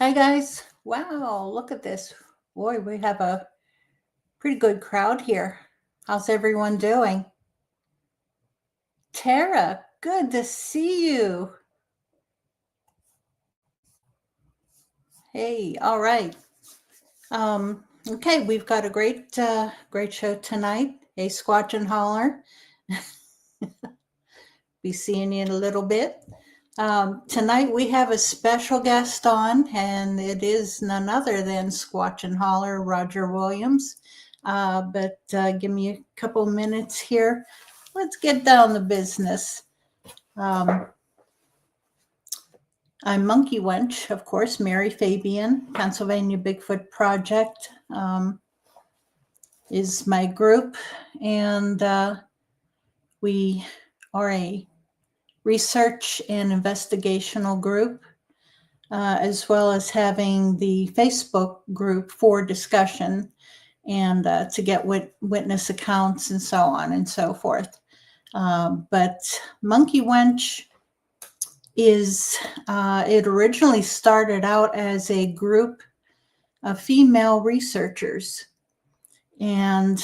Hi, guys. Wow, look at this. Boy, we have a pretty good crowd here. How's everyone doing? Tara, good to see you. Hey, all right. Okay, we've got a great show tonight. Hey, Squatchin, Holler. Be seeing you in a little bit. Tonight we have a special guest on, and it is none other than Squatchin Holler, Roger Williams. But give me a couple minutes here. Let's get down to business. I'm Monkey Wench, of course, MaryFPBP, Pennsylvania Bigfoot Project is my group, and we are a research and investigational group, as well as having the Facebook group for discussion and to get witness accounts and so on and so forth. But Monkey Wench is, it originally started out as a group of female researchers. And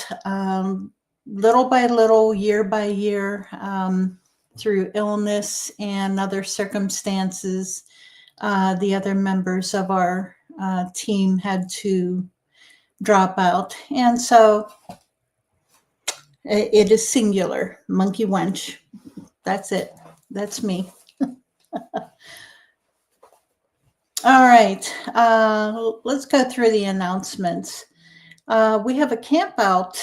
little by little, year by year, through illness and other circumstances, the other members of our team had to drop out. And so it is singular, Monkey Wench. That's it. That's me. All right. Let's go through the announcements. We have a camp out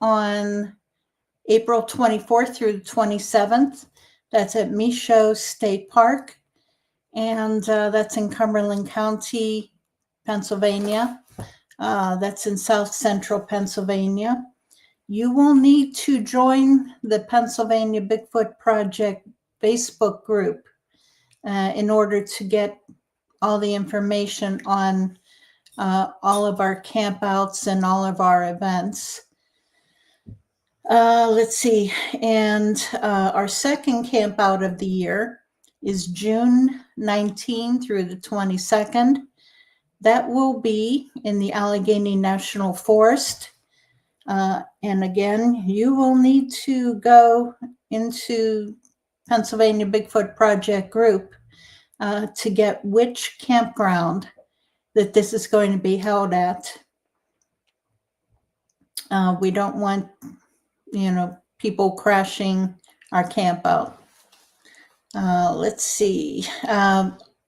on April 24th through the 27th. That's at Michaud State Park, and that's in Cumberland County, Pennsylvania. That's in South Central Pennsylvania. You will need to join the Pennsylvania Bigfoot Project Facebook group in order to get all the information on all of our campouts and all of our events. Let's see. And our second camp out of the year is June 19 through the 22nd. That will be in the Allegheny National Forest. And again, you will need to go into Pennsylvania Bigfoot Project group to get which campground that this is going to be held at. We don't want, people crashing our camp out. Let's see.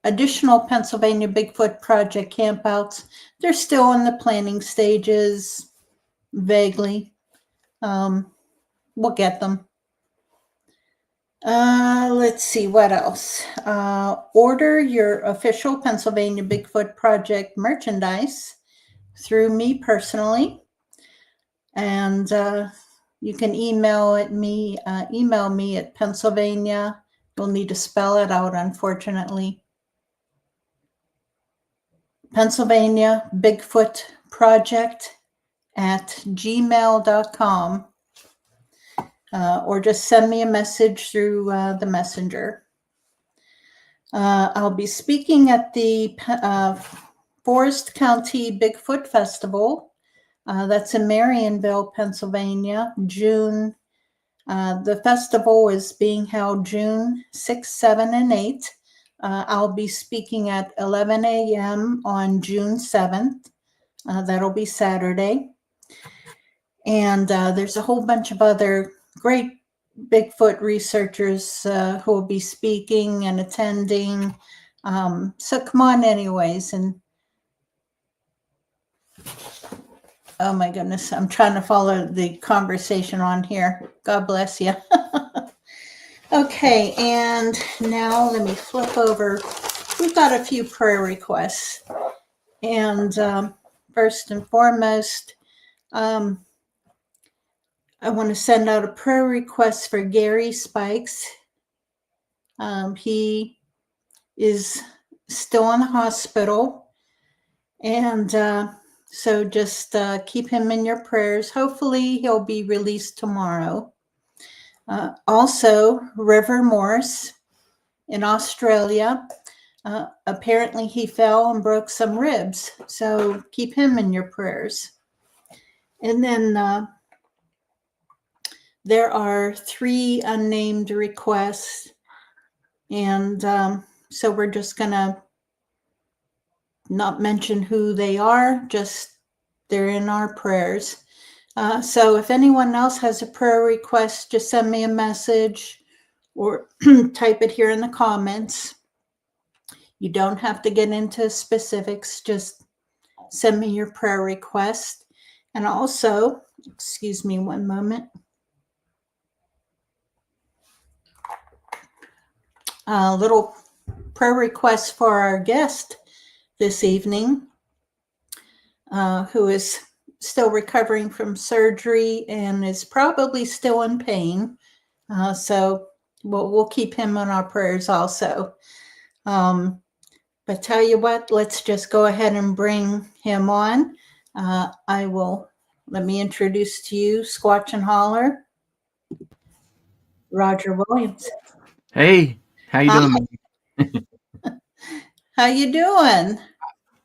Additional Pennsylvania Bigfoot Project campouts, they're still in the planning stages, vaguely. We'll get them. Let's see, what else? Order your official Pennsylvania Bigfoot Project merchandise through me personally. And you can email me at Pennsylvania. You'll need to spell it out, unfortunately. Pennsylvania Bigfoot Project at gmail.com. Or just send me a message through the messenger. I'll be speaking at the Forest County Bigfoot Festival. That's in Marionville, Pennsylvania, June. The festival is being held June 6, 7, and 8. I'll be speaking at 11 a.m. on June 7th. That'll be Saturday. And there's a whole bunch of other great Bigfoot researchers who will be speaking and attending. So come on anyways. And oh my goodness, I'm trying to follow the conversation on here. God bless you. Okay, and now let me flip over. We've got a few prayer requests. And first and foremost, I want to send out a prayer request for Gary Spikes. He is still in the hospital. And so just keep him in your prayers. Hopefully he'll be released tomorrow. Also, River Morse in Australia. Apparently, he fell and broke some ribs, so keep him in your prayers. And then there are 3 unnamed requests, and so we're just going to not mention who they are, just they're in our prayers. So if anyone else has a prayer request, just send me a message or type it here in the comments. You don't have to get into specifics, just send me your prayer request. And also, excuse me one moment. A little prayer request for our guest this evening, who is still recovering from surgery and is probably still in pain. So we'll keep him in our prayers also. But tell you what, let's just go ahead and bring him on. Let me introduce to you Squatchin Holler, Roger Williams. Hey, how you doing? How you doing?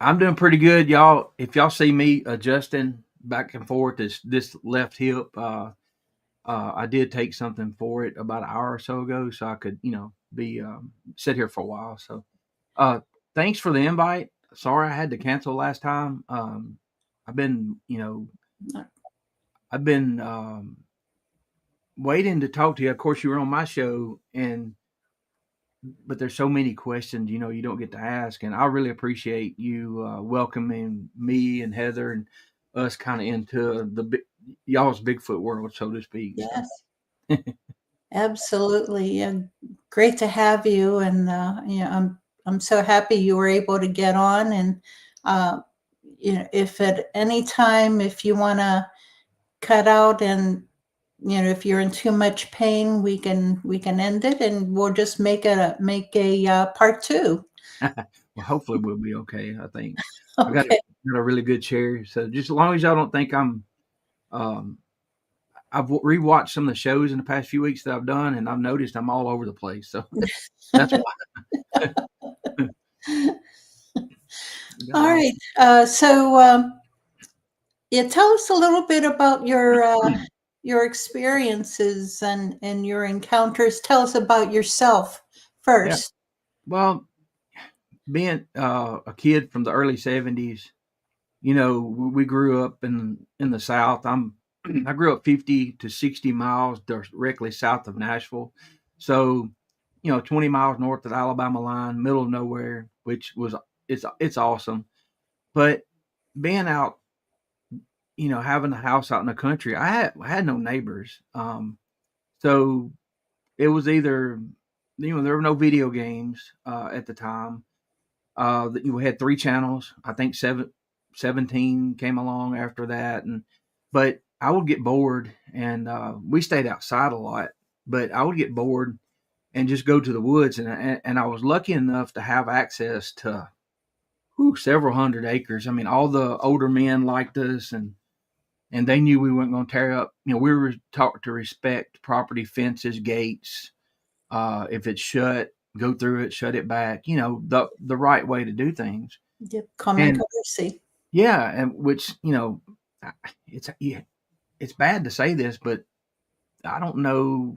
I'm doing pretty good, y'all. If y'all see me adjusting back and forth this left hip, I did take something for it about an hour or so ago, so I could, be sit here for a while. So, thanks for the invite. Sorry I had to cancel last time. I've been, waiting to talk to you. Of course, you were on my show, but there's so many questions, you don't get to ask. And I really appreciate you welcoming me and Heather and us kind of into y'all's Bigfoot world, so to speak. Yes, so. Absolutely. Great to have you. And, I'm so happy you were able to get on. And, if at any time, if you want to cut out and, if you're in too much pain, we can end it, and we'll just make a part 2. Well, hopefully we'll be okay. I think Okay. I got a really good chair, so just as long as y'all don't think I've rewatched some of the shows in the past few weeks that I've done, and I've noticed I'm all over the place. So that's why. All right. Tell us a little bit about your experiences and your encounters. Tell us about yourself first. Yeah. Well, being a kid from the early 70s, we grew up in the South. I grew up 50 to 60 miles directly south of Nashville. So, 20 miles north of the Alabama line, middle of nowhere, which it's awesome. But being out, having a house out in the country, I had no neighbors. So it was either, there were no video games at the time. We had 3 channels. I think 17 came along after that, but I would get bored, and we stayed outside a lot. But I would get bored and just go to the woods, and I was lucky enough to have access to several hundred acres. I mean, all the older men liked us, and they knew we weren't going to tear up. We were taught to respect property, fences, gates. If it's shut, go through it, shut it back. The right way to do things. Yep, common courtesy. Yeah, and which it's bad to say this, but I don't know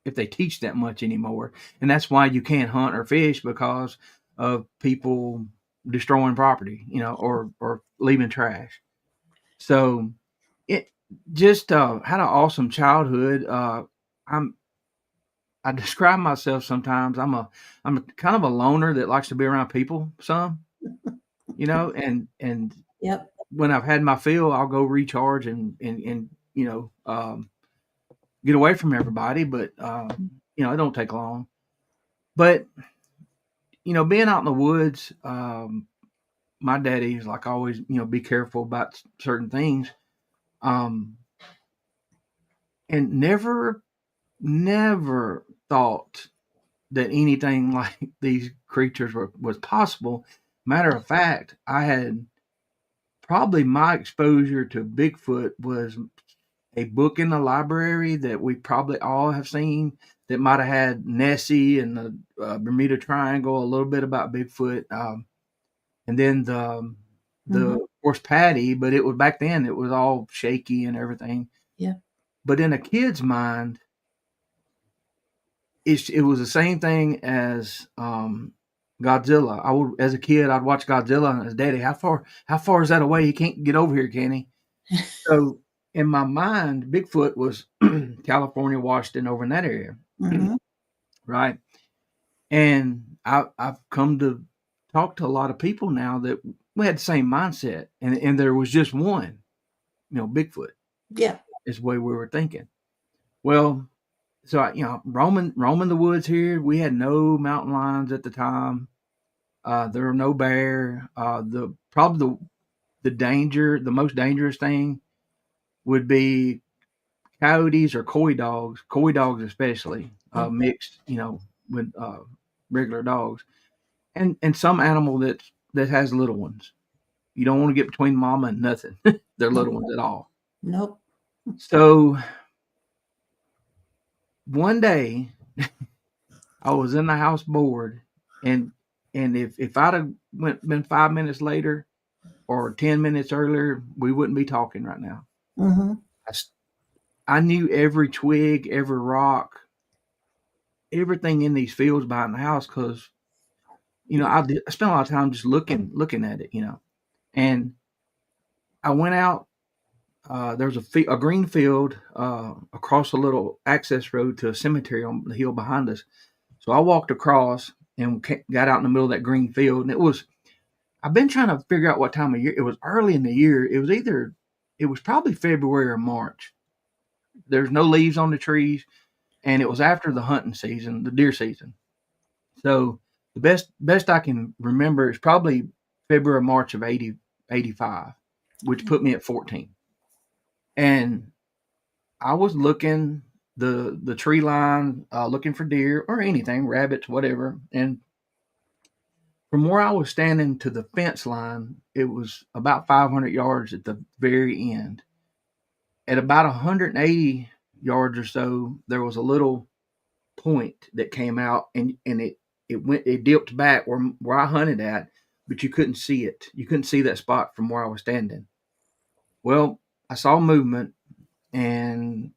if they teach that much anymore, and that's why you can't hunt or fish, because of people destroying property, or leaving trash. So it just had an awesome childhood. I describe myself sometimes. I'm a kind of a loner that likes to be around people some, and Yep. When I've had my fill, I'll go recharge and get away from everybody. But it don't take long. But being out in the woods, my daddy is like always, be careful about certain things, and never thought that anything like these creatures was possible. Matter of fact, I had probably my exposure to Bigfoot was a book in the library that we probably all have seen that might have had Nessie and the Bermuda Triangle, a little bit about Bigfoot, and then of course Patty. But it was back then; it was all shaky and everything. Yeah. But in a kid's mind, it was the same thing as Godzilla. As a kid, I'd watch Godzilla and his daddy. How far is that away? He can't get over here, can he? So in my mind, Bigfoot was California, Washington, over in that area, right? And I've come to talk to a lot of people now that we had the same mindset, and there was just one, Bigfoot. Yeah, is the way we were thinking. Well, so roaming the woods here, we had no mountain lions at the time. There were no bear. The most dangerous thing would be coyotes or coy dogs especially, mixed, with regular dogs, and some animal that has little ones. You don't want to get between mama and nothing. They're little ones at all. Nope. So one day I was in the house bored, and if I'd have been 5 minutes later or 10 minutes earlier, we wouldn't be talking right now. I knew every twig, every rock, everything in these fields behind the house because, I spent a lot of time just looking at it, and I went out. There was a green field across a little access road to a cemetery on the hill behind us. So I walked across and got out in the middle of that green field, and I've been trying to figure out what time of year. It was early in the year. It was probably February or March. There's no leaves on the trees, and it was after the hunting season, the deer season. So the best I can remember is probably February or March of 85, which put me at 14. And I was looking the tree line, looking for deer or anything, rabbits, whatever. And from where I was standing to the fence line, it was about 500 yards at the very end. At about 180 yards or so, there was a little point that came out, and it dipped back where I hunted at, but you couldn't see it. You couldn't see that spot from where I was standing. Well, I saw movement, and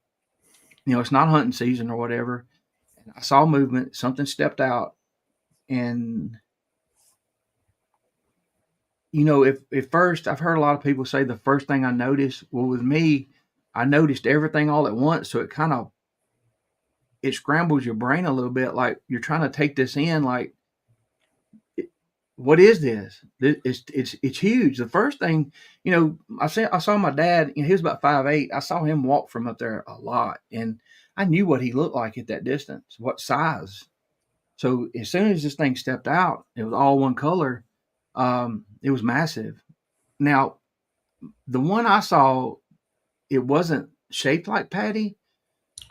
it's not hunting season or whatever. And I saw movement. Something stepped out, and if first, I've heard a lot of people say the first thing I noticed. Well, with me, I noticed everything all at once, so it scrambles your brain a little bit, like you're trying to take this in, like, what is this? It's huge. The first thing, I saw my dad, he was about 5'8". I saw him walk from up there a lot, and I knew what he looked like at that distance, what size. So as soon as this thing stepped out, it was all one color. It was massive. Now, the one I saw, it wasn't shaped like Patty.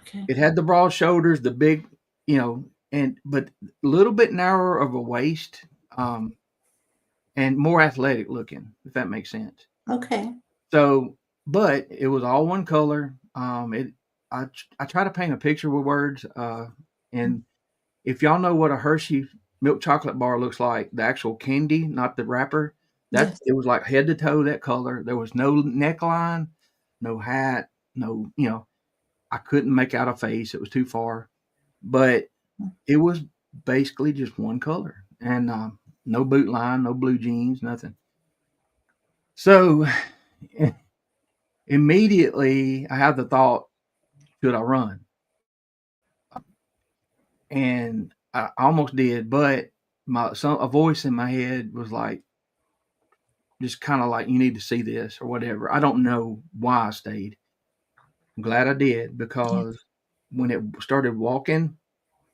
Okay. It had the broad shoulders, the big, but a little bit narrower of a waist, and more athletic looking, if that makes sense. Okay. So, but it was all one color. I try to paint a picture with words, and if y'all know what a Hershey milk chocolate bar looks like, the actual candy, not the wrapper, it was like head to toe that color. There was no neckline, no hat, no, I couldn't make out a face. It was too far, but it was basically just one color, and no boot line, no blue jeans, nothing. So immediately I had the thought, should I run? And I almost did, but a voice in my head was like, just kind of like, you need to see this or whatever. I don't know why I stayed. I'm glad I did, because when it started walking,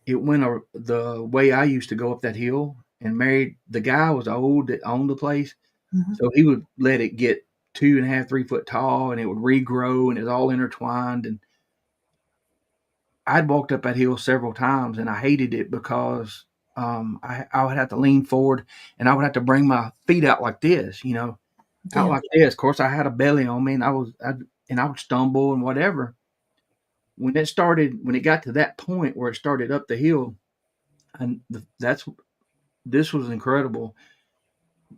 it went the way I used to go up that hill. And the guy was old that owned the place. So he would let it get 2.5, 3 foot tall, and it would regrow, and it was all intertwined. And I'd walked up that hill several times, and I hated it because I would have to lean forward, and I would have to bring my feet out like this, out like this. Of course, I had a belly on me, and and I would stumble and whatever. When it got to that point where it started up the hill, and this was incredible.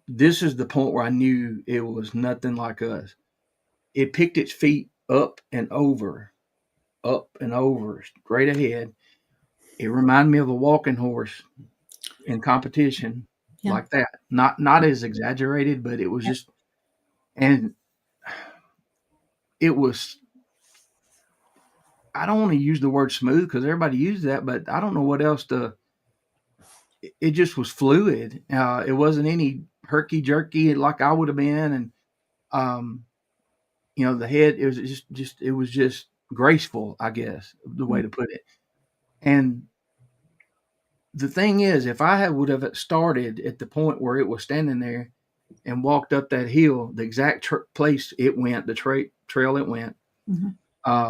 This is the point where I knew it was nothing like us. It picked its feet up and over, straight ahead. It reminded me of a walking horse in competition, Yeah. like that. Not as exaggerated, but it was just, and it was. I don't want to use the word smooth because everybody uses that, but I don't know what else to. It just was fluid. It wasn't any herky jerky like I would have been, and um, the head. It was just graceful, I guess, the way to put it. And the thing is, if I would have started at the point where it was standing there and walked up that hill, the exact place it went, the trail it went,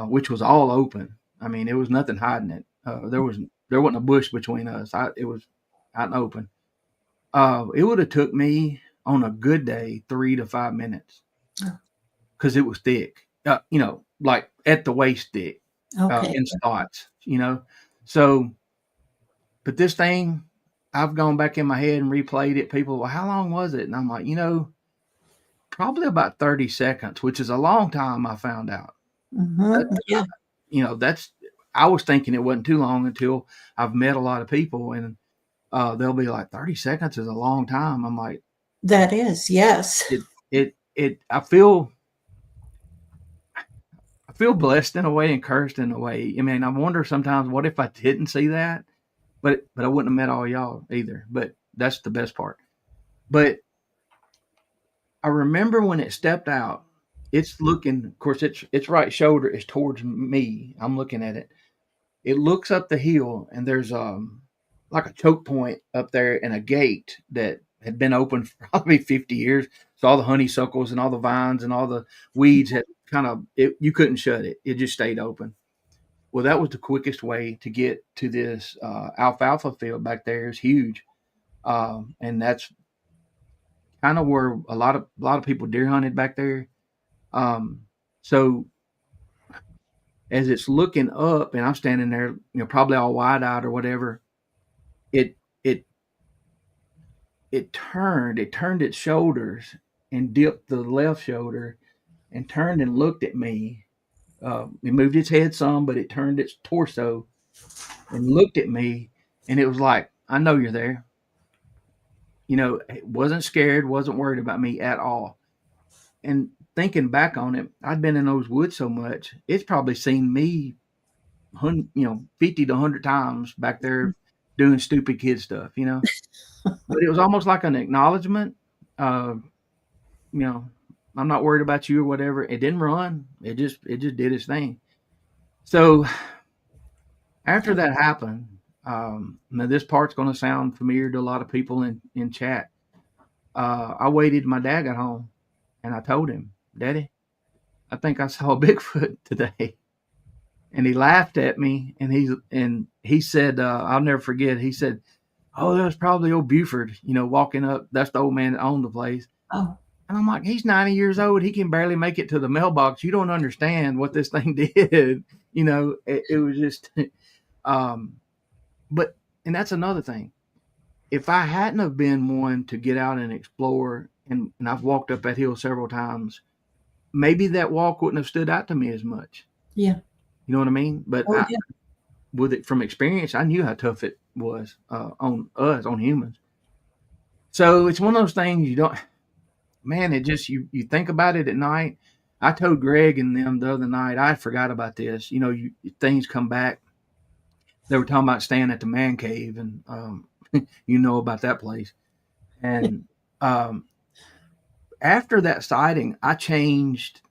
which was all open. I mean, there was nothing hiding it. There wasn't a bush between us. It was out and open. It would have took me on a good day 3 to 5 minutes because it was thick. Like at the waist thick in spots. So. But this thing, I've gone back in my head and replayed it. People, well, how long was it? And I'm like, probably about 30 seconds, which is a long time. I found out. Yeah. I was thinking it wasn't too long until I've met a lot of people, and they'll be like, 30 seconds is a long time. I'm like, that is, yes. I feel blessed in a way and cursed in a way. I mean, I wonder sometimes, what if I didn't see that? But I wouldn't have met all y'all either. But that's the best part. But I remember when it stepped out, it's looking, of course, its right shoulder is towards me. I'm looking at it. It looks up the hill, and there's like a choke point up there and a gate that had been open for probably 50 years. So all the honeysuckles and all the vines and all the weeds had you couldn't shut it. It just stayed open. Well, that was the quickest way to get to this alfalfa field back there. It's huge, and that's kind of where a lot of people deer hunted back there. So as it's looking up, and I'm standing there, probably all wide eyed or whatever, it turned its shoulders and dipped the left shoulder and turned and looked at me. It moved its head some, but it turned its torso and looked at me, and it was like, I know you're there. It wasn't scared, wasn't worried about me at all. And thinking back on it, I'd been in those woods so much, it's probably seen me, 50 to 100 times back there doing stupid kid stuff, But it was almost like an acknowledgement. I'm not worried about you or whatever. It didn't run. It just did its thing. So after that happened, now this part's going to sound familiar to a lot of people in chat. I waited. My dad got home, and I told him, Daddy, I think I saw a Bigfoot today. And he laughed at me, and he said, I'll never forget. He said, oh, that was probably old Buford, walking up. That's the old man that owned the place. Oh. And I'm like, he's 90 years old. He can barely make it to the mailbox. You don't understand what this thing did. It was just, and that's another thing. If I hadn't have been one to get out and explore, and I've walked up that hill several times, maybe that walk wouldn't have stood out to me as much. Yeah. You know what I mean? But with it from experience, I knew how tough it was on us, on humans. So it's one of those things you don't, man, it just, you think about it at night. I told Greg and them the other night, I forgot about this. Things come back. They were talking about staying at the man cave, and about that place. And after that sighting, I changed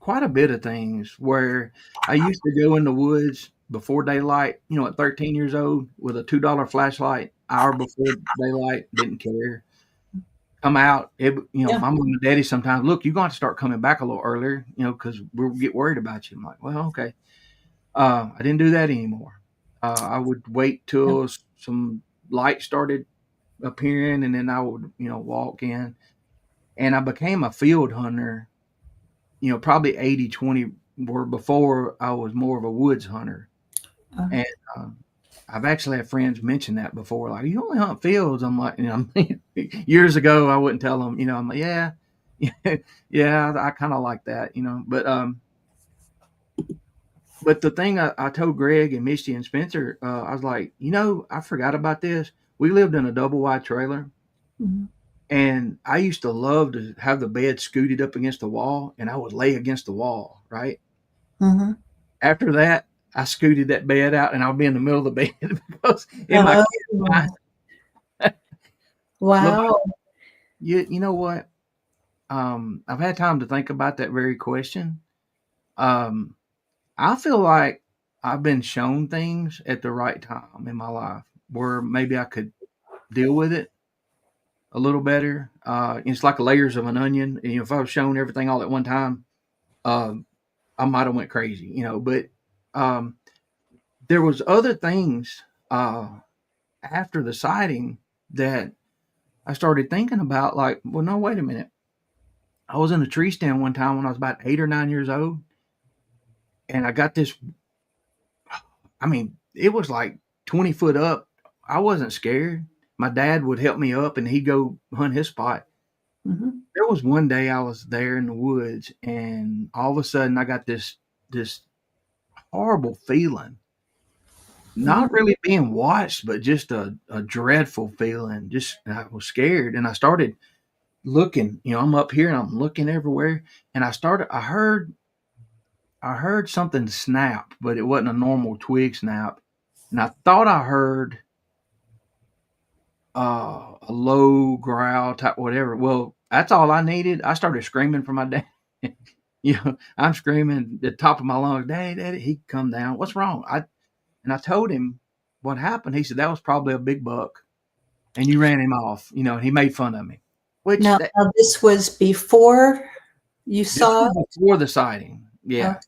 quite a bit of things, where I used to go in the woods before daylight, at 13 years old with a $2 flashlight, hour before daylight, didn't care. Come out, my mom and daddy sometimes, look, you're going to start coming back a little earlier, because we'll get worried about you. I'm like, well, okay. I didn't do that anymore. I would wait till some light started appearing, and then I would, walk in. And I became a field hunter probably 80-20, where before I was more of a woods hunter. Uh, And I've actually had friends mention that before, like, you only hunt fields. I'm like, years ago, I wouldn't tell them, I'm like, yeah, yeah, I kind of like that, but the thing I told Greg and Misty and Spencer, I was like, I forgot about this. We lived in a double wide trailer, mhm. and I used to love to have the bed scooted up against the wall, and I would lay against the wall, right? Mhm. After that, I scooted that bed out, and I'll be in the middle of the bed because in my kids' Oh, mind. But wow. you know what? I've had time to think about that very question. Um, I feel like I've been shown things at the right time in my life where maybe I could deal with it a little better. It's like layers of an onion. And, if I was shown everything all at one time, um, I might have went crazy, But um, there was other things after the sighting that I started thinking about. Like, well, no, wait a minute. I was in a tree stand one time when I was about 8 or 9 years old, and I got this. I mean, it was like 20 foot up. I wasn't scared. My dad would help me up, and he'd go hunt his spot. Mhm. There was one day I was there in the woods, and all of a sudden I got this horrible feeling. Mhm. Not really being watched, but just a dreadful feeling. Just I was scared, and I started looking. I'm up here and I'm looking everywhere, and I heard something snap, but it wasn't a normal twig snap, and I thought I heard a low growl type whatever. Well, that's all I needed. I started screaming for my dad. I'm screaming at the top of my lungs, "Daddy, Daddy!" He come down. What's wrong? I told him what happened. He said that was probably a big buck, and you ran him off. And he made fun of me. Which Now this was before you this saw was it? before the sighting, Okay. yeah,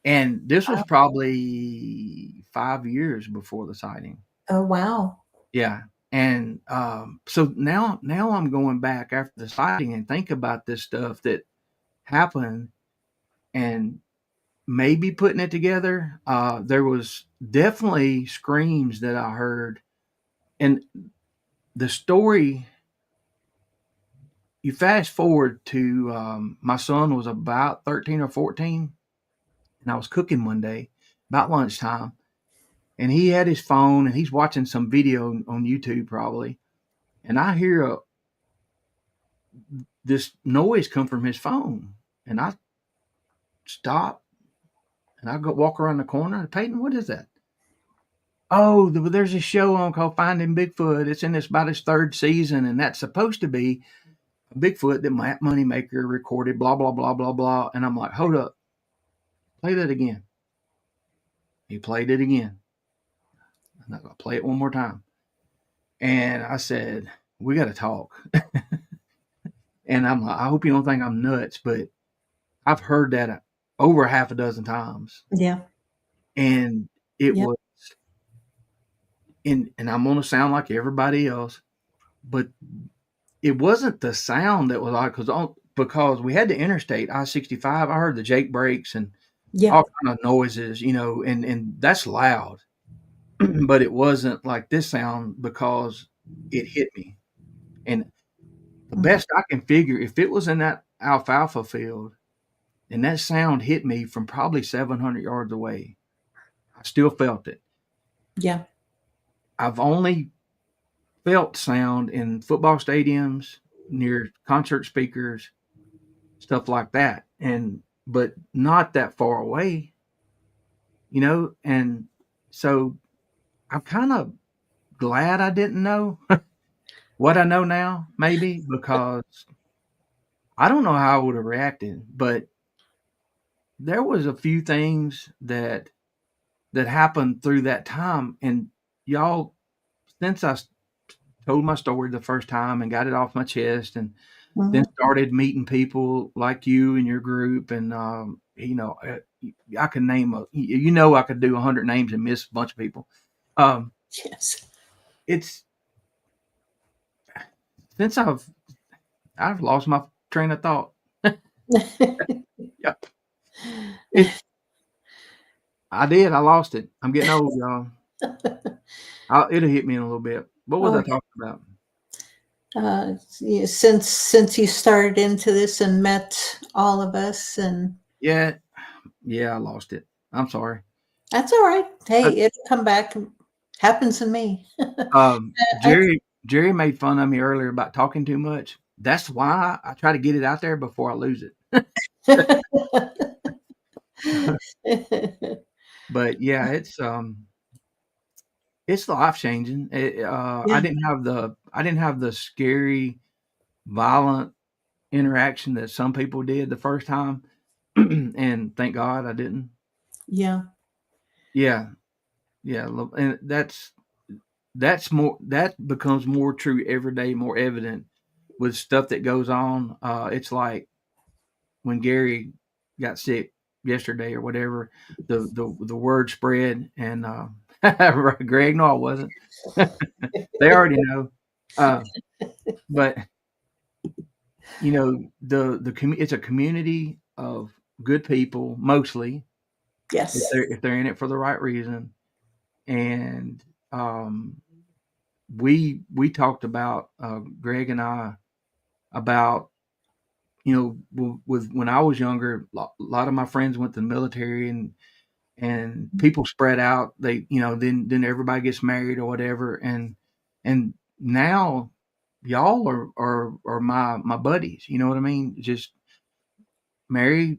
and this was probably 5 years before the sighting. Oh, wow. Yeah. And so now I'm going back after the sighting and think about this stuff that happened and maybe putting it together. There was definitely screams that I heard. And the story, you fast forward to my son was about 13 or 14, and I was cooking one day about lunchtime, and he had his phone and he's watching some video on YouTube probably. And I hear this noise come from his phone, and I stop and I go walk around the corner. Peyton, what is that? Oh, there's a show on called Finding Bigfoot. It's in about its third season, and that's supposed to be a Bigfoot that Matt Moneymaker recorded. Blah blah blah blah blah. And I'm like, hold up, play that again. He played it again. I'm not gonna play it one more time. And I said, we got to talk. And I'm like, I hope you don't think I'm nuts, but I've heard that over half a dozen times, Yeah. and it Yeah. was, and I'm gonna sound like everybody else, but it wasn't the sound that was odd because we had the interstate I-65. I heard the Jake brakes and Yeah. all kind of noises, and that's loud, but it wasn't like this sound because it hit me. And the Mhm. best I can figure, if it was in that alfalfa field and that sound hit me from probably 700 yards away, I still felt it. Yeah. I've only felt sound in football stadiums, near concert speakers, stuff like that, but not that far away, and so I'm kind of glad I didn't know what I know now, maybe because I don't know how I would have reacted, but there was a few things that happened through that time, and y'all, since I told my story the first time and got it off my chest, and then Mhm. started meeting people like you and your group, and I can name I could do 100 names and miss a bunch of people. Um, Yes. it's since I've lost my train of thought. Yeah. It. I did. I lost it. I'm getting old, y'all. It'll hit me in a little bit. What was I Oh, talking about? yeah, since you started into this and met all of us, and Yeah. Yeah, I lost it. I'm sorry. that's all right. I, Hey, it'll come back. Happens to me. I, Jerry made fun of me earlier about talking too much. That's why I try to get it out there before I lose it. But yeah, it's life changing. yeah, I didn't have the scary, violent interaction that some people did the first time, and thank God I didn't. yeah, Yeah, yeah, and that's more that becomes more true every day, more evident with stuff that goes on. It's like when Gary got sick yesterday or whatever, the word spread, and Greg, no, I wasn't. They already know. Uh, but it's a community of good people mostly yes. if they're in it for the right reason, and um, we talked about Greg and I about with when I was younger, a lot of my friends went to the military, and people spread out. They then everybody gets married or whatever, and now y'all are my buddies. You know what I mean? Just Mary,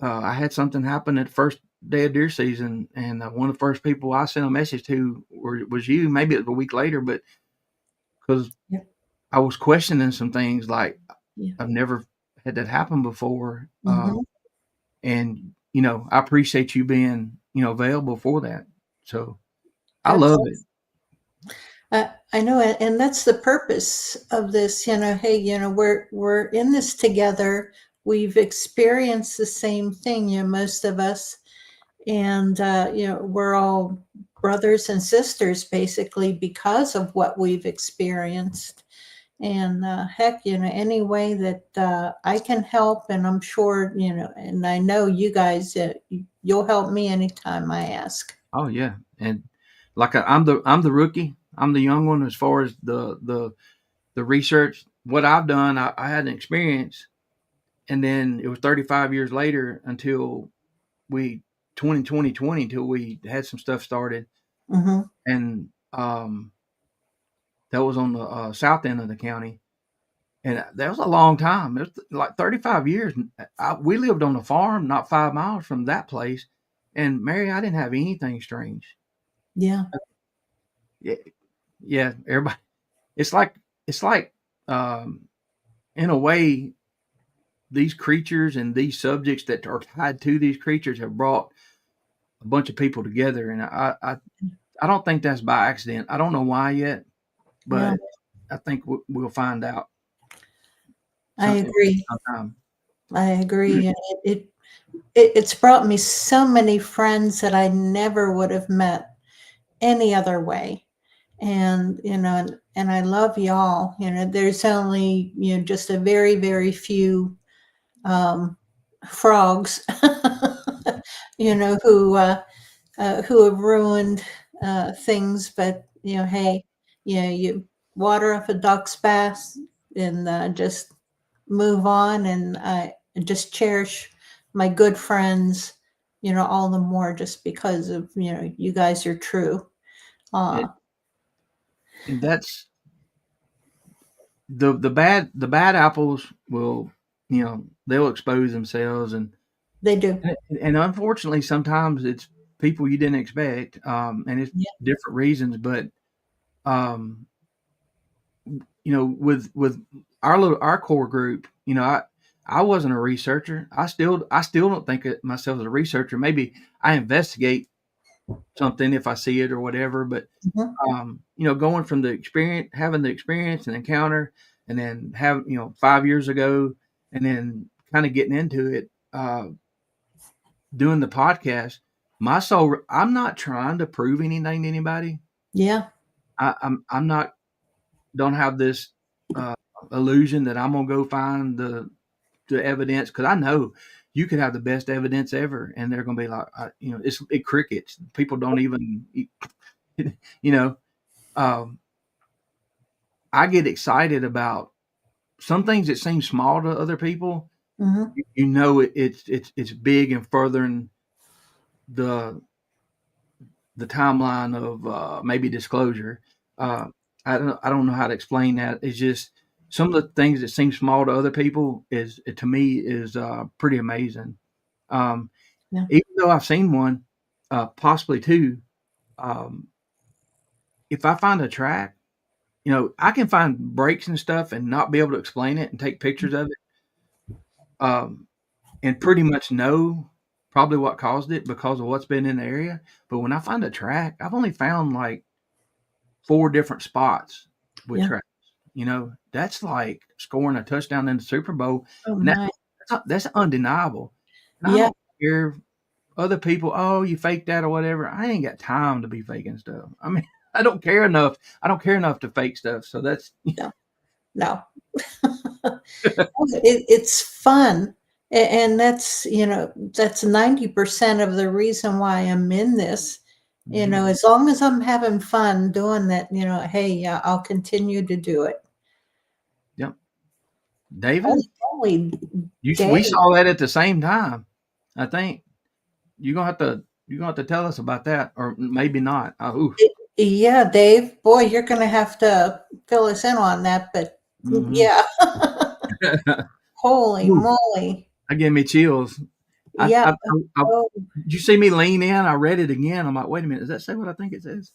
I had something happen at the first day of deer season, and one of the first people I sent a message to was you. Maybe it was a week later, but because Yeah, I was questioning some things, like yeah. I've never had that happen before, Hmm. and I appreciate you being available for that. So I love Absolutely. it. I know, and that's the purpose of this. Hey, we're in this together. We've experienced the same thing. Most of us, and we're all brothers and sisters basically because of what we've experienced. And heck, any way that I can help, and I'm sure, and I know you guys, you'll help me anytime I ask. Oh yeah, and like I'm the rookie. I'm the young one as far as the research. What I've done, I had an experience, and then it was 35 years later until we 2020 until we had some stuff started, Hmm. and that was on the south end of the county, and that was a long time. It was like 35 years. We lived on a farm not 5 miles from that place, and Mary, I didn't have anything strange. Yeah, Yeah, yeah. Everybody, it's like um, in a way, these creatures and these subjects that are tied to these creatures have brought a bunch of people together, and I don't think that's by accident. I don't know why yet, yeah, but I think we'll find out I some agree. sometime. I agree. And it's brought me so many friends that I never would have met any other way. And and I love y'all. There's only just a very very few um, frogs, who have ruined things. But hey, you water up a duck's bath and just move on. And I just cherish my good friends, all the more just because of you guys are true. Uh, It, and that's the bad apples will they'll expose themselves, they do. and unfortunately sometimes it's people you didn't expect, and it's Yeah. different reasons, but um, with our core group, I wasn't a researcher. I still don't think of myself as a researcher. Maybe I investigate something if I see it or whatever, but Mhm. going from the experience, having the experience and encounter, and then 5 years ago, and then kind of getting into it, doing the podcast, I'm not trying to prove anything to anybody. Yeah. I'm not, don't have this uh, illusion that I'm gonna go find the evidence, because I know you could have the best evidence ever, and they're going to be like, it crickets. People don't even, you know. Um, I get excited about some things that seem small to other people. Mhm. It's big and furthering the timeline of maybe disclosure. Uh, I don't know how to explain that. It's just some of the things that seem small to other people is to me is pretty amazing. Um, Yeah. Even though I've seen one, possibly two, um, if I find a track, I can find breaks and stuff and not be able to explain it and take pictures of it, and pretty much know probably what caused it because of what's been in the area. But when I find a track, I've only found like 4 different spots with Yeah. tracks. That's like scoring a touchdown in the Super Bowl, Oh and my. that's undeniable. And I Yeah. don't care other people, oh, you faked that or whatever. I ain't got time to be faking stuff. I mean, I don't care enough. I don't care enough to fake stuff. So that's No. It's fun. And that's, that's 90% of the reason why I'm in this. As long as I'm having fun doing that, hey, yeah, I'll continue to do it. Yep. David, Holy we Dave. saw that at the same time. I think you're gonna have to tell us about that, or maybe not. Yeah, Dave, boy, you're going to have to fill us in on that, but Mhm. yeah. Holy Ooh, moly. that gave me chills. Yeah. Oh, Did you see me lean in? I read it again. I'm like, wait a minute, does that say what I think it says?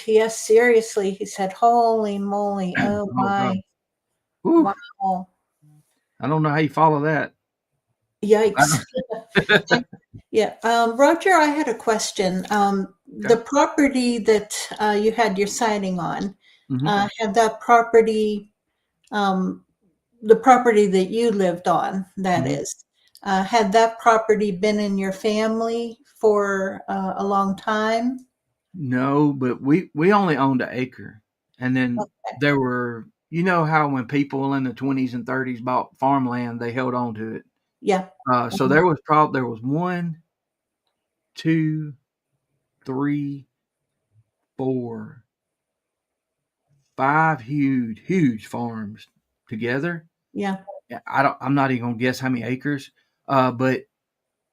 yes, seriously. He said, holy moly. Oh Oh God. my. Whew. Wow. I don't know how you follow that. Yikes. Yeah. Roger, I had a question. The Okay. property that you had your sighting on, Hmm. had that property, um, the property that you lived on, that Hmm. is, had that property been in your family for a long time? No, but we only owned an acre, and then Okay. there were, how when people in the 20s and 30s bought farmland, they held on to it. Yeah. So Mhm. there was one, two, three, four, five huge farms together. Yeah. Yeah, I'm not even gonna guess how many acres, but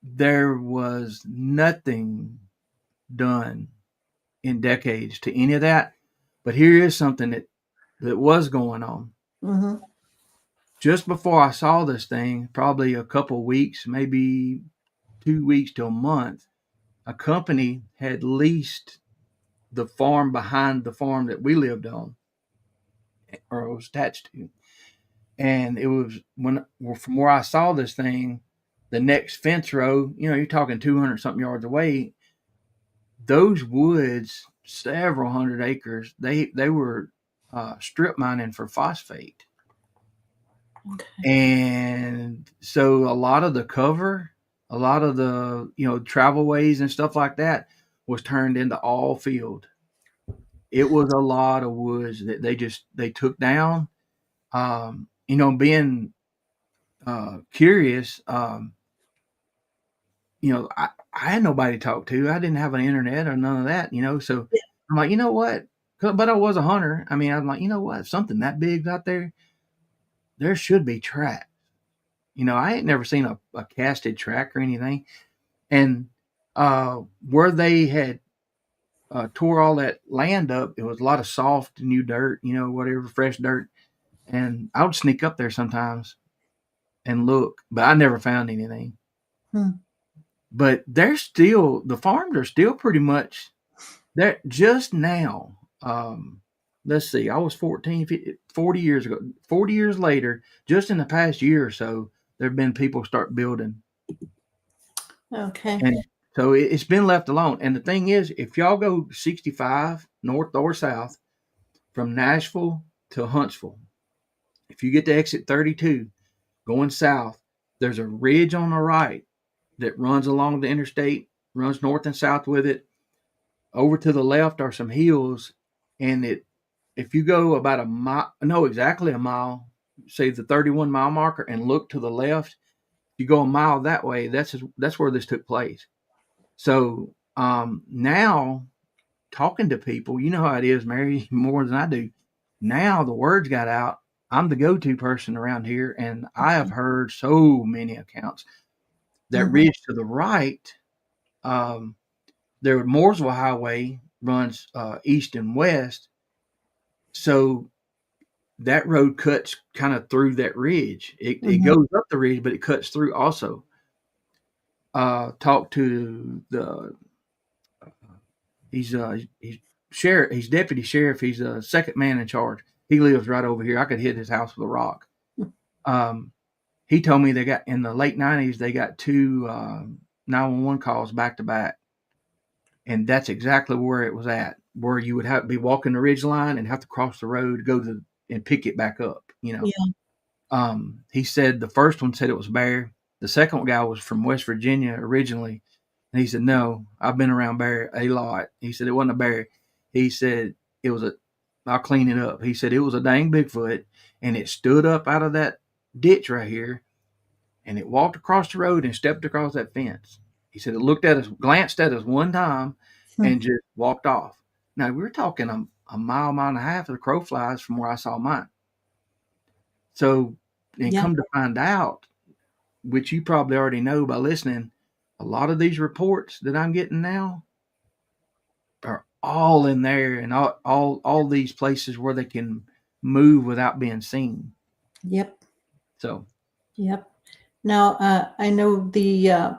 there was nothing done in decades to any of that. But here is something that was going on. Hmm. Just before I saw this thing, probably a couple weeks, maybe 2 weeks to a month, a company had leased the farm behind the farm that we lived on or was attached to. And it was from where I saw this thing, the next fence row, you're talking 200 something yards away, those woods, several hundred acres, they were strip mining for phosphate. Okay. And so a lot of the cover, a lot of the, travel ways and stuff like that was turned into all field. It was a lot of woods that they took down. Being curious, I had nobody to talk to. I didn't have an internet or none of that, so Yeah. I'm like, you know what? But I was a hunter. I mean, I'm like, you know what? If something that big's out there should be tracks. I ain't never seen a casted track or anything. And where they had tore all that land up, it was a lot of soft new dirt, whatever, fresh dirt. And I would sneak up there sometimes and look, but I never found anything. Hmm. But the farms are still pretty much there just now. Let's see, I was 14, 50, 40 years ago, 40 years later, just in the past year or so, there have been people start building. Okay. And so it's been left alone. And the thing is, if y'all go 65 north or south from Nashville to Huntsville, if you get to exit 32 going south, there's a ridge on the right that runs along the interstate, runs north and south with it. Over to the left are some hills, and if you go about a mile, no, exactly a mile, say the 31 mile marker, and look to the left, You go a mile that way, that's where this took place. So now talking to people, you know how it is, Mary, more than I do. Now the word's got out. I'm the go-to person around here, and I have heard so many accounts. That ridge to the right, the Mooresville Highway runs east and west, so that road cuts kind of through that ridge. It goes up the ridge, but it cuts through also. Talked to the he's sheriff, he's deputy sheriff, he's a second man in charge. He lives right over here. I could hit his house with a rock. He told me they got in the late 90s, they got 2 911 calls back to back. And that's exactly where it was at, where you would have to be walking the ridge line and have to cross the road to go to and pick it back up, you know. Yeah. He said the first one said it was bear. The second guy was from West Virginia originally. And he said, no, I've been around bear a lot. He said it wasn't a bear. He said it was I'll clean it up. He said it was a dang Bigfoot, and it stood up out of that ditch right here, and it walked across the road and stepped across that fence. He said it looked at us, glanced at us one time, and just walked off. Now, we were talking a mile and a half of the crow flies from where I saw mine. So, and come to find out, which you probably already know by listening, a lot of these reports that I'm getting now are all in there, and all these places where they can move without being seen. Yep. So. Yep. Now, I know the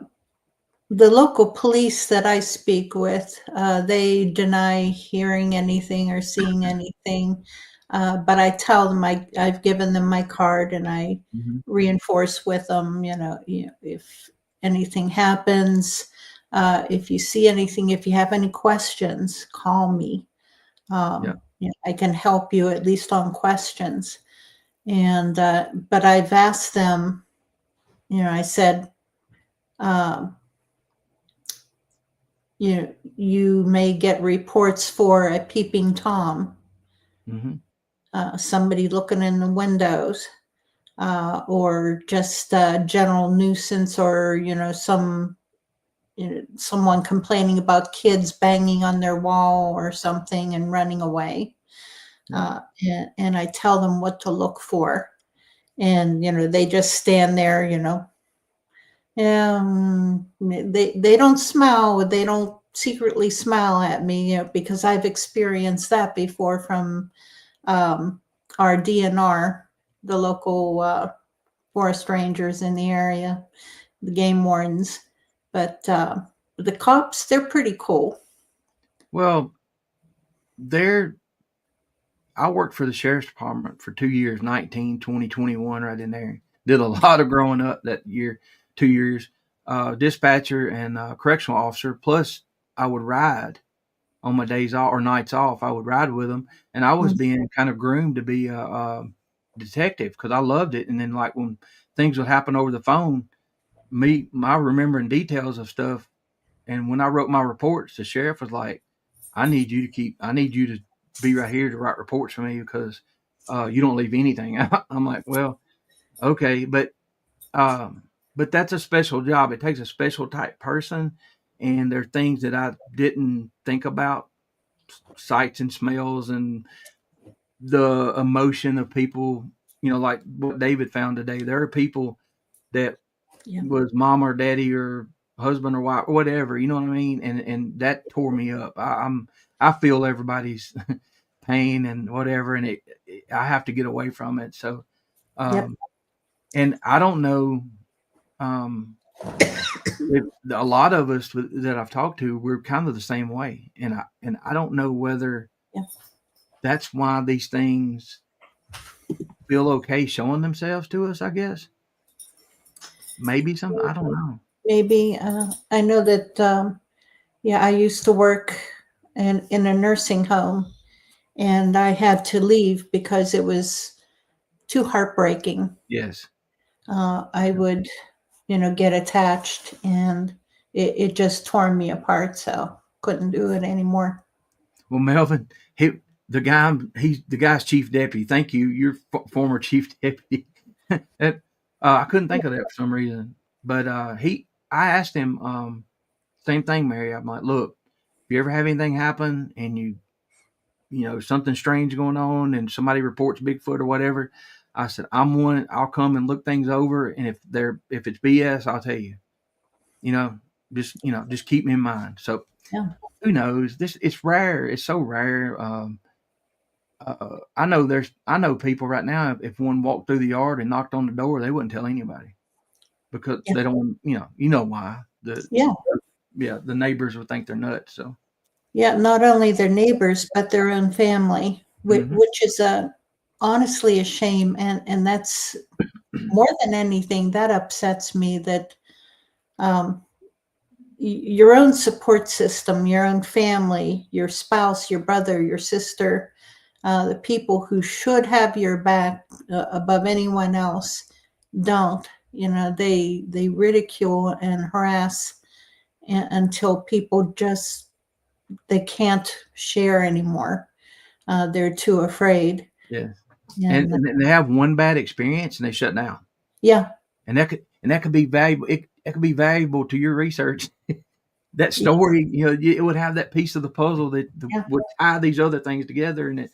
local police that I speak with, they deny hearing anything or seeing anything. But I tell them I've given them my card, and I reinforce with them, you know, if anything happens, if you see anything, if you have any questions, call me. You know, I can help you at least on questions. And but I've asked them, you know, I said, you may get reports for a peeping Tom, somebody looking in the windows, or just general nuisance, or, you know, someone complaining about kids banging on their wall or something and running away. And I tell them what to look for. And, you know, they just stand there, you know. They don't smile. They don't secretly smile at me, you know, because I've experienced that before from our DNR, the local forest rangers in the area, the game wardens. But the cops, they're pretty cool. Well, I worked for the sheriff's department for 2 years, 19, 20, 21, right in there. Did a lot of growing up that year, 2 years. Dispatcher and correctional officer. Plus, I would ride on my days off or nights off. I would ride with them, and I was being kind of groomed to be a detective because I loved it. And then, like, when things would happen over the phone, my remembering details of stuff. And when I wrote my reports, the sheriff was like, I need you to be right here to write reports for me because you don't leave anything out. I'm like, well, okay, but that's a special job. It takes a special type person, and there are things that I didn't think about, sights and smells and the emotion of people, you know, like what David found today. There are people that was mom or daddy or husband or wife or whatever, you know what I mean? And that tore me up. I feel everybody's pain and whatever, and I have to get away from it. So, and I don't know, a lot of us that I've talked to, we're kind of the same way. And I don't know whether that's why these things feel okay showing themselves to us, I guess. Maybe some, I don't know. Maybe. I know that, I used to work in a nursing home, and I had to leave because it was too heartbreaking. Yes. I would, you know, get attached, and it just tore me apart. So couldn't do it anymore. Well, Melvin, the guy's chief deputy. Thank you. You're former chief deputy. I couldn't think of that for some reason. But I asked him, same thing, Mary. I'm like, look, if you ever have anything happen and something strange going on and somebody reports Bigfoot or whatever, I said, I'll come and look things over. And if it's BS, I'll tell you, just keep me in mind. So Yeah. who knows? It's rare. It's so rare. I know people right now, if one walked through the yard and knocked on the door, they wouldn't tell anybody because Yeah. they don't, why Yeah. the neighbors would think they're nuts. So, Yeah. Not only their neighbors, but their own family, mhm. which is honestly a shame. And that's more than anything that upsets me, that um, your own support system, your own family, your spouse, your brother, your sister, the people who should have your back above anyone else don't. They ridicule and harass until people just they can't share anymore. They're too afraid. Yeah. And, And and they have one bad experience and they shut down. yeah, And that could be valuable. It could be valuable to your research. That yeah, story, it would have that piece of the puzzle that yeah, would tie these other things together. And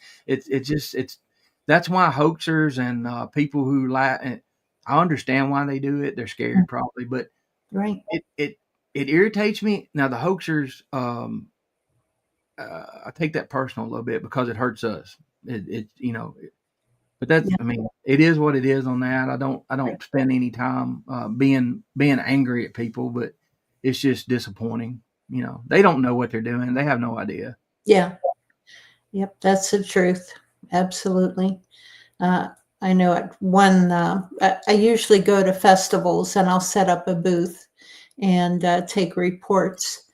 that's why hoaxers and people who lie. I understand why they do it. They're scared probably, but right. it irritates me. Now the hoaxers, I take that personal a little bit because it hurts us. But Yeah, I mean, it is what it is on that. I right. don't spend any time being angry at people, but it's just disappointing. They don't know what they're doing. They have no idea. Yeah, yep, that's the truth. Absolutely. Uh, I know at one, I usually go to festivals and I'll set up a booth and take reports.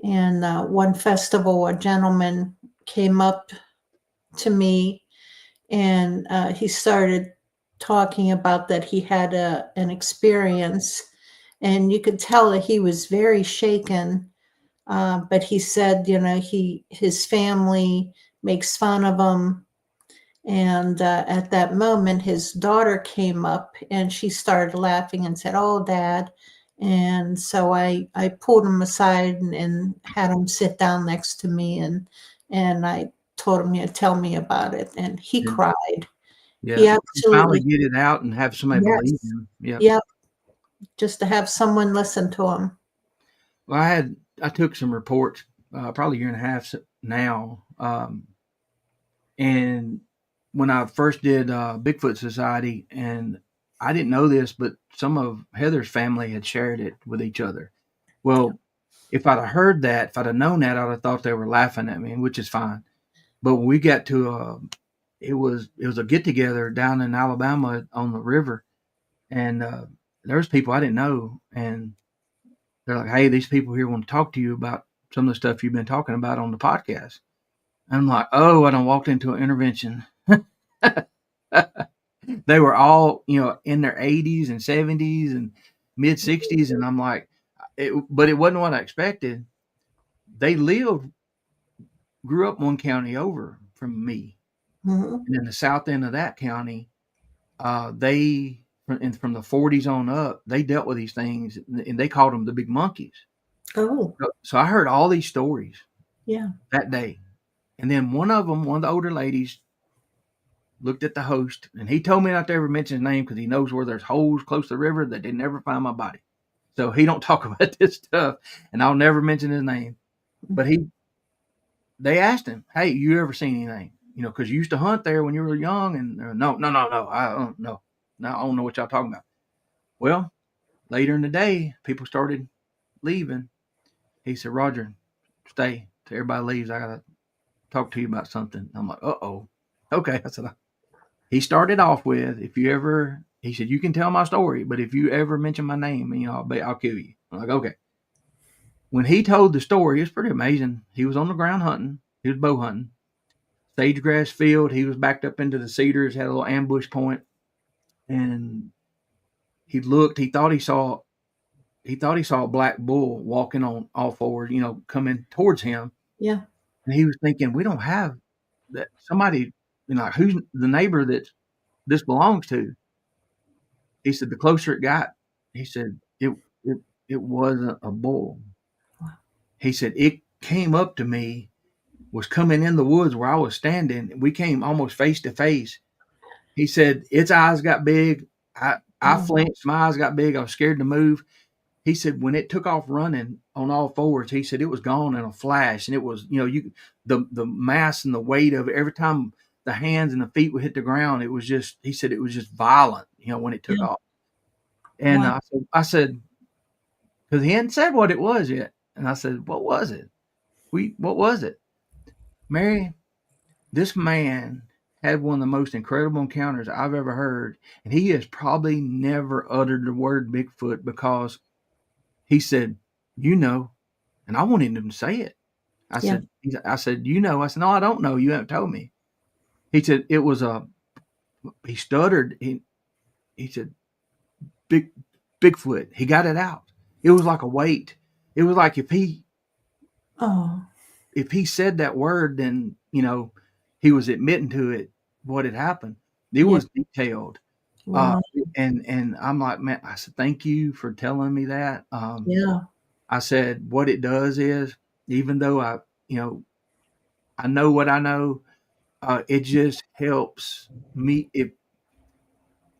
And one festival, a gentleman came up to me and he started talking about that he had an experience. And you could tell that he was very shaken. But he said, his family makes fun of him. And at that moment, his daughter came up and she started laughing and said, "Oh, Dad." And so I pulled him aside and had him sit down next to me. And I told him, tell me about it. And he Yeah, cried. yeah. He Finally absolutely, get it out and have somebody believe yes. him. Yeah. Yep. Just to have someone listen to him. Well, I took some reports, probably a year and a half now, and when I first did Bigfoot Society, and I didn't know this, but some of Heather's family had shared it with each other. Well, if I'd have heard that, if I'd have known that, I'd have thought they were laughing at me, which is fine. But when we got to it was a get together down in Alabama on the river, and there was people I didn't know, and they're like, "Hey, these people here want to talk to you about some of the stuff you've been talking about on the podcast." I'm like, "Oh, I done walked into an intervention." They were all, in their 80s and 70s and mid 60s, and I'm like, but it wasn't what I expected. They grew up one county over from me, Mhm. and in the south end of that county, they and from the 40s on up, they dealt with these things, and they called them the big monkeys. Oh, So I heard all these stories yeah. that day, and then one of the older ladies, looked at the host, and he told me not to ever mention his name because he knows where there's holes close to the river that they never find my body. So he don't talk about this stuff, and I'll never mention his name. But they asked him, "Hey, you ever seen anything? Because you used to hunt there when you were young." And no, no, no, no, I don't know. No, I don't know what y'all talking about. Well, later in the day, people started leaving. He said, "Roger, stay till everybody leaves. I gotta talk to you about something." I'm like, "Uh oh, okay." I said, he started off with, he said, "You can tell my story, but if you ever mention my name, I'll kill you." I'm like, "Okay." When he told the story, it was pretty amazing. He was on the ground hunting. He was bow hunting. Sage grass field. He was backed up into the cedars, had a little ambush point, and he looked. He thought he saw a black bull walking on all fours, coming towards him. Yeah. And he was thinking, we don't have that. Somebody, who's the neighbor that this belongs to? He said, the closer it got, he said, it wasn't a bull. He said, it came up to me, was coming in the woods where I was standing. We came almost face to face. He said, its eyes got big. I flinched. My eyes got big. I was scared to move. He said, when it took off running on all fours, he said it was gone in a flash. And it was, the mass and the weight of it, every time the hands and the feet would hit the ground, it was just, he said it was just violent, when it took Yeah. off. And Wow. I said, because he hadn't said what it was yet. And I said, what was it? What was it? Mary, this man had one of the most incredible encounters I've ever heard. And he has probably never uttered the word Bigfoot because he said, and I wanted him to say it. I Yeah. said, I said, I said, no, I don't know. You haven't told me. He said, he stuttered. He said, Bigfoot. He got it out. It was like a weight. It was like if he said that word, then, he was admitting to it, what had happened. It was detailed. Wow. And I'm like, man, I said, thank you for telling me that. Yeah. I said, what it does is, even though I know what I know, it just helps me. If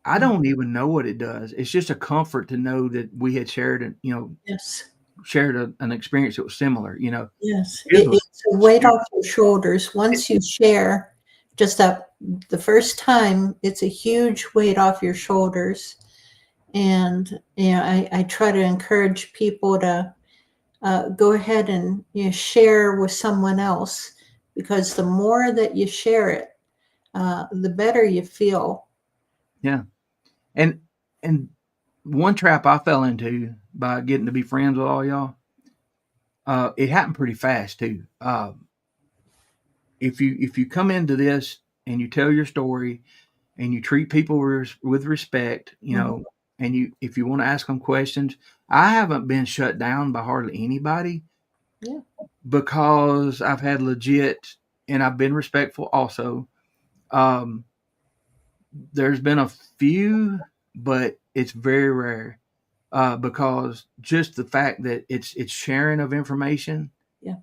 I don't even know what it does, it's just a comfort to know that we had shared, Yes. an experience that was similar. Yes. His was It's a weight off your shoulders. Once you share just the first time, it's a huge weight off your shoulders. And, I try to encourage people to go ahead and share with someone else, because the more that you share it, the better you feel. Yeah. And one trap I fell into by getting to be friends with all y'all, it happened pretty fast too. If you come into this and you tell your story and you treat people with respect, Mhm. and if you want to ask them questions, I haven't been shut down by hardly anybody. Yeah. Because I've had legit, and I've been respectful also. There's been a few, but it's very rare, because just the fact that it's sharing of information, Yeah.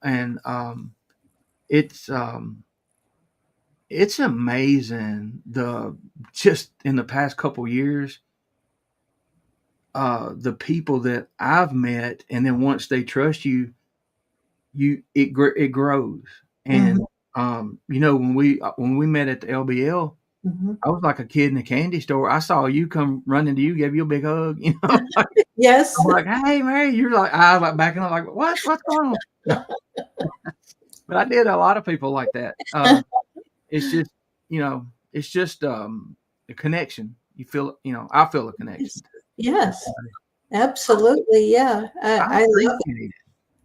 and it's amazing just in the past couple years, the people that I've met, and then once they trust you, it grows. And Mhm. when we met at the LBL, Mhm. I was like a kid in a candy store. I saw you come running to you, gave you a big hug. Yes. I'm like, hey, Mary. You're like, I was like backing up, like, what's going on? No. But I did a lot of people like that. It's just, it's just a connection. You feel, I feel a connection. Yes. Absolutely. Yeah. I I love it. appreciate it.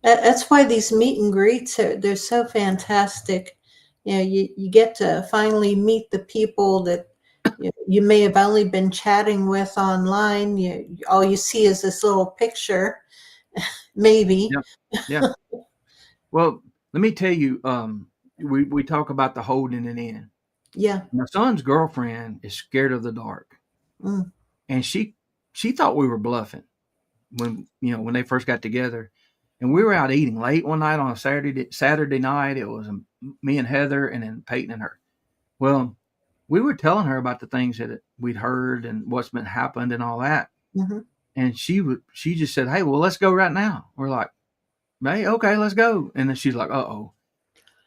That's why these meet and greets they're so fantastic. You get to finally meet the people that you may have only been chatting with online. All you see is this little picture, maybe. Yeah, yeah. Well, let me tell you, we talk about the holding it in. Yeah. My son's girlfriend is scared of the dark, Mm. and she thought we were bluffing when they first got together. And we were out eating late one night on a Saturday night. It was me and Heather, and then Peyton and her. Well, we were telling her about the things that we'd heard and what's been happened and all that. Hmm. And she just said, "Hey, well, let's go right now." We're like, "Hey, okay, let's go." And then she's like, "Uh oh."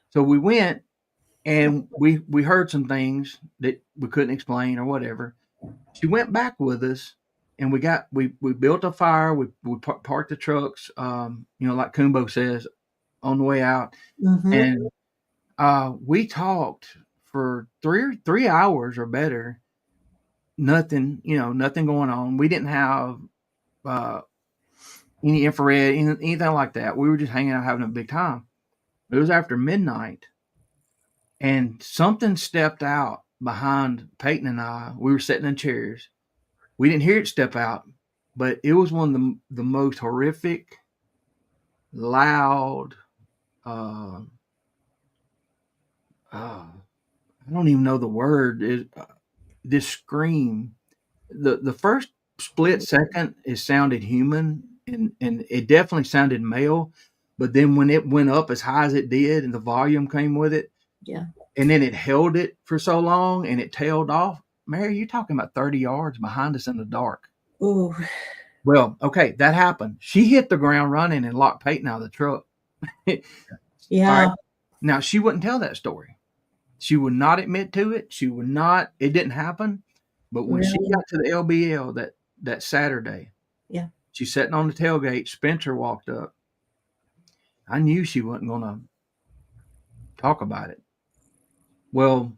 So we went, and we heard some things that we couldn't explain or whatever. She went back with us, and we built a fire. We parked the trucks, like Kumbo says, on the way out, Hmm. and we talked for 3 hours or better. Nothing, nothing going on. We didn't have uh, any infrared, anything like that. We were just hanging out, having a big time. It was after midnight, and something stepped out behind Peyton and I. We were sitting in chairs. We didn't hear it step out, but it was one of the most horrific, loud, uh, I don't even know the word, is this scream. The first split second, it sounded human, and it definitely sounded male. But then when it went up as high as it did, and the volume came with it, Yeah. and then it held it for so long, and it tailed off. Mary, you're talking about 30 yards behind us in the dark. Ooh. Well, okay, that happened. She hit the ground running and locked Peyton out of the truck. Yeah. Right. Now, she wouldn't tell that story. She would not admit to it. She would not. It didn't happen. But when she Really? got to the LBL that Saturday, Yeah. she's sitting on the tailgate. Spencer walked up. I knew she wasn't going to talk about it. Well,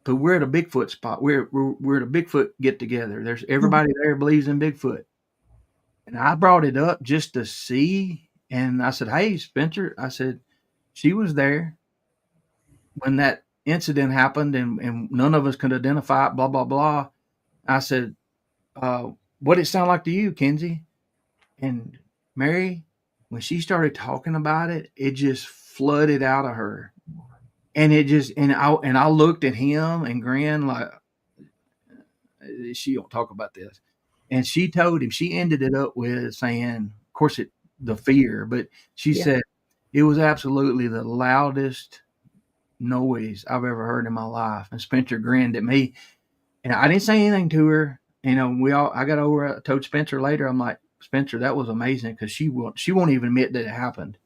but we're at a Bigfoot spot. We're at a Bigfoot get together. There's everybody there believes in Bigfoot, and I brought it up just to see. And I said, "Hey, Spencer," I said, "she was there when that incident happened, and none of us could identify it. Blah blah blah." I said, "What did it sound like to you, Kenzie?" And Mary, when she started talking about it, it just flooded out of her. And it just, and I looked at him and grinned like, she don't talk about this. And she told him, she ended it up with saying, of course, the fear, but she said it was absolutely the loudest noise I've ever heard in my life. And Spencer grinned at me, and I didn't say anything to her. You know, I got over. I told Spencer later. I'm like, Spencer, that was amazing, because she won't even admit that it happened.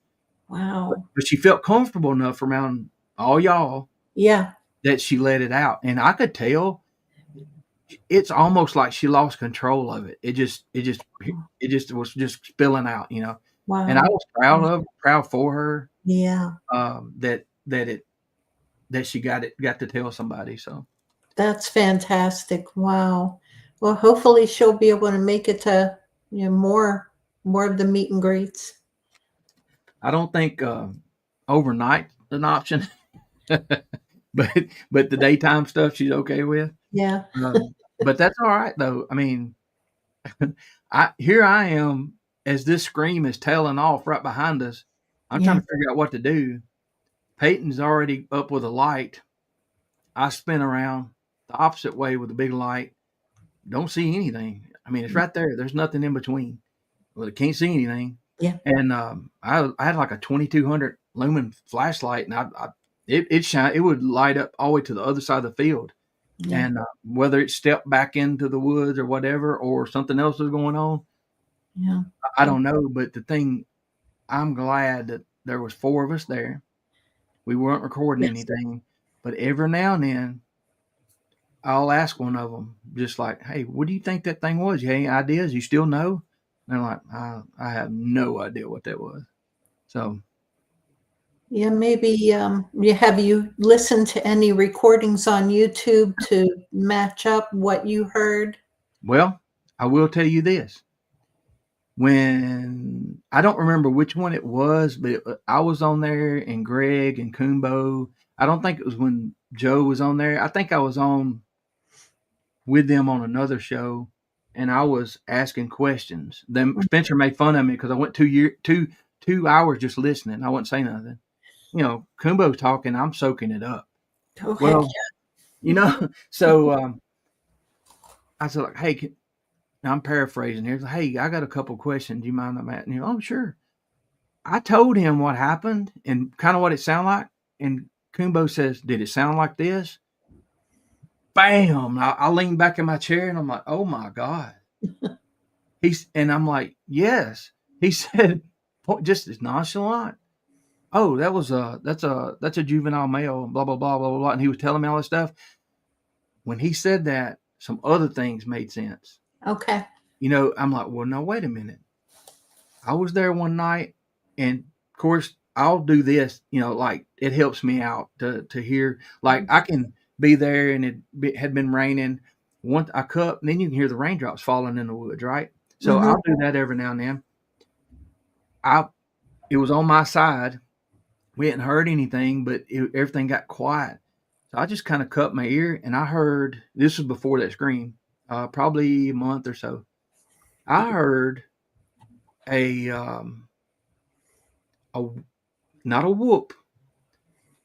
Wow. But she felt comfortable enough around all y'all. Yeah. That she let it out, and I could tell. It's almost like she lost control of it. It just was just spilling out, you know. Wow. And I was proud for her. Yeah. That she got to tell somebody. So that's fantastic. Wow. Well, hopefully she'll be able to make it to more of the meet and greets. I don't think overnight an option, but the daytime stuff she's okay with. Yeah. But that's all right though. I mean, here I am as this scream is tailing off right behind us. I'm trying to figure out what to do. Peyton's already up with a light. I spin around the opposite way with a big light. Don't see anything. I mean, it's right there. There's nothing in between. Well, I can't see anything. Yeah. And I had like a 2200 lumen flashlight, and it shine. It would light up all the way to the other side of the field. Yeah. And whether it stepped back into the woods or whatever, or something else was going on, I don't know. But the thing, I'm glad that there was 4 of us there. We weren't recording anything, but every now and then, I'll ask one of them, just like, "Hey, what do you think that thing was? You have any ideas? You still know?" And they're like, I have no idea what that was. So. Yeah, maybe have you listened to any recordings on YouTube to match up what you heard? Well, I will tell you this. When I don't remember which one it was, but I was on there, and Greg and Kumbo. I don't think it was when Joe was on there. I think I was on with them on another show, and I was asking questions. Then Spencer made fun of me because I went 2 hours just listening. I wouldn't say nothing. You know, Kumbo's talking, I'm soaking it up. Okay. Well, you know, so I said, like, "Hey," I'm paraphrasing here. "Hey, I got a couple questions. Do you mind I'm asking you?" "Oh, sure." I told him what happened and kind of what it sounded like. And Kumbo says, "Did it sound like this?" Bam! I leaned back in my chair and I'm like, "Oh my God." And I'm like, "Yes." He said, just as nonchalant, "Oh, that's a juvenile male, blah, blah, blah, blah, blah, blah." And he was telling me all this stuff. When he said that, some other things made sense. Okay. You know, I'm like, well, no, wait a minute. I was there one night, and of course, I'll do this, you know, like it helps me out to hear, like I can be there and had been raining. Once I cup, and then you can hear the raindrops falling in the woods, right? So I'll do that every now and then. It was on my side. We hadn't heard anything, but everything got quiet. So I just kind of cut my ear, and I heard, this was before that scream, probably a month or so. I heard not a whoop,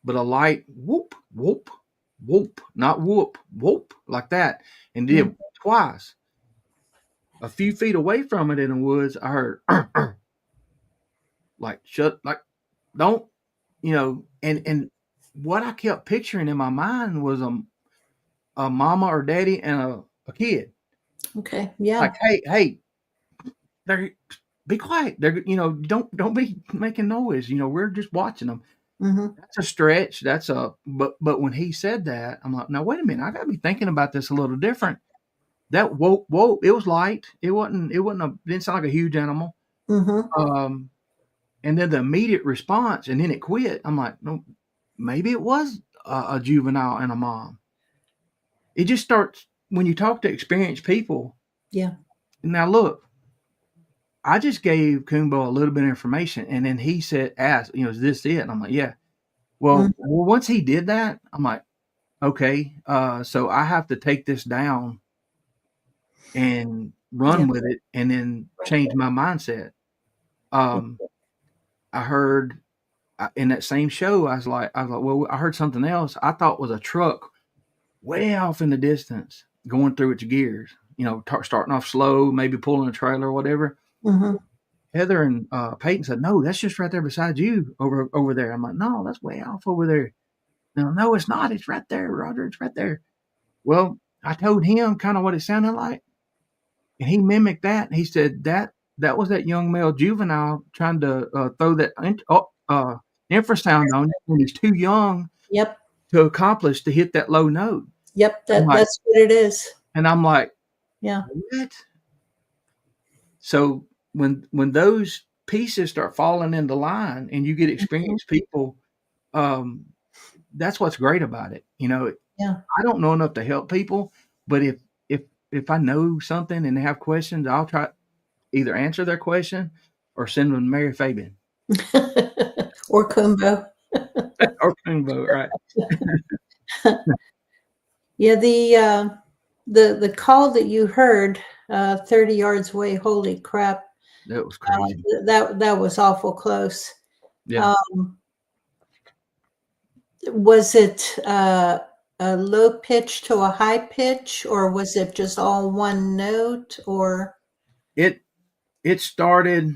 but a light whoop, whoop, whoop, not whoop, whoop, like that, and did twice. a few feet away from it in the woods, I heard like shut, like don't, and what I kept picturing in my mind was a mama or daddy and a kid. Okay. Yeah. Like, hey, they're be quiet. They're don't be making noise. We're just watching them. Mm-hmm. That's a stretch. But when he said that, I'm like, now wait a minute, I gotta be thinking about this a little different. That whoa, it was light. Didn't sound like a huge animal. Mm-hmm. And then the immediate response, and then it quit. I'm like, no, maybe it was a juvenile and a mom. It just starts when you talk to experienced people. Yeah. Now look, I just gave Kumbo a little bit of information, and then he asked, is this it? And I'm like, yeah. Well, once he did that, I'm like, okay, so I have to take this down and run with it, and then change my mindset. I heard in that same show, I was like, well, I heard something else. I thought was a truck way off in the distance going through its gears. Starting off slow, maybe pulling a trailer or whatever. Mm-hmm. Heather and Peyton said, no, that's just right there beside you over there. I'm like, no, that's way off over there. No, it's not. It's right there, Roger. It's right there. Well, I told him kind of what it sounded like, and he mimicked that. He said that was that young male juvenile trying to throw that infrasound on you when he's too young to accomplish to hit that low note. Yep, that's what it is. And I'm like, yeah. What? So when those pieces start falling into line and you get experienced people, that's what's great about it. Yeah. I don't know enough to help people, but if I know something and they have questions, I'll try either answer their question or send them to MaryFPBP. Or Kumbo. Or Kumbo, right. Yeah, the call that you heard 30 yards away, holy crap. That was crazy. That was awful close. Yeah. Was it a low pitch to a high pitch, or was it just all one note, or? It started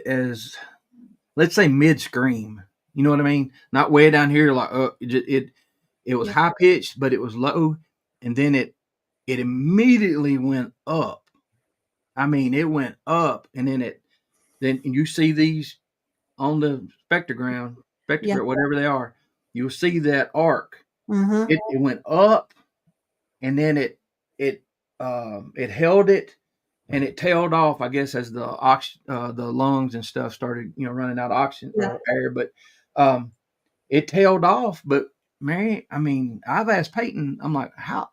as, let's say, mid scream. You know what I mean? Not way down here, like it was high pitched, but it was low, and then it immediately went up. I mean, it went up, and then you see these on the spectrogram, whatever they are. You'll see that arc. Mm-hmm. It went up, and then it held it, and it tailed off, I guess, as the lungs and stuff started, running out of oxygen or air. But it tailed off. But Mary, I mean, I've asked Peyton, I'm like, how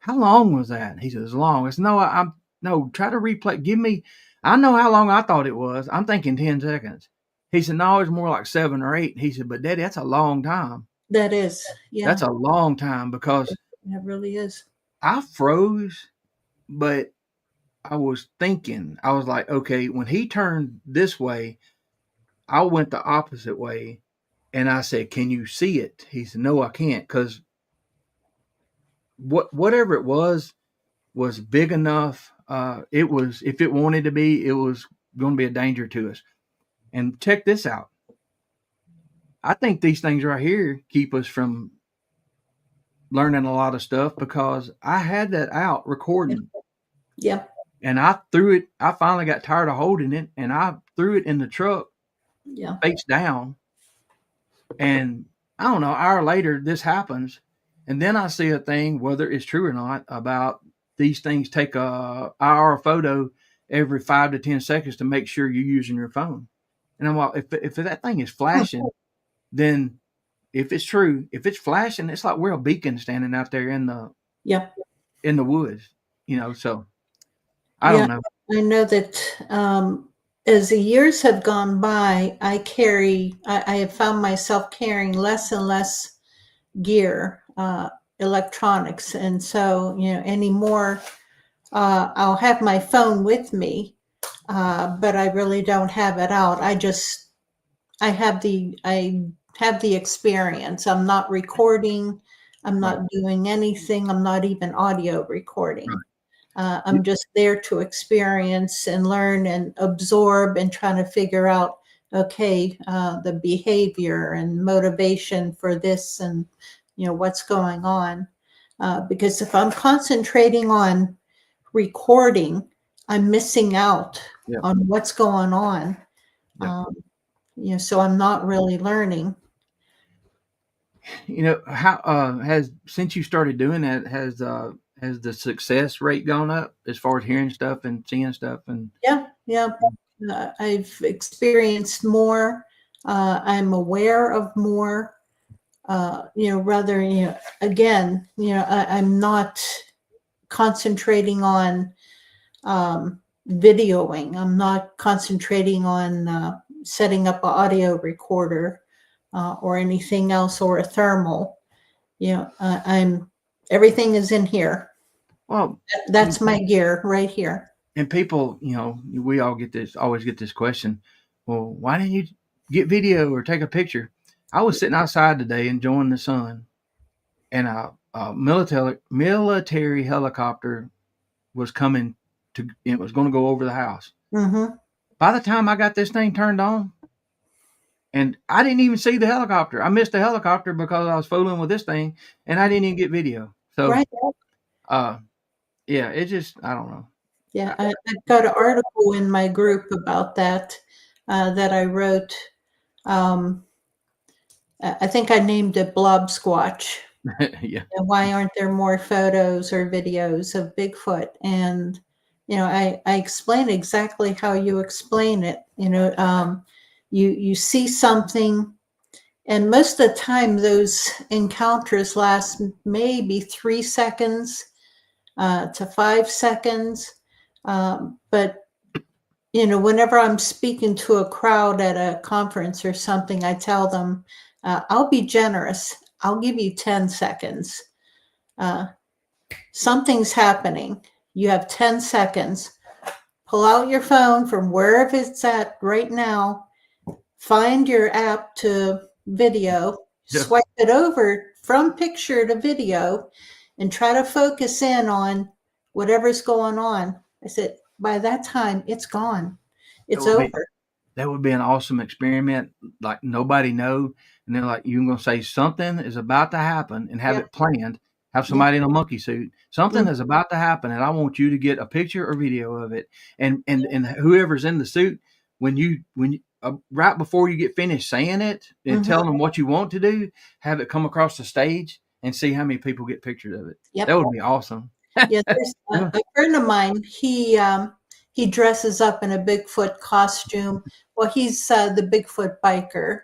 long was that? He says, long. I said, no, try to replay. Give me, I know how long I thought it was. I'm thinking 10 seconds. He said, no, it's more like 7 or 8. He said, but Daddy, that's a long time. That is, yeah. That's a long time, because it really is. I froze, but I was thinking, I was like, okay, when he turned this way, I went the opposite way, and I said, can you see it? He said, no, I can't, because whatever it was big enough. It was, if it wanted to be, it was going to be a danger to us. And check this out. I think these things right here keep us from learning a lot of stuff, because I had that out recording. Yep. And I threw it. I finally got tired of holding it, and I threw it in the truck, face down. And I don't know, an hour later, this happens. And then I see a thing, whether it's true or not, about these things take a IR photo every 5 to 10 seconds to make sure you're using your phone. And I'm like, if that thing is flashing, then if it's true, if it's flashing, it's like we're a beacon standing out there in the woods, so I don't know. I know that as the years have gone by, I have found myself carrying less and less gear, electronics. And so, anymore, I'll have my phone with me, but I really don't have it out. I have the experience. I'm not recording. I'm Right. not doing anything. I'm not even audio recording. Right. I'm just there to experience and learn and absorb and trying to figure out, okay, the behavior and motivation for this and, what's going on. Because if I'm concentrating on recording, I'm missing out Yeah. on what's going on. Yeah. So I'm not really learning. How has since you started doing that, has the success rate gone up as far as hearing stuff and seeing stuff? And Yeah, yeah. I've experienced more. I'm aware of more. Rather, again, I'm not concentrating on videoing. I'm not concentrating on setting up an audio recorder or anything else or a thermal. I'm everything is in here. well, That's my gear right here. and people, we all always get this question. Well, why didn't you get video or take a picture? I was sitting outside today enjoying the sun, and a military helicopter was coming to. It was going to go over the house. Hmm. By the time I got this thing turned on, and I didn't even see the helicopter. I missed the helicopter because I was fooling with this thing, and I didn't even get video. So, Right. uh, yeah, it just I don't know. Yeah, I've got an article in my group about that that I wrote. Um, I think I named it Blobsquatch. Yeah, And why aren't there more photos or videos of Bigfoot? And I explain exactly how you explain it. You see something, and most of the time those encounters last maybe 3 seconds to 5 seconds. But whenever I'm speaking to a crowd at a conference or something, I tell them, I'll be generous. I'll give you 10 seconds. Uh, Something's happening. You have 10 seconds. Pull out your phone from wherever it's at right now. Find your app to video, yeah. swipe it over from picture to video, and try to focus in on whatever's going on. I said, by that time, it's gone. That It's would be over. that would be an awesome experiment. Like nobody know, and then like you're gonna say something is about to happen and have Yeah. it planned. Have Yeah. somebody in a monkey suit. Something Mm. is about to happen, and I want you to get a picture or video of it. And whoever's in the suit, when you right before you get finished saying it and Mhm. telling them what you want to do, have it come across the stage and see how many people get pictures of it. That Yep. would be awesome. Yeah, there's Yeah. a friend of mine. He dresses up in a Bigfoot costume. Well, he's the Bigfoot biker.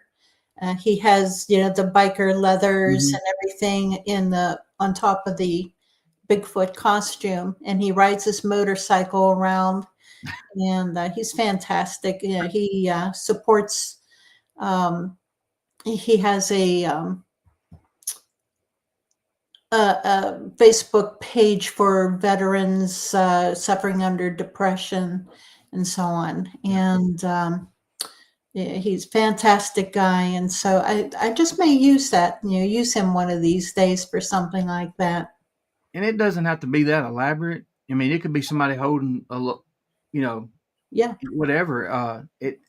He has, the biker leathers Mhm. and everything on top of the Bigfoot costume, and he rides his motorcycle around, and he's fantastic. He supports. Um, he has a Facebook page for veterans suffering under depression and so on. Yeah. And yeah, he's a fantastic guy. And so I just may use that, use him one of these days for something like that. And it doesn't have to be that elaborate. I mean, it could be somebody holding you know, Yeah. whatever. It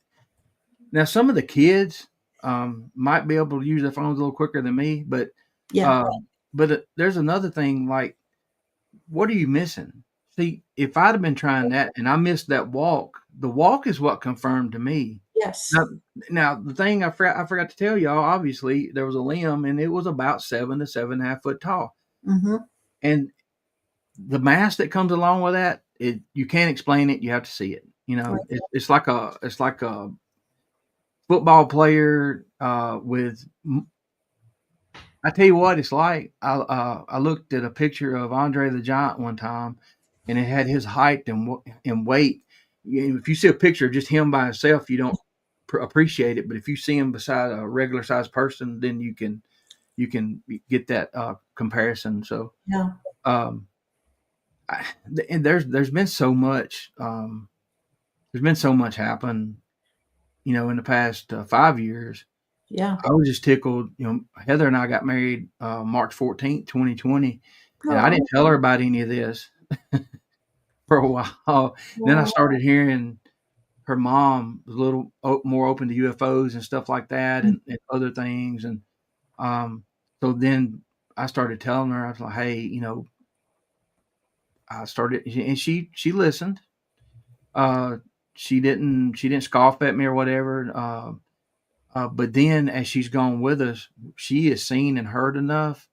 now some of the kids might be able to use their phones a little quicker than me, but Yeah. uh, there's another thing. Like, what are you missing? See, if I'd have been trying that and I missed that walk, the walk is what confirmed to me. Yes. Now, now the thing I forgot to tell y'all. Obviously, there was a limb, and it was about 7 to 7.5 foot tall, Hmm. and the mass that comes along with that, you can't explain it. You have to see it. It's like a football player with. I tell you what, it's like. I looked at a picture of Andre the Giant one time, and it had his height and weight. If you see a picture of just him by himself, you don't appreciate it. But if you see him beside a regular sized person, then you can get that comparison. So. Yeah. Um, and there's been so much happen in the past 5 years. Yeah. I was just tickled. Heather and I got married March 14th, 2020, and I Oh, didn't tell her about any of this for a while. Then I wow. started hearing her mom was a little more open to UFOs and stuff like that, and other things. And so then I started telling her, I was like, hey, I started, and she listened. Uh, she didn't scoff at me or whatever. But then as she's gone with us, she has seen and heard enough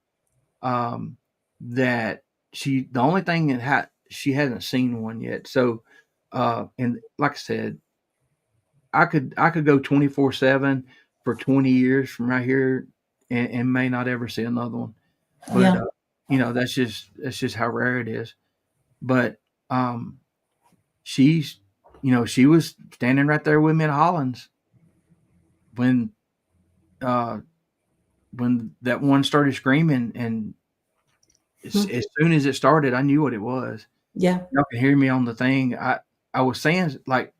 that the only thing that she hasn't seen one yet. So, and like I said, I could go 24/7 for 20 years from right here, and may not ever see another one. But Yeah. that's just how rare it is. But um, she's she was standing right there with me in Hollins when uh when that one started screaming, and as soon as it started, I knew what it was. Yeah. Y'all can hear me on the thing. I was saying, like,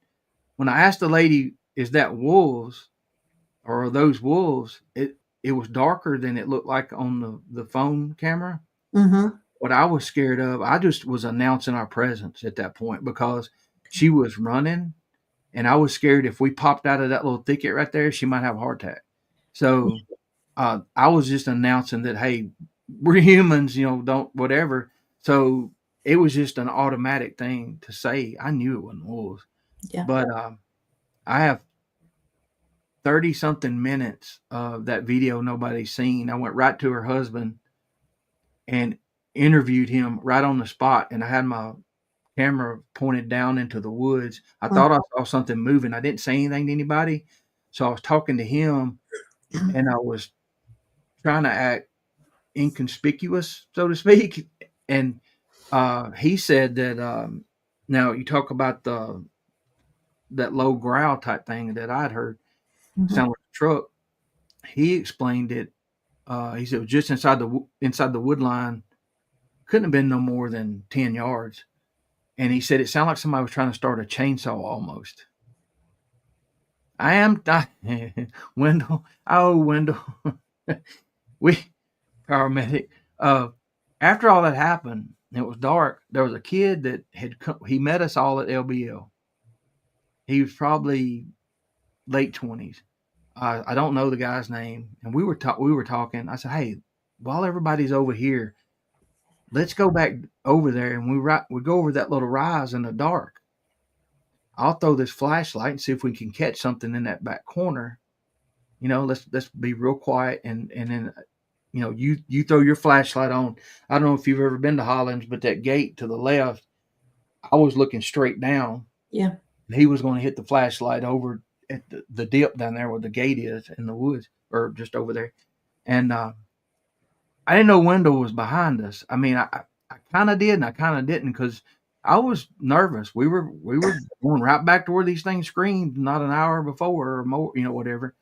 when I asked the lady, "Is that wolves or are those wolves?" It was darker than it looked like on the phone camera. Mm-hmm. What I was scared of, I just was announcing our presence at that point because she was running, and I was scared if we popped out of that little thicket right there, she might have a heart attack. So I was just announcing that, hey, we're humans, don't whatever. So it was just an automatic thing to say. I knew it wasn't wolves, Yeah. but I have 30 something minutes of that video nobody's seen. I went right to her husband and interviewed him right on the spot, and I had my camera pointed down into the woods. I Mm. thought I saw something moving. I didn't say anything to anybody, so I was talking to him, and I was trying to act inconspicuous, so to speak. And he said that now you talk about that low growl type thing that I'd heard Mhm. sound like a truck. He explained it. He said it was just inside the wood line. Couldn't have been no more than 10 yards. And he said it sounded like somebody was trying to start a chainsaw almost. I am Wendell. Oh, Wendell. We paramedic. After all that happened, it was dark. There was a kid that had come. He met us all at LBL. He was probably late 20s. I don't know the guy's name, and we were talking. I said, "Hey, while everybody's over here, let's go back over there, and we go over that little rise in the dark. I'll throw this flashlight and see if we can catch something in that back corner. Let's be real quiet, and then you throw your flashlight on. I don't know if you've ever been to Hollins, but that gate to the left, I was looking straight down. Yeah. And he was going to hit the flashlight over at the dip down there where the gate is in the woods, or just over there. And I didn't know Wendell was behind us. I mean, I kind of did, and I kind of didn't, because I was nervous. We were going right back to where these things screamed not an hour before or more, whatever.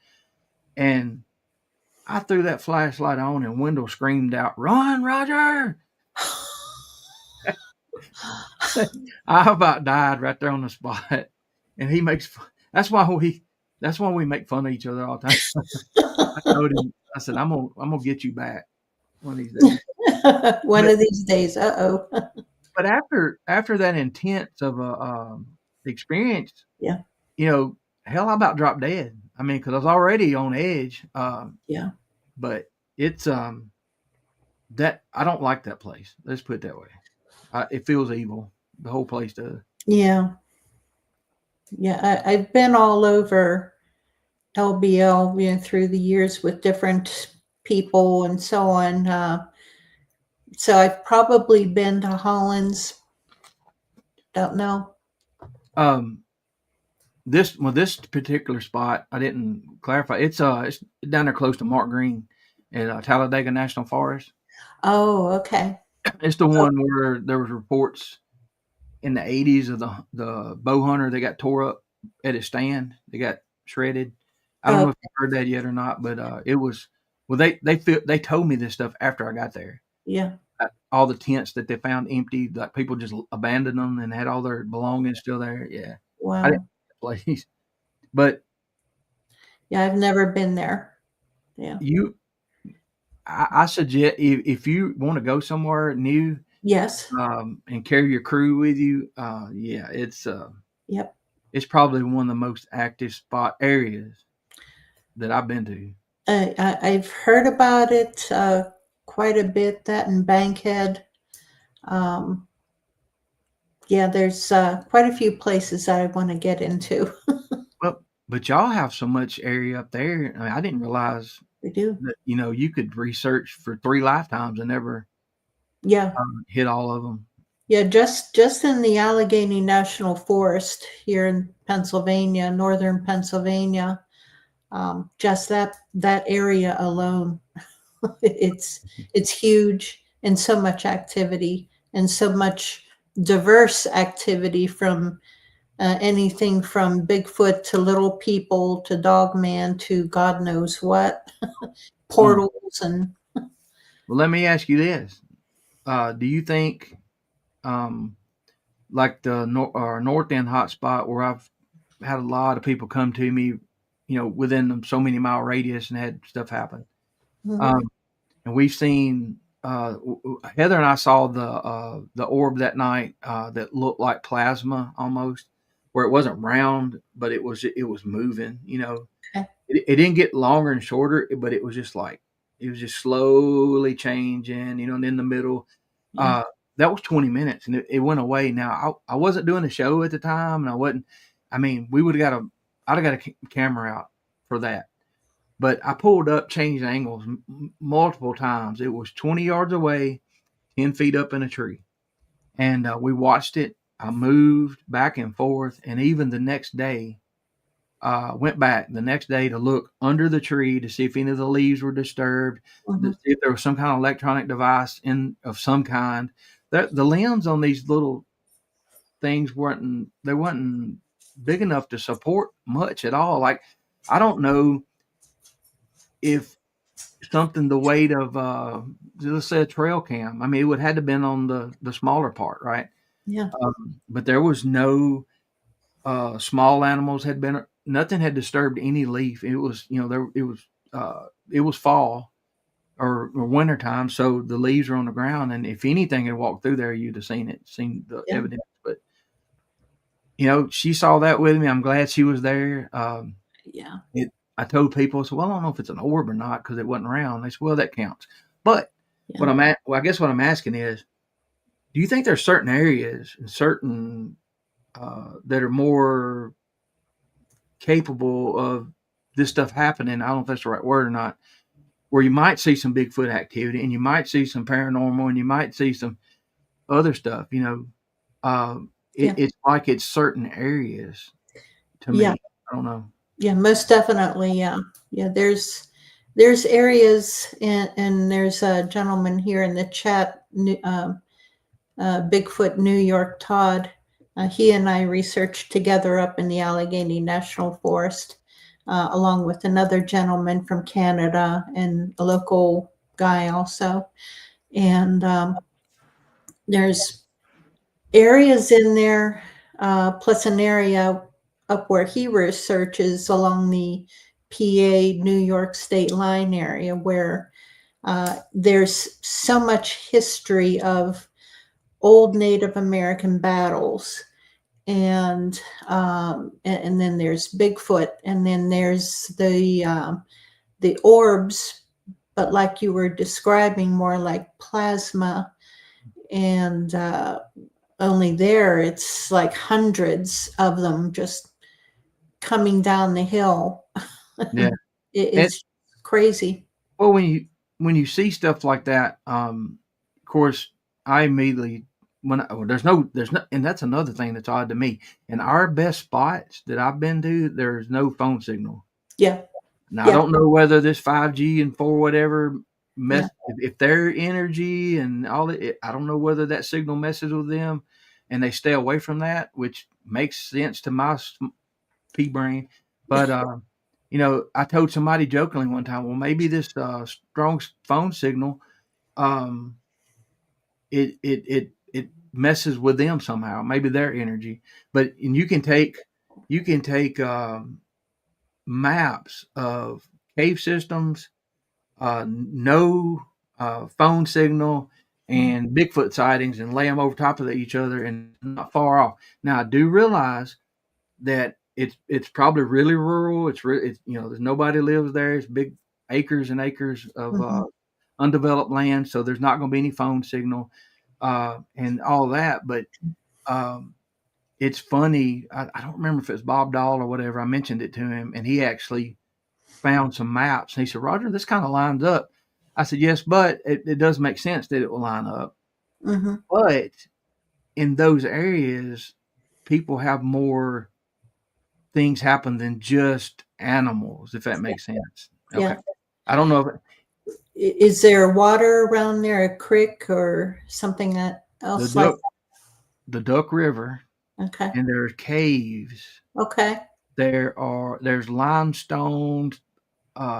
And I threw that flashlight on, and Wendell screamed out, "Run, Roger!" I about died right there on the spot. And he makes that's why we make fun of each other all the time. I told him, I said, I'm gonna get you back one of these days. One But of these days. Uh-oh. but after that intense of a experience, Yeah. Hell, I about dropped dead. I mean, because I was already on edge. Yeah. But it's that I don't like that place. Let's put it that way. It feels evil. The whole place does. Yeah. Yeah. I've been all over LBL, through the years with different people and so on. So I've probably been to Hollins. Don't know. Um, this particular spot, I didn't clarify. It's down there close to Mark Green at Talladega National Forest. Oh, okay. It's the one where there was reports in the 80s of the bow hunter that got tore up at his stand. They got shredded. I don't know Okay. if you heard that yet or not, but it was. Well, they told me this stuff after I got there. Yeah. All the tents that they found empty, like people just abandoned them and had all their belongings still there. Yeah, I Wow. didn't place, but Yeah, I've never been there. Yeah. I suggest if you want to go somewhere new, Yes. and carry your crew with you, yeah, Yep. it's probably one of the most active spot areas that I've been to. I've heard about it quite a bit. That in Bankhead. Um, yeah, there's quite a few places I want to get into. Well, but y'all have so much area up there. I mean, I didn't realize We do. that you could research for 3 lifetimes and never Yeah. hit all of them. Yeah, just in the Allegheny National Forest here in Pennsylvania, northern Pennsylvania, just that area alone, it's huge, and so much activity and so much diverse activity from anything from Bigfoot to little people to Dogman to God knows what, Mm. portals and Well, let me ask you this: do you think, like the north end hotspot where I've had a lot of people come to me, within so many mile radius and had stuff happen. Mhm. Um, and we've seen Heather and I saw the orb that night that looked like plasma almost, where it wasn't round, but it was moving. Okay. It didn't get longer and shorter, but it was just slowly changing. And in the middle, Yeah. uh, that was 20 minutes, and it went away. Now I wasn't doing a show at the time, and I wasn't. I mean, I'd have got a camera out for that. But I pulled up, changed angles multiple times. It was 20 yards away, 10 feet up in a tree. And we watched it. I moved back and forth. And even the next day, went back the next day to look under the tree to see if any of the leaves were disturbed, to Mhm. see if there was some kind of electronic device of some kind. The limbs on these little things weren't big enough to support much at all. Like, I don't know if something the weight of let's say a trail cam. I mean, it would had to been on the smaller part, right? Yeah. But there was no small animals had been nothing had disturbed any leaf. It was there it was fall or winter time, so the leaves were on the ground, and if anything had walked through there, you'd have seen the Yeah. evidence. But she saw that with me. I'm glad she was there. Yeah. I told people, I said, well, I don't know if it's an orb or not because it wasn't round. They said, well, that counts. But Yeah. I guess what I'm asking is, do you think there's certain areas and certain that are more capable of this stuff happening? I don't know if that's the right word or not. Where you might see some Bigfoot activity, and you might see some paranormal, and you might see some other stuff. Yeah. It's like it's certain areas to Yeah. me. I don't know. Yeah, most definitely. Yeah. Yeah. There's areas, and there's a gentleman here in the chat, Bigfoot New York Todd. He and I researched together up in the Allegheny National Forest, along with another gentleman from Canada and a local guy also. And there's areas in there, plus an area up where he researches along the PA New York state line area where there's so much history of old Native American battles. And then there's Bigfoot, and then there's the orbs, but like you were describing, more like plasma, and only there it's like hundreds of them just coming down the hill. Yeah. And It's crazy. well, when you see stuff like that, of course, I immediately there's no, and that's another thing that's odd to me. In our best spots that I've been to, there's no phone signal. Yeah. Now I Yeah. don't know whether this 5G and 4 whatever Yeah. if their energy and all that. I don't know whether that signal messes with them, and they stay away from that, which makes sense to my pea brain. But I told somebody jokingly one time, well, maybe this strong phone signal, um, it messes with them somehow. Maybe their energy. But and you can take maps of cave systems no phone signal, and Bigfoot sightings, and lay them over top of each other and not far off. Now I do realize that it's probably really rural. It's there's nobody lives there. It's big acres and acres of undeveloped land, so there's not going to be any phone signal and all that. But it's funny. I don't remember if it's Bob Dahl or whatever. I mentioned it to him, and he actually found some maps. And he said, "Roger, this kind of lines up." I said, "Yes, but it does make sense that it will line up." Mm-hmm. But in those areas, people have more things happen than just animals, if that makes sense. Okay. Yeah. I don't know if Is there water around there, a creek or something else like the Duck River, that? Okay. and there are caves. Okay. There's limestone,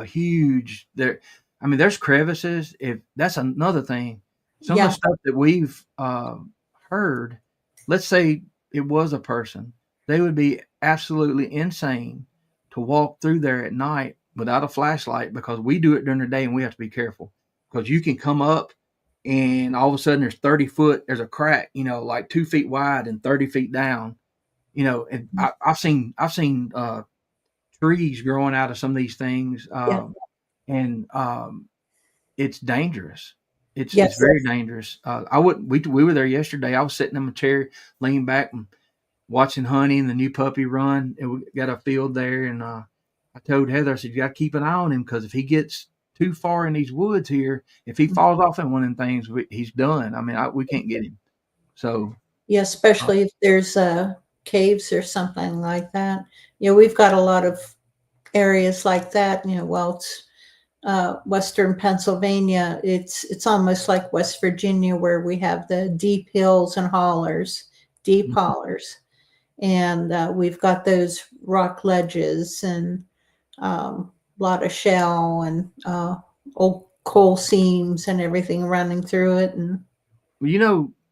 huge. There's crevices. If that's another thing, some of the stuff that we've heard, let's say it was a person, they would be absolutely insane to walk through there at night without a flashlight, because we do it during the day and we have to be careful, because you can come up and all of a sudden there's 30 foot, there's a crack, like 2 feet wide and 30 feet down, and I've seen trees growing out of some of these things. And it's dangerous. It's very dangerous. We were there yesterday. I was sitting in my chair, leaning back and watching Honey and the new puppy run. And we got a field there, and I told Heather, I said, "You got to keep an eye on him, because if he gets too far in these woods here, if he falls off in one of them things, he's done. We can't get him." So yeah, especially if there's caves or something like that. We've got a lot of areas like that. It's Western Pennsylvania. It's almost like West Virginia, where we have the deep hills and hollers, deep hollers, and we've got those rock ledges and a lot of shell and old coal seams and everything running through it. And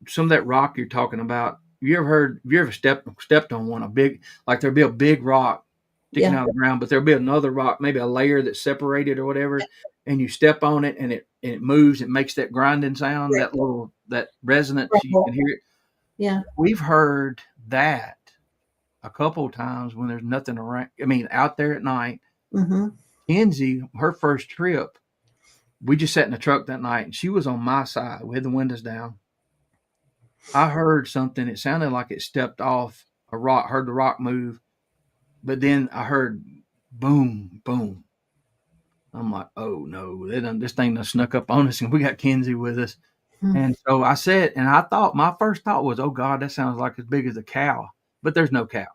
some of that rock you're talking about, have you ever stepped on one, there'll be a big rock sticking out of the ground, but there'll be another rock, maybe a layer that's separated or whatever, and you step on it and it moves, it makes that grinding sound, that resonance, you can hear it. Yeah. We've heard that a couple of times when there's nothing around. Out there at night. Mm-hmm. Kenzie, her first trip, we just sat in the truck that night, and she was on my side. We had the windows down. I heard something. It sounded like it stepped off a rock, heard the rock move, but then I heard boom, boom. I'm like, oh no, this thing done snuck up on us, and we got Kenzie with us. Mm-hmm. And so I said, and my first thought was, oh God, that sounds like as big as a cow, but there's no cows.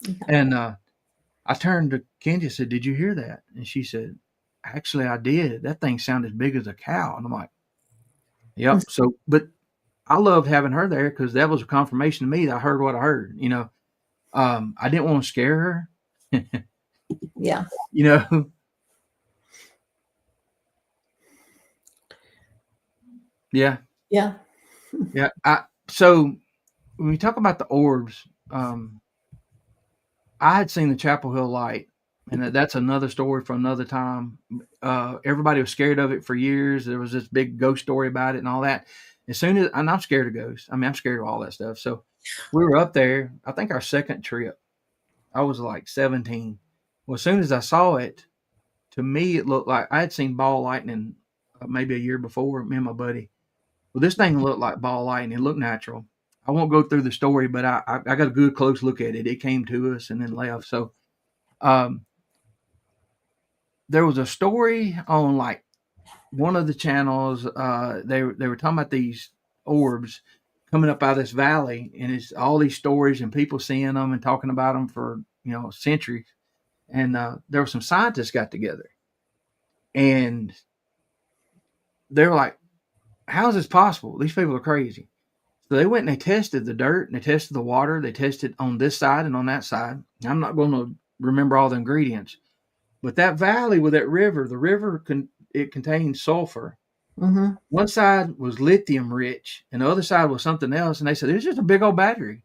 Mm-hmm. And I turned to Kenzie and said, did you hear that? And she said, actually I did. That thing sounded as big as a cow. And I'm like, yep. Mm-hmm. So, but I loved having her there, because that was a confirmation to me that I heard what I heard. I didn't want to scare her. Yeah. Yeah. Yeah. Yeah. So when we talk about the orbs, I had seen the Chapel Hill light, and that's another story for another time. Everybody was scared of it for years. There was this big ghost story about it and all that. And I'm scared of ghosts. I'm scared of all that stuff. So we were up there, I think our second trip. I was like 17. Well, as soon as I saw it, to me, it looked like I had seen ball lightning maybe a year before, me and my buddy. Well, this thing looked like ball lightning. It looked natural. I won't go through the story, but I got a good close look at it. It came to us and then left. So there was a story on like one of the channels. They were talking about these orbs coming up out of this valley, and it's all these stories and people seeing them and talking about them for centuries. And there were some scientists got together, and they were like, how is this possible? These people are crazy. So they went and they tested the dirt, and they tested the water. They tested on this side and on that side. I'm not going to remember all the ingredients, but that valley with that river, the river it contains sulfur. Mm-hmm. One side was lithium rich, and the other side was something else. And they said, it's just a big old battery.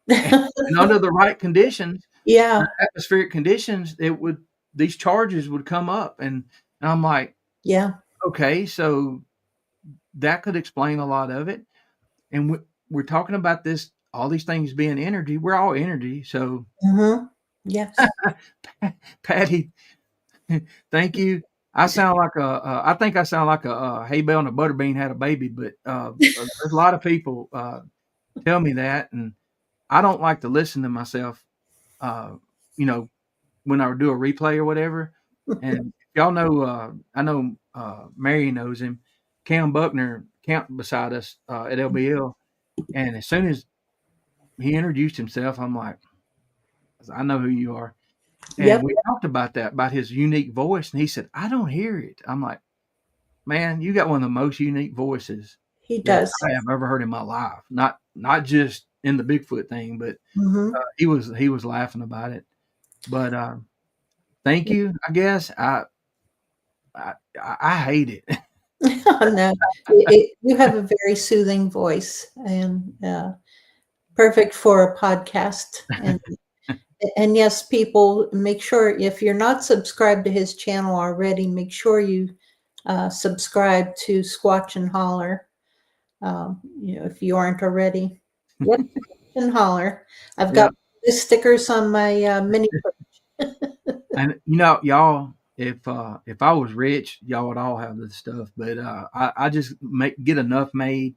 And under the right conditions, atmospheric conditions, it would these charges would come up, and I'm like, Yeah. okay, so that could explain a lot of it. And we're talking about this, all these things being energy. We're all energy. So, Yes. Patty, thank you. I sound like I think I sound like a hay bale and a butterbean had a baby, but there's a lot of people tell me that, and I don't like to listen to myself. You know, when I do a replay or whatever. And y'all know, I know Mary knows him. Cam Buckner camped beside us at LBL, and as soon as he introduced himself, I'm like, I know who you are. And Yep. we talked about that, about his unique voice, and he said, I don't hear it. I'm like, man, you got one of the most unique voices He that does. I have ever heard in my life. Not just in the Bigfoot thing, but he was laughing about it. But thank you. I guess I hate it. No, you have a very soothing voice, and perfect for a podcast. And yes, people, make sure if you're not subscribed to his channel already, make sure you subscribe to Squatchin Holler. If you aren't already. Yep, Squatchin Holler. I've got the stickers on my mini. And y'all, if I was rich, y'all would all have this stuff. But I just get enough made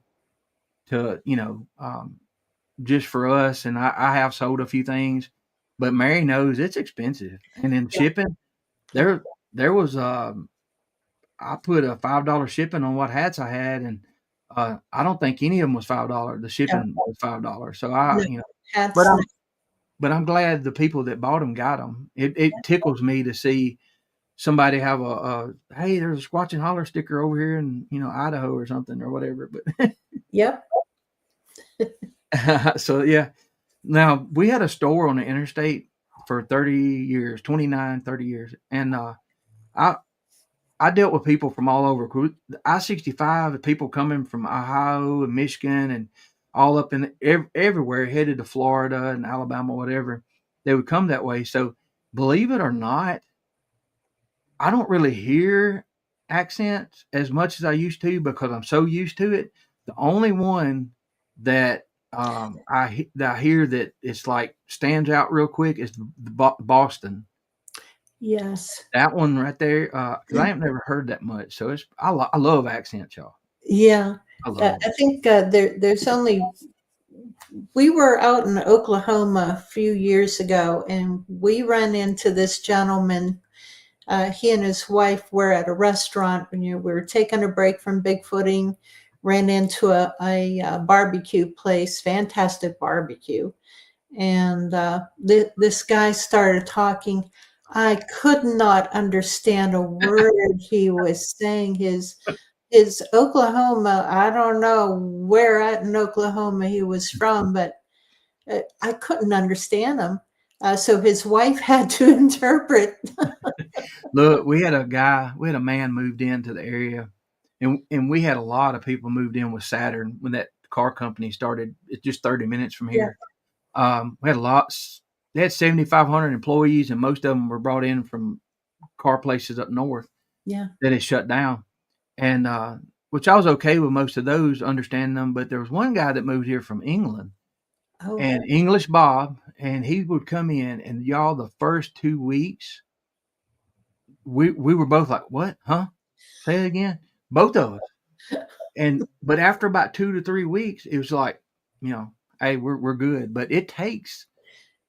to just for us. And I have sold a few things, but Mary knows it's expensive. And in shipping, there was I put a $5 shipping on what hats I had, and I don't think any of them was $5. The shipping was $5. So but I'm glad the people that bought them got them. It tickles me to see somebody have a hey, there's a Squatchin Holler sticker over here in Idaho or something or whatever. But Yep. So yeah. Now we had a store on the interstate for 30 years, 29, 30 years, and I dealt with people from all over. I-65, people coming from Ohio and Michigan and all up in everywhere, headed to Florida and Alabama, whatever. They would come that way. So believe it or not, I don't really hear accents as much as I used to because I'm so used to it. The only one that I hear that it's like stands out real quick is the Boston. Yes. That one right there, because I have never heard that much. So I love accents, y'all. Yeah. I think there's only, we were out in Oklahoma a few years ago, and we ran into this gentleman. He and his wife were at a restaurant, and we were taking a break from Bigfooting, ran into a barbecue place, fantastic barbecue. And this guy started talking. I could not understand a word he was saying. His Oklahoma, I don't know where at in Oklahoma he was from, but I couldn't understand him. So his wife had to interpret. Look, we had a man moved into the area, and we had a lot of people moved in with Saturn when that car company started. It's just 30 minutes from here. We had lots. They had 7,500 employees, and most of them were brought in from car places up north. Yeah. That had shut down, and which I was okay with most of those, understanding them. But there was one guy that moved here from England, and English Bob, and he would come in, and y'all, the first 2 weeks, we were both like, "What? Huh? Say it again." Both of us. But after about 2 to 3 weeks, it was like, hey, we're good. But it takes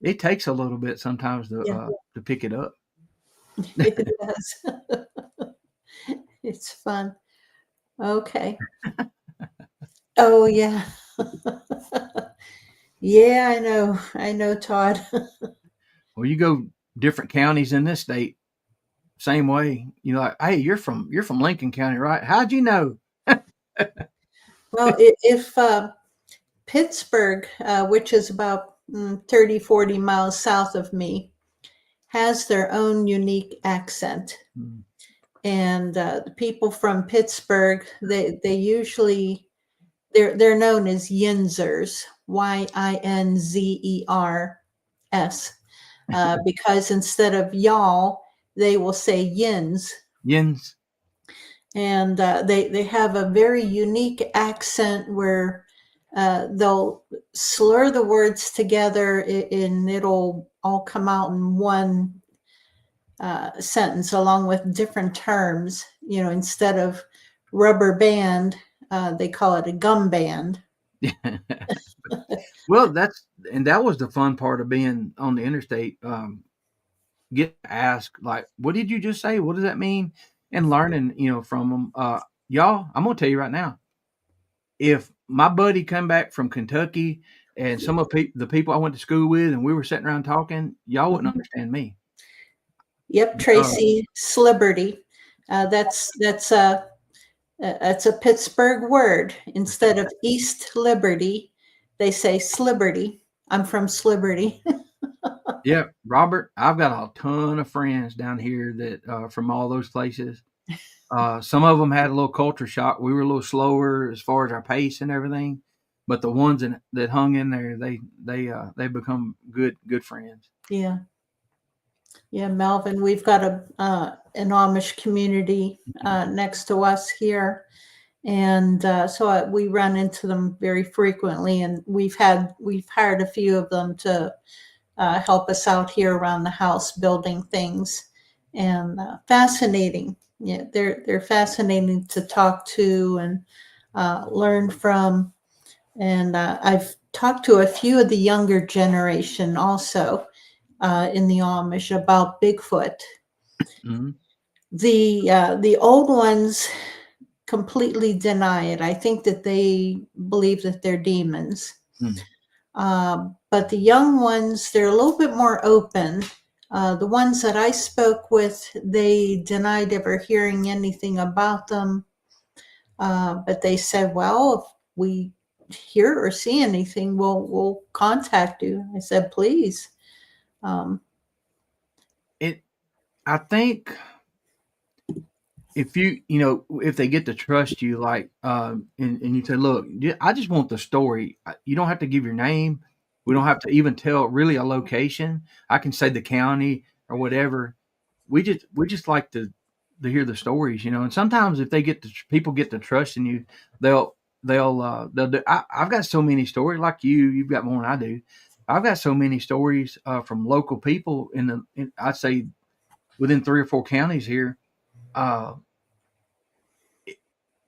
a little bit sometimes to pick it up. It does. It's fun. Okay. Oh yeah. Yeah, I know, Todd. Well, you go different counties in this state, same way. Like, hey, you're from Lincoln County, right? How'd you know? Well, if Pittsburgh, which is about 30, 40 miles south of me, has their own unique accent. And the people from Pittsburgh, they usually, they're known as Yinzers, Yinzers, because instead of y'all, they will say yins. Yins. And they have a very unique accent where they'll slur the words together and it'll all come out in one sentence along with different terms. You know, instead of rubber band, they call it a gum band. Well, that was the fun part of being on the interstate. Get asked like, "What did you just say? What does that mean?" And learning, from them. Y'all, I'm gonna tell you right now. If my buddy come back from Kentucky and some of the people I went to school with, and we were sitting around talking, y'all wouldn't understand me. Yep, Tracy Sliberty. That's a Pittsburgh word. Instead of East Liberty, they say Sliberty. I'm from Sliberty. Yeah, Robert, I've got a ton of friends down here that from all those places. Some of them had a little culture shock. We were a little slower as far as our pace and everything, but the ones that hung in there, they become good friends. Yeah. Yeah, Melvin, we've got an Amish community next to us here. And so we run into them very frequently, and we've hired a few of them to help us out here around the house building things. And fascinating. Yeah, they're fascinating to talk to and learn from. And I've talked to a few of the younger generation also in the Amish about Bigfoot. Mm-hmm. The old ones completely deny it. I think that they believe that they're demons. But the young ones, they're a little bit more open. The ones that I spoke with, they denied ever hearing anything about them. But they said, well, if we hear or see anything, we'll contact you. I said, please. I think if if they get to trust you, like, and you say, look, I just want the story. You don't have to give your name. We don't have to even tell really a location. I can say the county or whatever. We just like to hear the stories, and sometimes if people get to trust in you, they'll do. I've got so many stories like you've got more than I do. I've got so many stories from local people I'd say within 3 or 4 counties here. I'll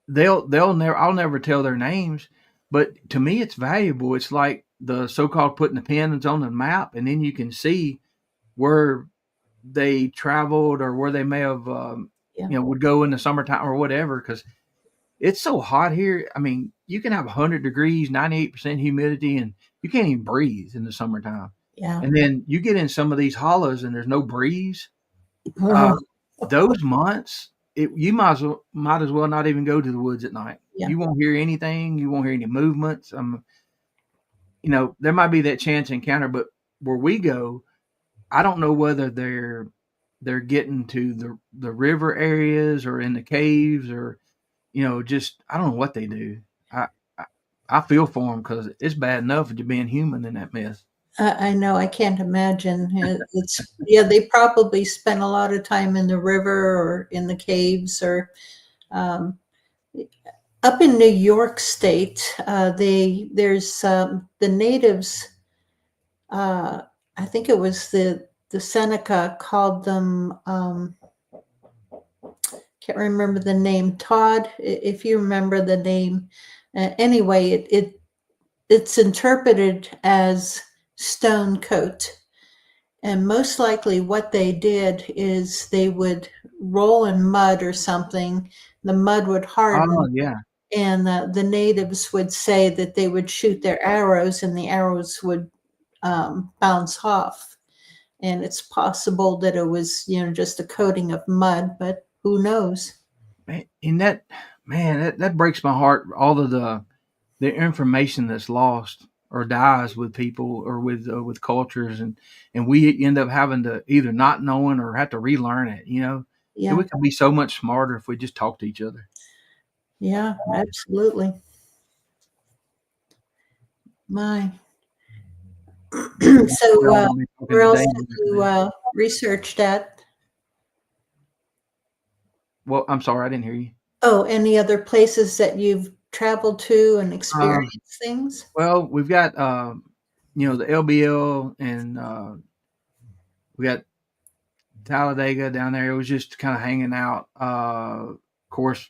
never tell their names, but to me it's valuable. It's like the so-called putting the pins on the map, and then you can see where they traveled or where they may have would go in the summertime or whatever, because it's so hot here. I mean, you can have 100 degrees, 98% humidity, and you can't even breathe in the summertime. Yeah. And then you get in some of these hollows and there's no breeze. Oh. Those months, you might as well not even go to the woods at night. Yeah. You won't hear anything. You won't hear any movements. There might be that chance encounter, but where we go, I don't know whether they're getting to the river areas or in the caves or, just I don't know what they do. I feel for them because it's bad enough to being human in that mess. I know. I can't imagine. They probably spend a lot of time in the river or in the caves or up in New York State. There's the natives. I think it was the Seneca called them. Can't remember the name. Todd, if you remember the name. Anyway, it's interpreted as stone coat. And most likely what they did is they would roll in mud or something. The mud would harden. Oh, yeah. And the natives would say that they would shoot their arrows and the arrows would bounce off. And it's possible that it was, just a coating of mud, but who knows? And that breaks my heart. All of the information that's lost or dies with people or with cultures, and we end up having to either not knowing or have to relearn it. Yeah. And we can be so much smarter if we just talk to each other. Yeah, absolutely. My. So, where else have you researched at? Well, I'm sorry, I didn't hear you. Oh, any other places that you've traveled to and Um, experienced things? well, we've got the LBL, and we got Talladega down there. It was just kind of hanging out. Of course,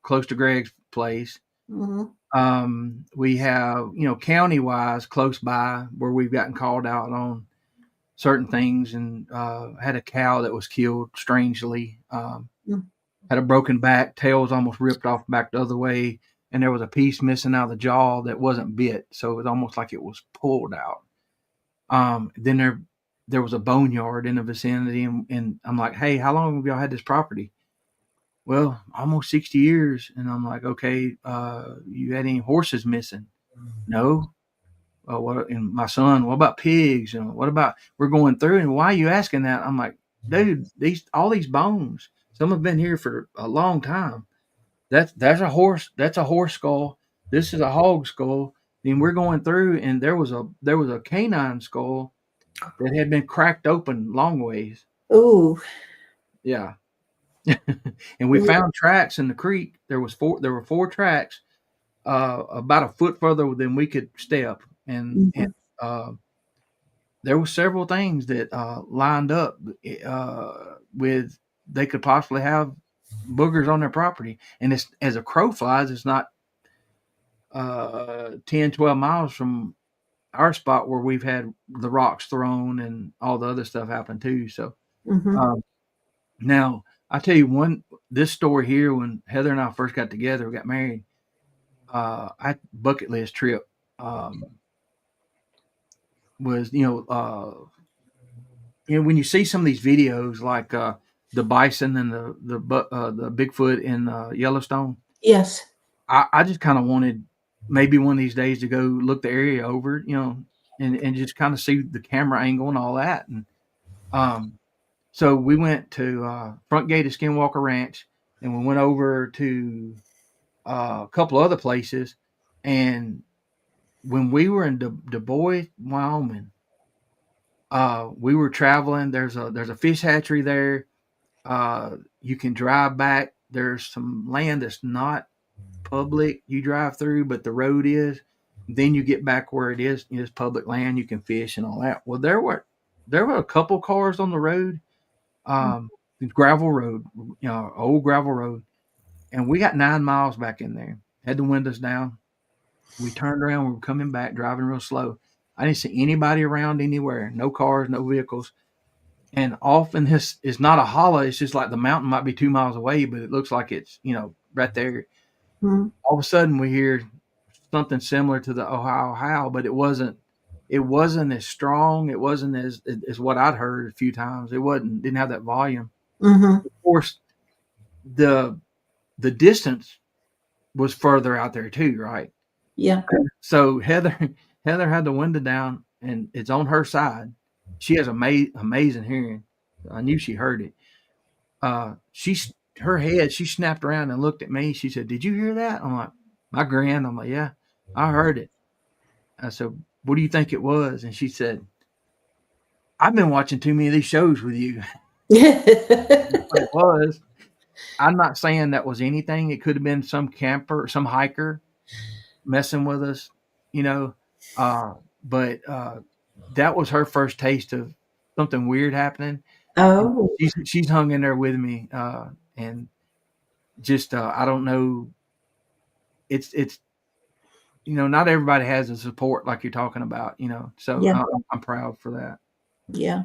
close to Greg's place. Mhm. We have, county wise close by where we've gotten called out on certain things, and had a cow that was killed strangely. Mm. Had a broken back, tail was almost ripped off back the other way, and there was a piece missing out of the jaw that wasn't bit, so it was almost like it was pulled out. Then there was a boneyard in the vicinity, and I'm like, hey, how long have y'all had this property? Well, almost 60 years. And I'm like, okay, you had any horses missing? No. What? And my son, what about pigs? And what about, we're going through, and why are you asking that? I'm like, dude, all these bones, some have been here for a long time. That's a horse. That's a horse skull. This is a hog skull. And we're going through, and there was a canine skull that had been cracked open long ways. Ooh. Yeah. And we found tracks in the creek. There were four tracks, about a foot further than we could step, and Mhm. there were several things that lined up with they could possibly have boogers on their property. And it's, as a crow flies, it's not 10, 12 miles from our spot where we've had the rocks thrown and all the other stuff happen too. So Mhm. now I tell you this story here, when Heather and I first got together, we got married, I bucket list trip, was, when you see some of these videos, like the bison and the Bigfoot in Yellowstone, Yes. I just kind of wanted maybe one of these days to go look the area over, and just kind of see the camera angle and all that. And so we went to front gate of Skinwalker Ranch, and we went over to a couple other places. And when we were in Du Bois, Wyoming, we were traveling. There's a fish hatchery there. You can drive back. There's some land that's not public. You drive through, but the road is. Then you get back where it is public land. You can fish and all that. Well, there were a couple cars on the road, gravel road, old gravel road, and we got 9 miles back in there. Had the windows down. We turned around. We were coming back, driving real slow. I didn't see anybody around anywhere. No cars, no vehicles. And often this is not a hollow. It's just like the mountain might be 2 miles away, but it looks like it's, right there. Mhm. All of a sudden we hear something similar to the Ohio howl, but it wasn't as strong. It wasn't as what I'd heard a few times. Didn't have that volume. Mhm. Of course, the distance was further out there too, right? Yeah. So Heather had the window down, and it's on her side. She has amazing hearing. I knew she heard it. She snapped around and looked at me. She said, "Did you hear that?" I'm like, I'm like, "Yeah, I heard it." I said, "What do you think it was?" And she said, "I've been watching too many of these shows with you." What it was. I'm not saying that was anything. It could have been some camper, some hiker messing with us, you know. But that was her first taste of something weird happening. And Oh. she's hung in there with me, and just I don't know. It's not everybody has the support like you're talking about, So Yeah. I'm proud for that. Yeah.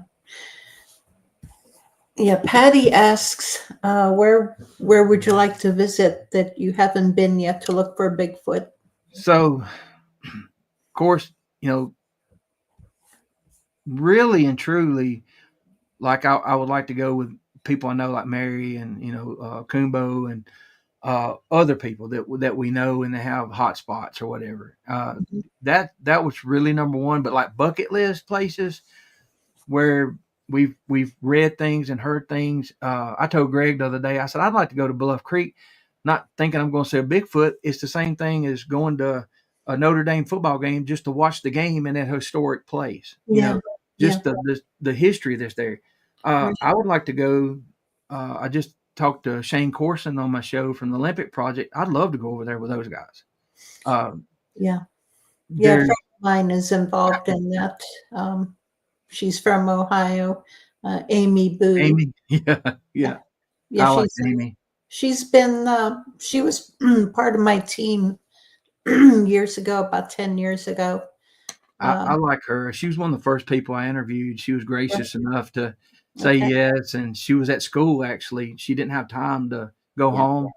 Yeah. Patty asks, where would you like to visit that you haven't been yet to look for Bigfoot? So, of course, really and truly, like I would like to go with people I know, like Mary and Kumbo and other people that we know, and they have hot spots or whatever. Mhm. That was really number one. But like bucket list places where we've read things and heard things. I told Greg the other day, I said I'd like to go to Bluff Creek, not thinking I'm going to see a Bigfoot. It's the same thing as going to a Notre Dame football game just to watch the game in that historic place. Yeah. Yeah. Just the history that's there. Right. I would like to go. I just talked to Shane Corson on my show from the Olympic Project. I'd love to go over there with those guys. Yeah. Yeah, a There's friend of mine is involved in that. She's from Ohio, Amy Boo. Amy. Yeah, yeah. Yeah, I like Amy. she's been, she was part of my team years ago, about 10 years ago. I like her. She was one of the first people I interviewed. She was gracious enough to say Okay. yes, and she was at school actually. She didn't have time to go Yeah. home,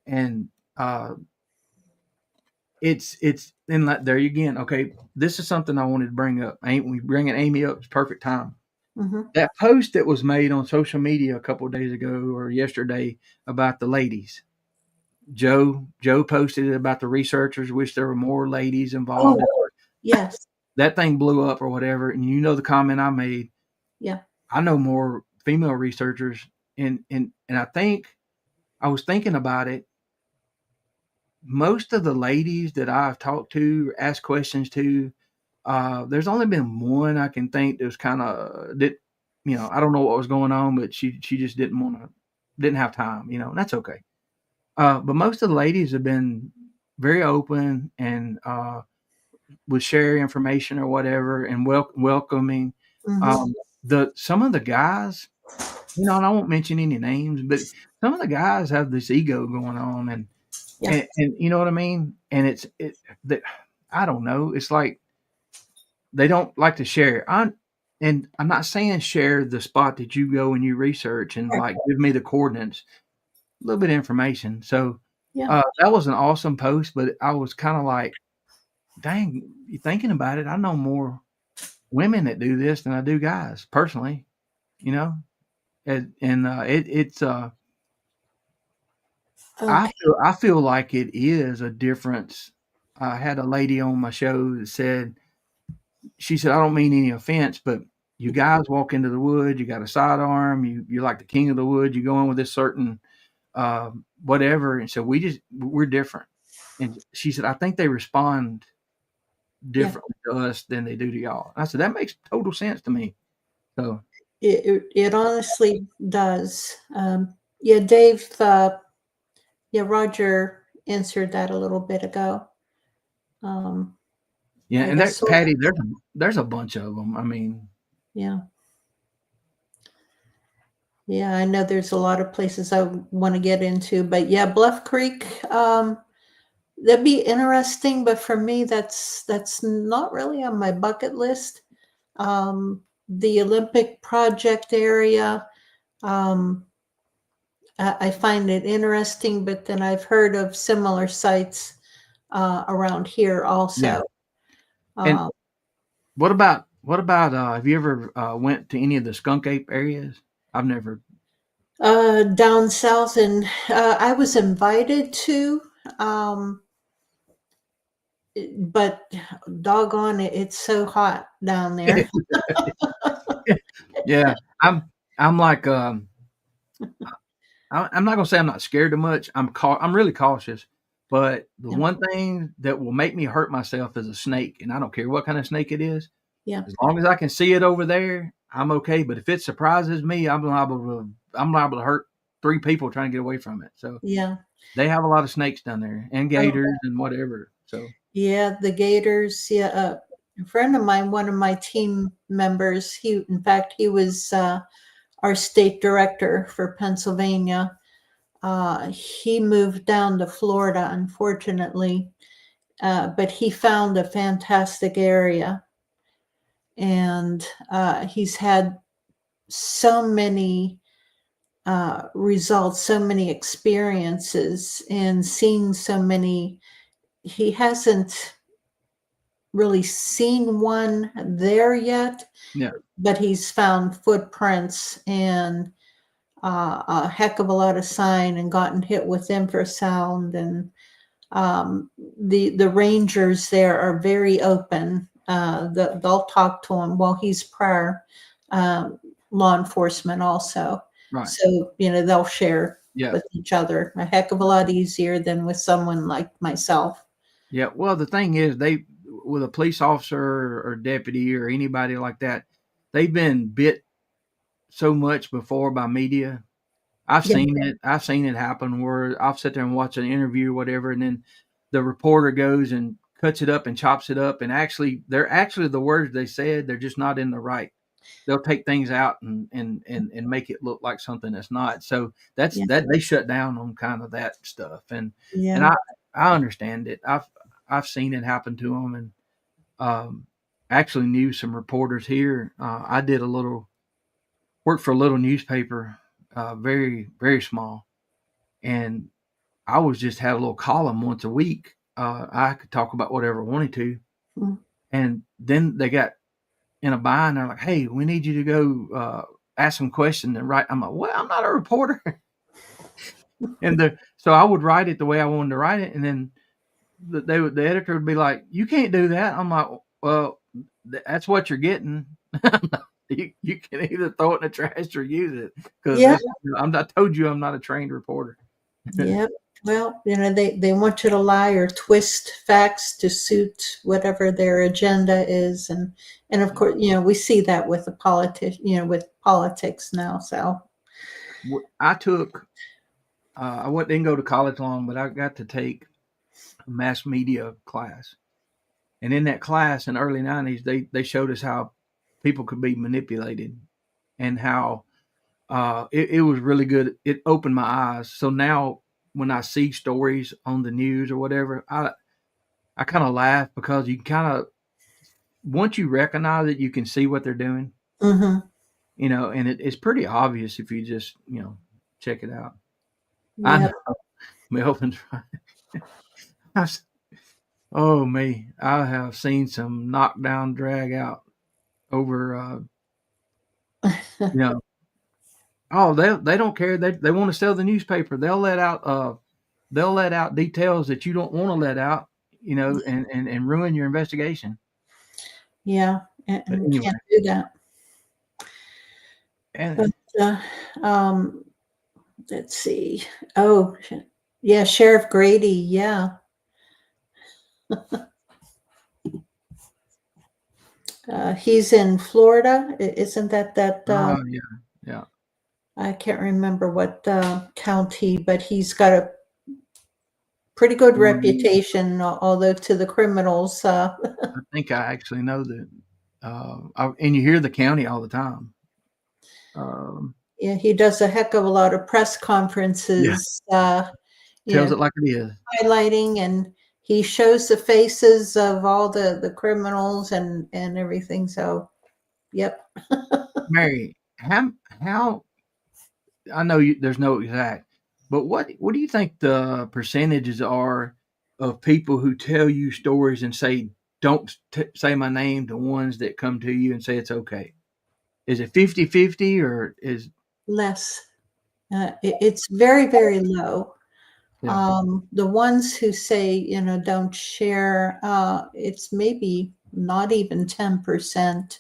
and it's in that there again. Okay, this is something I wanted to bring up. We bringing Amy up? It's perfect time. Mm-hmm. That post that was made on social media a couple of days ago or yesterday about the ladies. Joe posted it about the researchers. Wish there were more ladies involved. Oh, yes. That thing blew up or whatever. And you know the comment I made. Yeah. I know more female researchers, and I think I was thinking about it. Most of the ladies that I've talked to, asked questions to, there's only been one I can think that was kind of I don't know what was going on, but she just didn't have time, and that's okay. But most of the ladies have been very open and would share information or whatever and welcoming. Mm-hmm. Some of the guys, and I won't mention any names, but some of the guys have this ego going on, and Yeah. and you know what I mean. And that I don't know. It's like they don't like to share. I'm not saying share the spot that you go and you research and like give me the coordinates, a little bit of information. So Yeah. that was an awesome post, but I was kind of like, dang, you thinking about it, I know more women that do this than I do guys personally, and it's Okay. I feel like it is a difference. I had a lady on my show that said, she said, I don't mean any offense, but you guys walk into the wood, you got a sidearm, you're like the king of the wood, you go in with this certain whatever, and so we're different. And she said, I think they respond differently to us than they do to y'all. And I said, that makes total sense to me. So it honestly does. Yeah, Dave. Yeah, Roger answered that a little bit ago. yeah, I and guess Patty, there's a bunch of them. I mean, yeah. Yeah, I know there's a lot of places I want to get into, but yeah, Bluff Creek, that'd be interesting, but for me, that's not really on my bucket list. The Olympic Project area, I find it interesting, but then I've heard of similar sites around here also. yeah. And what about have you ever went to any of the skunk ape areas? I've never. Down south, and I was invited to, but doggone it, it's so hot down there. Yeah, I'm like I'm not gonna say I'm not scared of much. I'm really cautious, but the Yeah. one thing that will make me hurt myself is a snake, and I don't care what kind of snake it is. Yeah. As long as I can see it over there, I'm okay. But if it surprises me, I'm liable to hurt 3 people trying to get away from it. So Yeah. they have a lot of snakes down there and gators and whatever. So Yeah, the gators. Yeah, a friend of mine, one of my team members, in fact, he was our state director for Pennsylvania. He moved down to Florida, unfortunately, but he found a fantastic area, and he's had so many results, so many experiences, and seen so many. He hasn't really seen one there yet, yeah, but he's found footprints and a heck of a lot of sign and gotten hit with infrasound. And the rangers there are very open. They'll talk to him. Well, he's prior law enforcement also. right. So, they'll share Yeah. with each other a heck of a lot easier than with someone like myself. Yeah. Well, the thing is, with a police officer or deputy or anybody like that, they've been bit so much before by media. I've Yeah. seen it. I've seen it happen where I'll sit there and watch an interview or whatever, and then the reporter goes and cuts it up and chops it up, and they're actually the words they said. They're just not in the right. They'll take things out and make it look like something that's not. So Yeah. that they shut down on kind of that stuff, and Yeah. I understand it. I've seen it happen to them, and actually knew some reporters here. I did a little work for a little newspaper, very very small, and I was just had a little column once a week. I could talk about whatever I wanted to, Mm. and then they got in a bind. They're like, "Hey, we need you to go ask some questions and write." I'm like, "Well, I'm not a reporter," so I would write it the way I wanted to write it, and then the editor would be like, "You can't do that." I'm like, "Well, that's what you're getting." You can either throw it in the trash or use it because Yeah. I told you I'm not a trained reporter. Yep. Well, they want you to lie or twist facts to suit whatever their agenda is, and of course, we see that with the with politics now. So I took didn't go to college long, but I got to take a mass media class, and in that class in the early '90s, they showed us how people could be manipulated and how it was really good. It opened my eyes. So now when I see stories on the news or whatever, I kind of laugh because you kind of once you recognize it, you can see what they're doing. mhm. And it's pretty obvious if you just check it out. I Yep. know Melvin's right. Oh me, I have seen some knockdown drag out over you know oh they don't care. They want to sell the newspaper. They'll let out details that you don't want to let out, and ruin your investigation. Yeah, But and anyway, can't do that. But and um, let's see. Oh, yeah, Sheriff Grady. Yeah, he's in Florida. Isn't that? yeah, yeah. I can't remember what county, but he's got a pretty good reputation, although to the criminals. I think I actually know that. And you hear the county all the time. Yeah, he does a heck of a lot of press Yeah, conferences, you tells know, it like it is. highlighting, and he shows the faces of all the criminals and everything. So, yep. Mary, how I know there's no exact, but what do you think the percentages are of people who tell you stories and say don't say my name to ones that come to you and say it's okay? Is it 50-50 or is Less. It's very, very low. yeah, The ones who say, don't share, it's maybe not even 10%.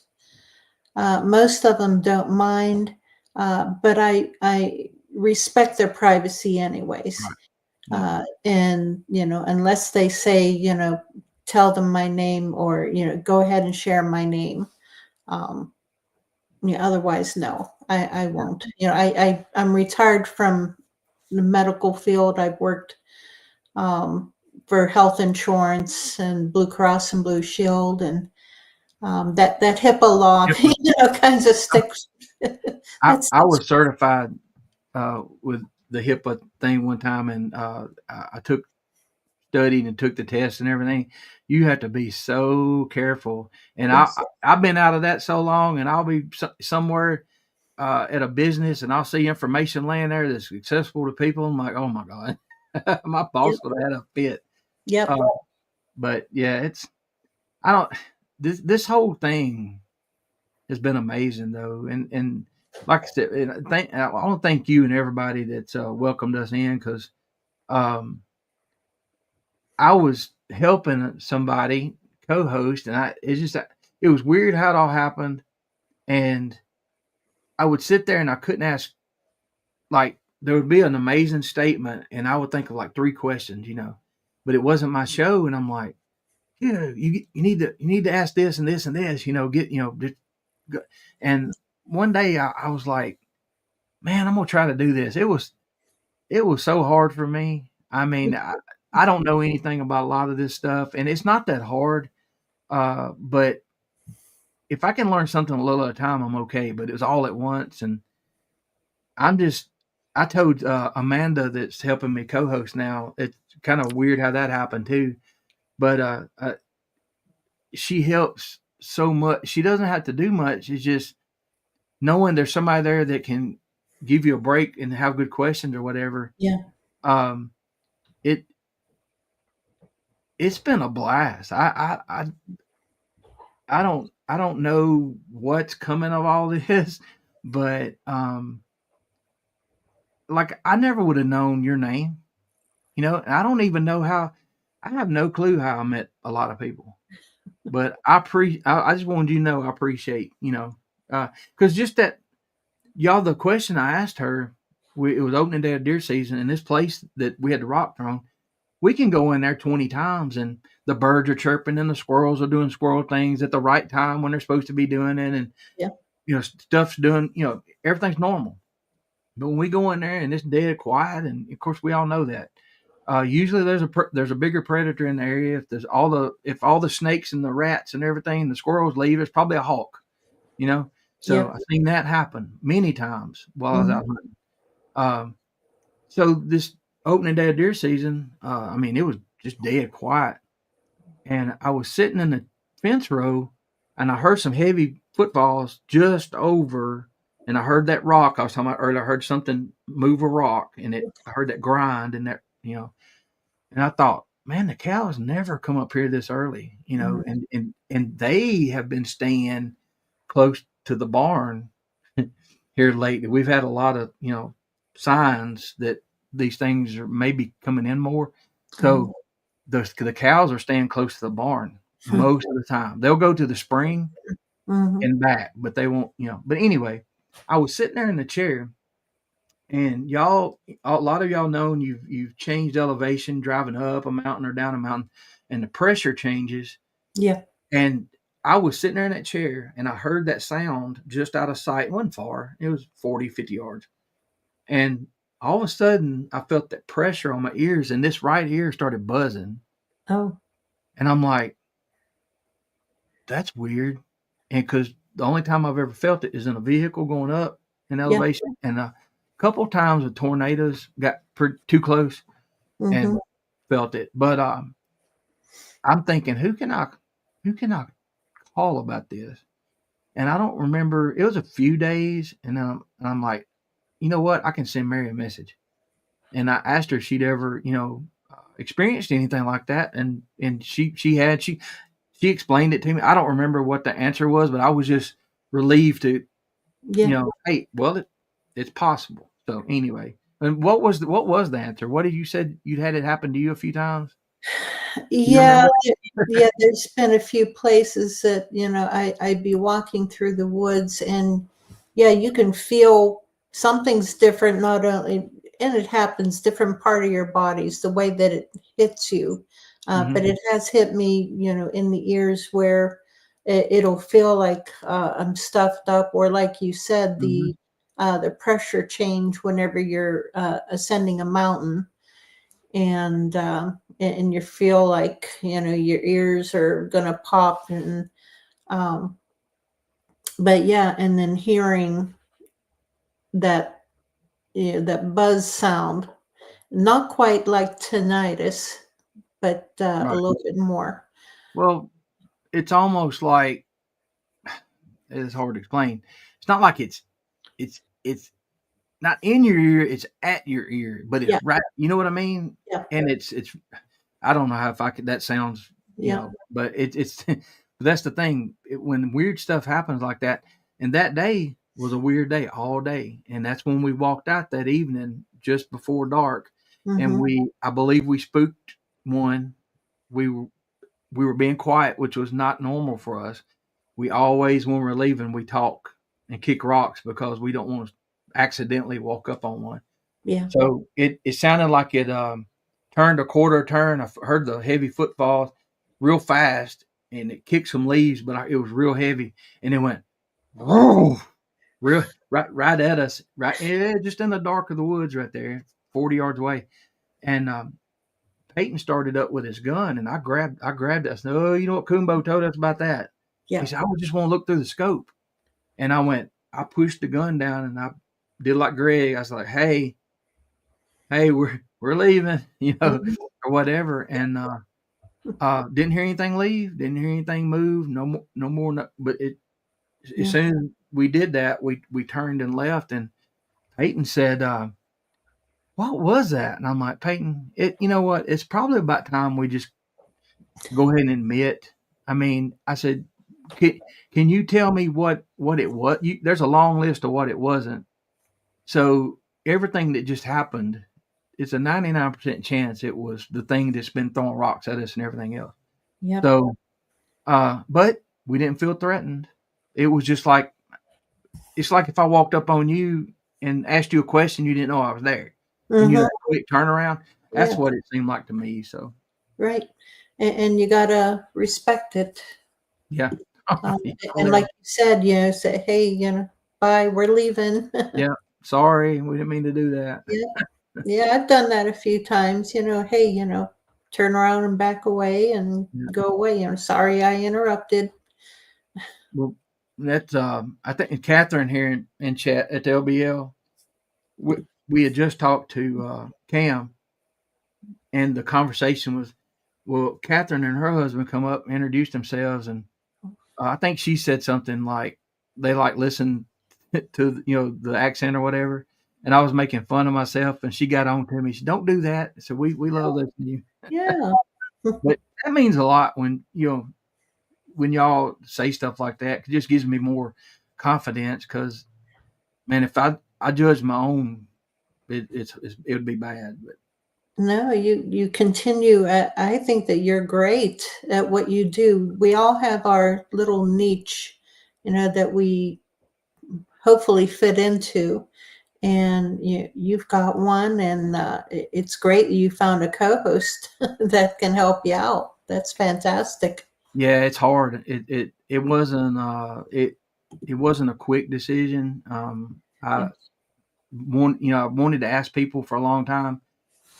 Most of them don't mind, but I respect their privacy anyways. right, yeah, And, unless they say, tell them my name or, go ahead and share my name. Um, yeah, otherwise, no, I yeah, won't. I'm retired from the medical field. I've worked um, for health insurance and Blue Cross and Blue Shield, and that HIPAA law, HIPAA. kinds of sticks. That's I was certified with the HIPAA thing one time, and I studied and took the test and everything. You have to be so careful. And yes, I've been out of that so long, and I'll be somewhere at a business, and I'll see information laying there that's accessible to people. I'm like, oh my god, my boss yep, would have had a fit. yep, Uh, but yeah, I don't. This whole thing has been amazing though, and like I said, I want to thank you and everybody that's welcomed us in because um, I was helping somebody co-host, and it was weird how it all happened, and I would sit there and I couldn't ask like there would be an amazing statement, and I would think of like three questions, but it wasn't my show, and I'm like, you need to ask this and this and this, get just go. And one day I was like, man, I'm gonna try to do this. It was so hard for me. I mean, I don't know anything about a lot of this stuff, and it's not that hard. But if I can learn something a little at a time, I'm okay. But it was all at once, and I'm just. I told Amanda that's helping me co-host now. It's kind of weird how that happened too, but she helps so much. She doesn't have to do much. It's just knowing there's somebody there that can give you a break and have good questions or whatever. Yeah. Um, it it's been a blast. I don't know what's coming of all this, but like I never would have known your name, you know, and I don't even know how. I have no clue how I met a lot of people, but I just wanted you to know I appreciate, you know, because just that y'all, the question I asked her, it was opening day of deer season, and this place that we had the rock thrown, we can go in there 20 times and the birds are chirping and the squirrels are doing squirrel things at the right time when they're supposed to be doing it. And, Yeah. you know, stuff's doing, you know, everything's normal. But when we go in there and it's dead quiet, and of course we all know that, usually there's a bigger predator in the area. If all the snakes and the rats and everything, the squirrels leave, it's probably a hawk, you know? So Yeah. I've seen that happen many times while I was out Mhm. hunting. So this opening day of deer season, I mean, it was just dead quiet. And I was sitting in the fence row and I heard some heavy footfalls just over, and I heard that rock I was talking about earlier. I heard something move a rock, and I heard that grind and that, you know, and I thought, man, the cows never come up here this early, you know, Mhm. and they have been staying close to the barn here lately. We've had a lot of, you know, signs that these things are maybe coming in more. So Oh. the cows are staying close to the barn most of the time. They'll go to the spring Mhm. and back, but they won't, you know. But anyway, I was sitting there in the chair, and y'all, a lot of y'all know you've changed elevation driving up a mountain or down a mountain, and the pressure changes. Yeah. And I was sitting there in that chair, and I heard that sound just out of sight. It wasn't far. It was 40, 50 yards. And all of a sudden, I felt that pressure on my ears, and this right ear started buzzing. Oh. And I'm like, that's weird. And because the only time I've ever felt it is in a vehicle going up in Yeah. elevation. And a couple of times the tornadoes got too close and Mhm. felt it. But I'm thinking, who can I call about this? And I don't remember. It was a few days, and I'm like, you know what? I can send Mary a message. And I asked her if she'd ever, you know, experienced anything like that, and she explained it to me. I don't remember what the answer was, but I was just relieved to, you Yeah. know, hey, well, it's possible. So anyway, and what was the answer? What did you said you'd had it happen to you a few times? You Yeah, remember? yeah, there's been a few places that, you know, I'd be walking through the woods and yeah, you can feel something's different, not only, and it happens different part of your bodies, the way that it hits you. Hmm. But it has hit me, you know, in the ears where it'll feel like I'm stuffed up, or like you said, Hmm. the pressure change whenever you're ascending a mountain, and you feel like, you know, your ears are gonna pop, and um but yeah, and then hearing that, you know, that buzz sound, not quite like tinnitus, but a Right. little bit more. Well, it's almost like it's hard to explain. It's not like it's not in your ear, it's at your ear, but it's Yeah. right. You know what I mean? Yeah. And it's I don't know how if I could. That sounds, you Yeah. know, but it's but that's the thing. When weird stuff happens like that, and that day was a weird day all day, and that's when we walked out that evening just before dark, and Hmm. I believe we spooked one. We were we were being quiet, which was not normal for us. We always, when we're leaving, we talk and kick rocks because we don't want to accidentally walk up on one. Yeah. So it sounded like it turned a quarter turn. Heard the heavy footfalls real fast, and it kicked some leaves, but it was real heavy, and it went, whoa, real right at us, right, just in the dark of the woods, right there, 40 yards away. And Peyton started up with his gun, and I grabbed it. I said, "Oh, you know what Kumbo told us about that?" He Yeah. said, "I would just want to look through the scope." And I pushed the gun down, and I did like Greg. I was like, "Hey, we're leaving," Mhm. or whatever. And didn't hear anything leave, didn't hear anything move, no more. No, but as Yeah. soon as we did that, we turned and left. And Peyton said, "What was that?" And I'm like, "Peyton, you know what? It's probably about time we just go ahead and admit." I mean, I said, "Can you tell me what it was?" There's a long list of what it wasn't. So everything that just happened, it's a 99% chance it was the thing that's been throwing rocks at us and everything else. Yep. So, but we didn't feel threatened. It was just like, it's like if I walked up on you and asked you a question, you didn't know I was there, and you Mhm. had a quick turnaround. That's Yeah. what it seemed like to me. So, Right. And you gotta respect it. yeah. Um, Oh, and yeah. like you said, say, hey, bye, we're leaving. Yeah. Sorry, we didn't mean to do that. Yeah. Yeah, I've done that a few times, hey, turn around and back away and Yeah. go away. Sorry I interrupted. Well, that's I think Catherine here in chat at the LBL. We, we had just talked to Cam, and the conversation was, well, Catherine and her husband come up and introduced themselves, and I think she said something like they like listen to the accent or whatever, and I was making fun of myself, and she got on to me. She said, "Don't do that." So we love listening to you, Yeah. but that means a lot when when y'all say stuff like that. It just gives me more confidence because, man, if I judge my own, it would be bad. But No, you continue. I think that you're great at what you do. We all have our little niche, that we hopefully fit into, and you've got one, and it's great that you found a co-host that can help you out. That's fantastic. yeah, it's hard. It wasn't it wasn't a quick decision. I wanted to ask people for a long time,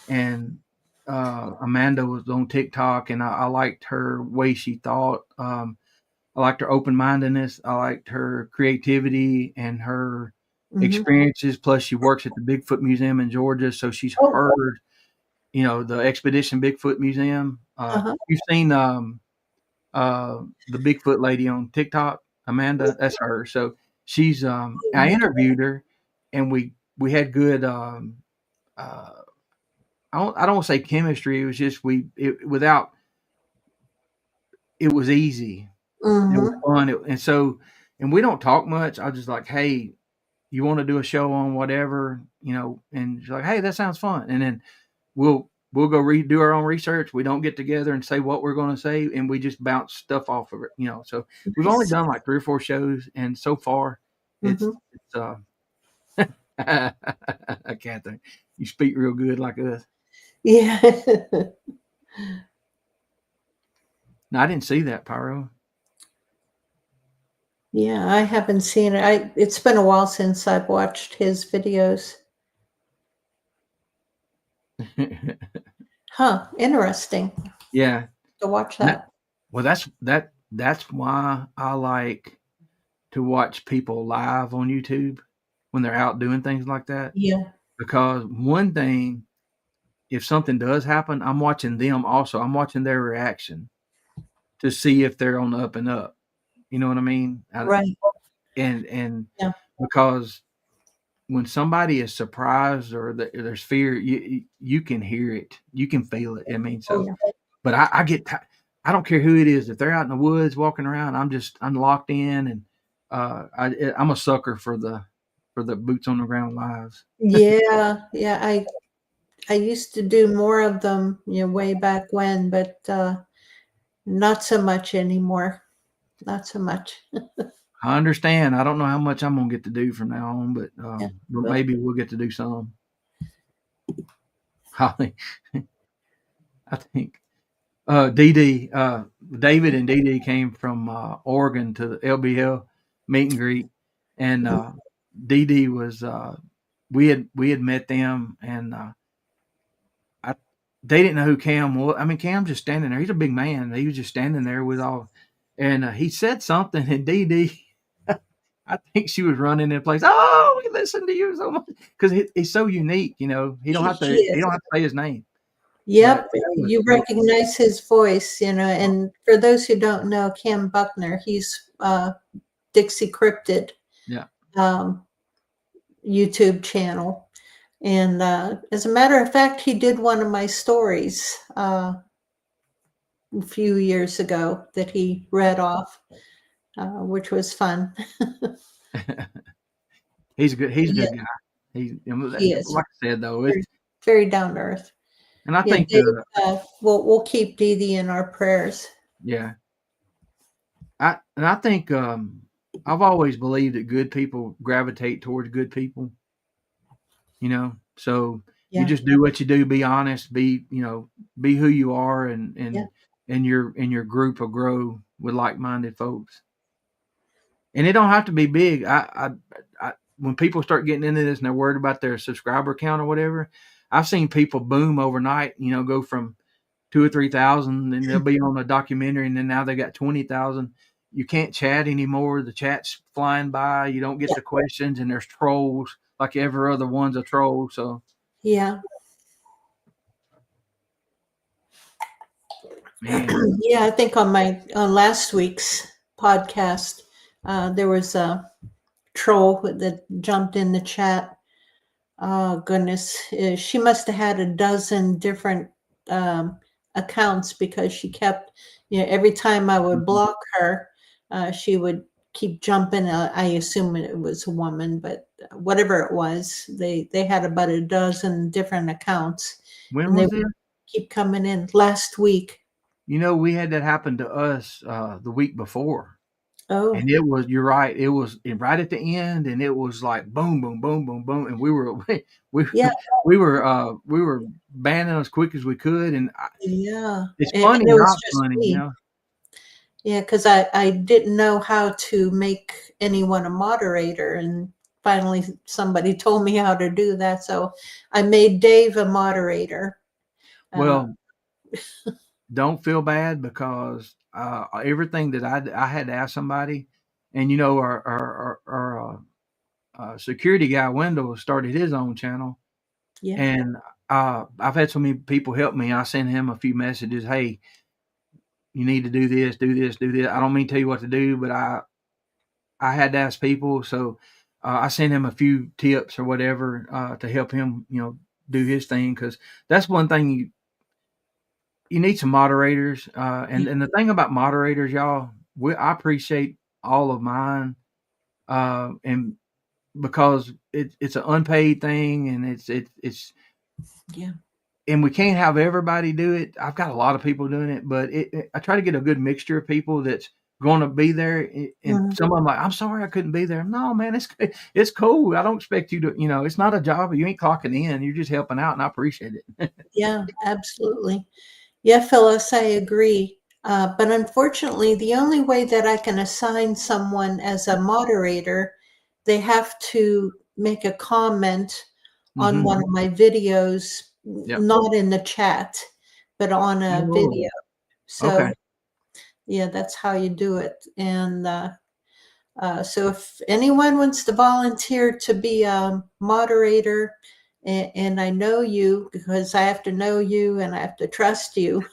and Amanda was on TikTok, and I liked her way she thought. I liked her open mindedness. I liked her creativity and her Hmm. experiences. Plus, she works at the Bigfoot Museum in Georgia, so she's Oh, heard, the Expedition Bigfoot Museum. uh-huh. You've seen the Bigfoot lady on TikTok, Amanda. That's her. So she's I interviewed her, and we had good. Uh, I don't want to say chemistry. It was just without it was easy. It was Hmm. fun. And we don't talk much. I was just like, hey, you want to do a show on whatever, and she's like, hey, that sounds fun. And then we'll go do our own research. We don't get together and say what we're going to say, and we just bounce stuff off of it. So we've only Nice. done like 3 or 4 shows, and so far it's Hmm. Catherine, you speak real good like us. Yeah. No, I didn't see that, Pyro. Yeah, I haven't seen it. It's been a while since I've watched his videos. Huh, interesting Yeah. to watch That- that. well, that's why I like to watch people live on YouTube when they're out doing things like that. Yeah. Because one thing, if something does happen, I'm watching them also. I'm watching their reaction to see if they're on the up and up. You know what I mean? Right. And Yeah. because when somebody is surprised or there's fear, you can hear it, you can feel it. I mean, Oh, so, yeah. but I don't care who it is. If they're out in the woods walking around, I'm locked in, and I'm a sucker for the boots on the ground lives. Yeah, yeah, I used to do more of them, way back when, but, not so much anymore. Not so much. I understand. I don't know how much I'm gonna get to do from now on, but Yeah, but maybe we'll get to do some. I think DD David and DD came from Oregon to the LBL meet and greet, and Dee Dee was we had met them, and I they didn't know who Cam was. I mean, Cam's just standing there. He's a big man. He was just standing there with all, and he said something, and Dee Dee, I think she was running in place. Oh, we listen to you so much because he's so unique. You know, he don't have to say his name. But Yep, you recognize his voice, you know. And for those who don't know, Cam Buckner, he's Dixie Cryptid, yeah, YouTube channel. And as a matter of fact, he did one of my stories a few years ago that he read off, which was fun. he's a good guy. He is. Like I said, though, it's very down to earth. And I think Dave, we'll keep Dee Dee in our prayers. Yeah. I think I've always believed that good people gravitate towards good people. You know, so you just do what you do, be honest, be who you are, and your group will grow with like-minded folks. And it don't have to be big. I when people start getting into this and they're worried about their subscriber count or whatever, I've seen people boom overnight, go from 2,000 or 3,000, and they'll be on a documentary, and then now they got 20,000. You can't chat anymore. The chat's flying by. You don't get the questions, and there's trolls like every other one's a troll. So yeah. Man. Yeah, I think on last week's podcast, there was a troll that jumped in the chat. Oh goodness, she must have had a dozen different accounts, because she kept, every time I would block her, she would keep jumping. I assume it was a woman, but whatever it was, they had about a dozen different accounts. When was it? Keep coming in. Last week. We had that happen to us the week before. Oh. And it was, you're right, it was right at the end, and it was like boom, boom, boom, boom, boom, and we were banning as quick as we could, and it's funny, and it not funny, Yeah, because I didn't know how to make anyone a moderator, and finally somebody told me how to do that, so I made Dave a moderator. Well, don't feel bad, because everything that I had to ask somebody, and our security guy Wendell started his own channel, and I've had so many people help me. I sent him a few messages. Hey, you need to do this, do this, do this. I don't mean to tell you what to do, but I had to ask people, so I sent him a few tips or whatever to help him, do his thing, because that's one thing you need some moderators. And the thing about moderators, y'all, I appreciate all of mine, and because it's an unpaid thing, and it's and we can't have everybody do it. I've got a lot of people doing it, but I try to get a good mixture of people that's going to be there. And some of them like, I'm sorry I couldn't be there. No, man, it's cool. I don't expect you to, it's not a job. You ain't clocking in. You're just helping out, and I appreciate it. Yeah, absolutely. Yeah, Phyllis, I agree. But unfortunately, the only way that I can assign someone as a moderator, they have to make a comment on one of my videos, not in the chat, but on a video. So, that's how you do it. And so if anyone wants to volunteer to be a moderator, and I know you, because I have to know you and I have to trust you,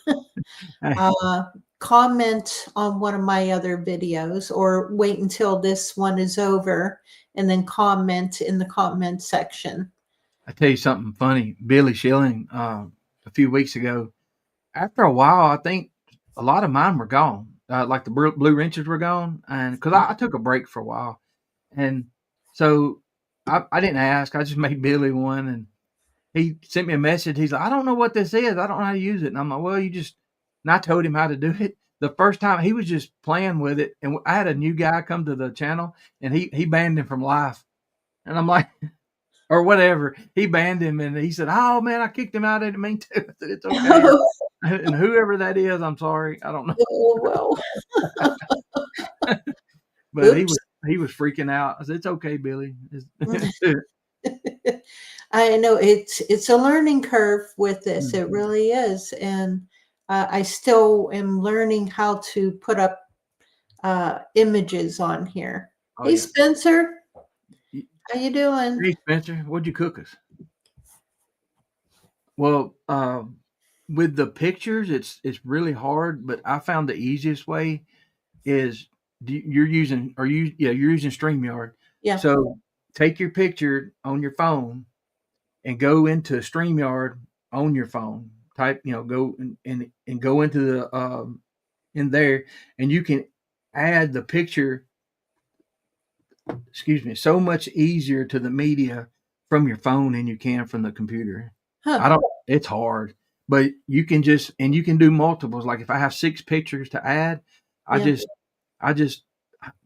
comment on one of my other videos, or wait until this one is over and then comment in the comment section. I tell you something funny. Billy Schilling, a few weeks ago, after a while, I think a lot of mine were gone. Like the blue wrenches were gone, and because I took a break for a while, and so I didn't ask. I just made Billy one, and he sent me a message. He's like, I don't know what this is. I don't know how to use it. And I'm like, well, and I told him how to do it. The first time he was just playing with it, and I had a new guy come to the channel, and he banned him from live, and I'm like, or whatever. He banned him, and he said, "Oh man, I kicked him out. I didn't mean to." I said, "It's okay." And whoever that is, I'm sorry. I don't know. Oh well. But he he was freaking out. I said, "It's okay, Billy." I know it's a learning curve with this. It really is, and I still am learning how to put up images on here. Oh, Hey, yeah. Spencer, how you doing? Hey, Spencer, what'd you cook us? Well, with the pictures, it's really hard, but I found the easiest way is you're using you're using StreamYard. Yeah. So take your picture on your phone and go into StreamYard on your phone. Type, go and go into the in there, and you can add the picture. Excuse me, so much easier to the media from your phone than you can from the computer. I don't. It's hard, but you can you can do multiples. Like if I have 6 pictures to add, I just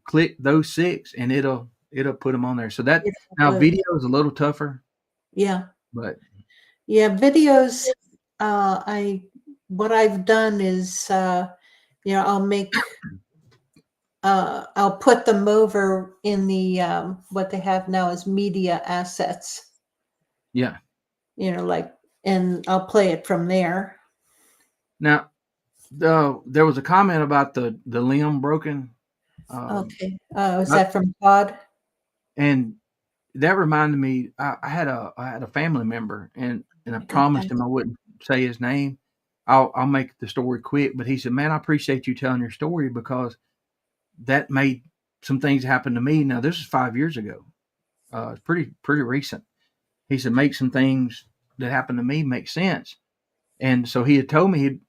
click those 6 and it'll put them on there. So that now video is a little tougher. Yeah. But yeah, videos. What I've done is I'll make I'll put them over in the what they have now is media assets. Yeah. And I'll play it from there. Now, there was a comment about the limb broken. Okay. Was that from Todd? And that reminded me, I had a family member, and I promised him I wouldn't say his name. I'll make the story quick, but he said, "Man, I appreciate you telling your story because that made some things happen to me." Now, this is 5 years ago. It's pretty recent. He said, "Make some things that happened to me make sense." And so he had told me he'd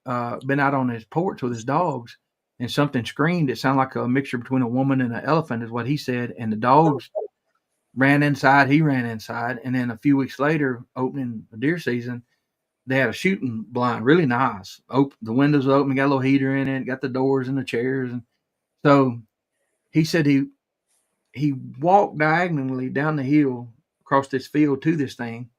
been out on his porch with his dogs, and something screamed. It sounded like a mixture between a woman and an elephant, is what he said. And the dogs ran inside. He ran inside, and then a few weeks later, opening the deer season, they had a shooting blind, really nice. The windows were open, got a little heater in it, got the doors and the chairs, and so he said he walked diagonally down the hill across this field to this thing,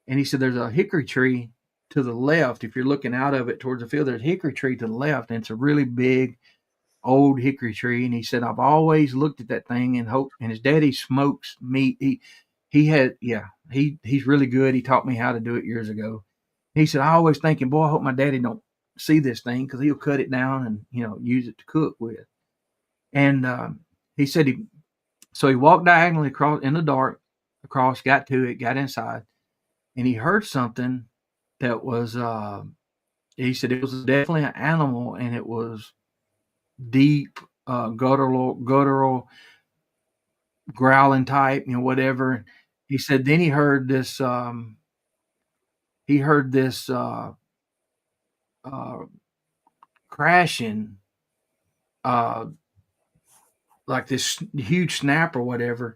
and he said there's a hickory tree to the left. If you're looking out of it towards the field, there's a hickory tree to the left, and it's a really big old hickory tree. And he said, I've always looked at that thing and hope. And his daddy smokes meat. He's really good. He taught me how to do it years ago. He said, I always thinking, boy, I hope my daddy don't see this thing because he'll cut it down and use it to cook with. And he said so he walked diagonally across in the dark, got to it, got inside, and he heard something that was he said it was definitely an animal, and it was deep, guttural, growling type, whatever. He said then he heard this crashing, like this huge snap or whatever,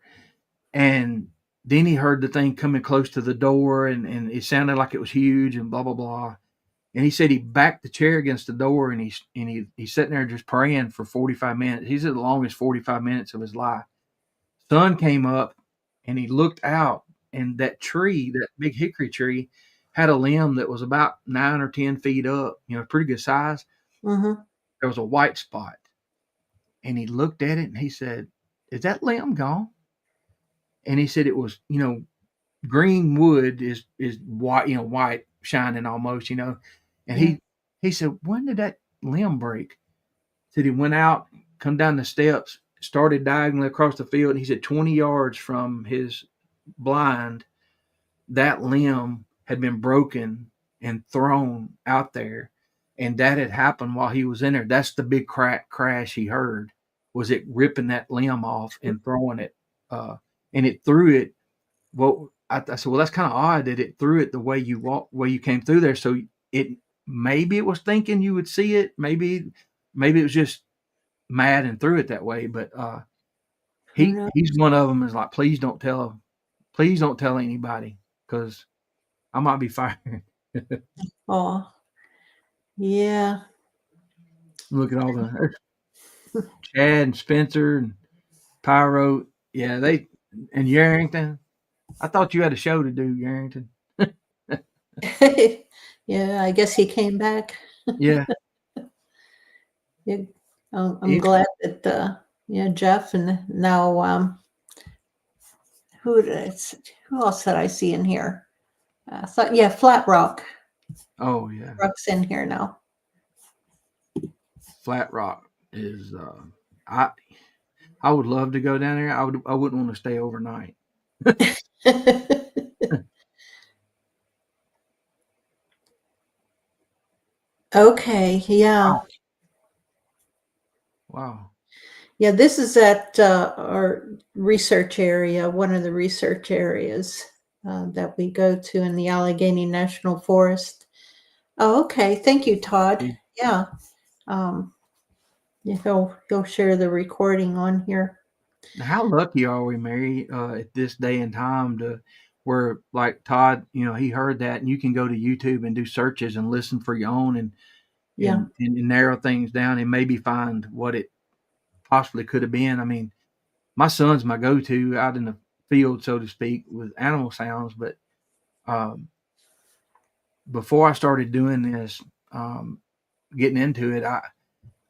and then he heard the thing coming close to the door, and it sounded like it was huge and blah blah blah. And he said he backed the chair against the door, and he's sitting there just praying for 45 minutes. He said the longest 45 minutes of his life. Sun came up, and he looked out, and that tree, that big hickory tree, had a limb that was about 9 or 10 feet up, pretty good size. Mm-hmm. There was a white spot, and he looked at it, and he said, "Is that limb gone?" And he said it was, green wood is white, white shining almost, And he said, when did that limb break? Said he went out, come down the steps, started diagonally across the field. And he said 20 yards from his blind, that limb had been broken and thrown out there. And that had happened while he was in there. That's the big crash he heard, was it ripping that limb off and throwing it. And it threw it. Well, I said, well, that's kind of odd that it threw it the way you came through there. So maybe it was thinking you would see it. Maybe it was just mad and threw it that way. But he's one of them is like, please don't tell anybody because I might be fired. Oh, yeah. Look at all the Chad and Spencer and Pyro. Yeah, and Yarrington. I thought you had a show to do, Yarrington. Yeah, I guess he came back. Yeah. I'm glad that Jeff, and now who who else did I see in here? I thought, Flat Rock. Oh yeah, Rock's in here now. Flat Rock is. I would love to go down there. I wouldn't want to stay overnight. Okay, yeah. Wow. Yeah, this is at our research area, one of the research areas that we go to in the Allegheny National Forest. Oh, okay. Thank you, Todd. Yeah. Um, yeah, he'll share the recording on here. How lucky are we, Mary, at this day and time to where, like Todd, he heard that, and you can go to YouTube and do searches and listen for your own, and Yeah. narrow things down and maybe find what it possibly could have been. I mean, my son's my go-to out in the field, so to speak, with animal sounds. But before I started doing this, getting into it,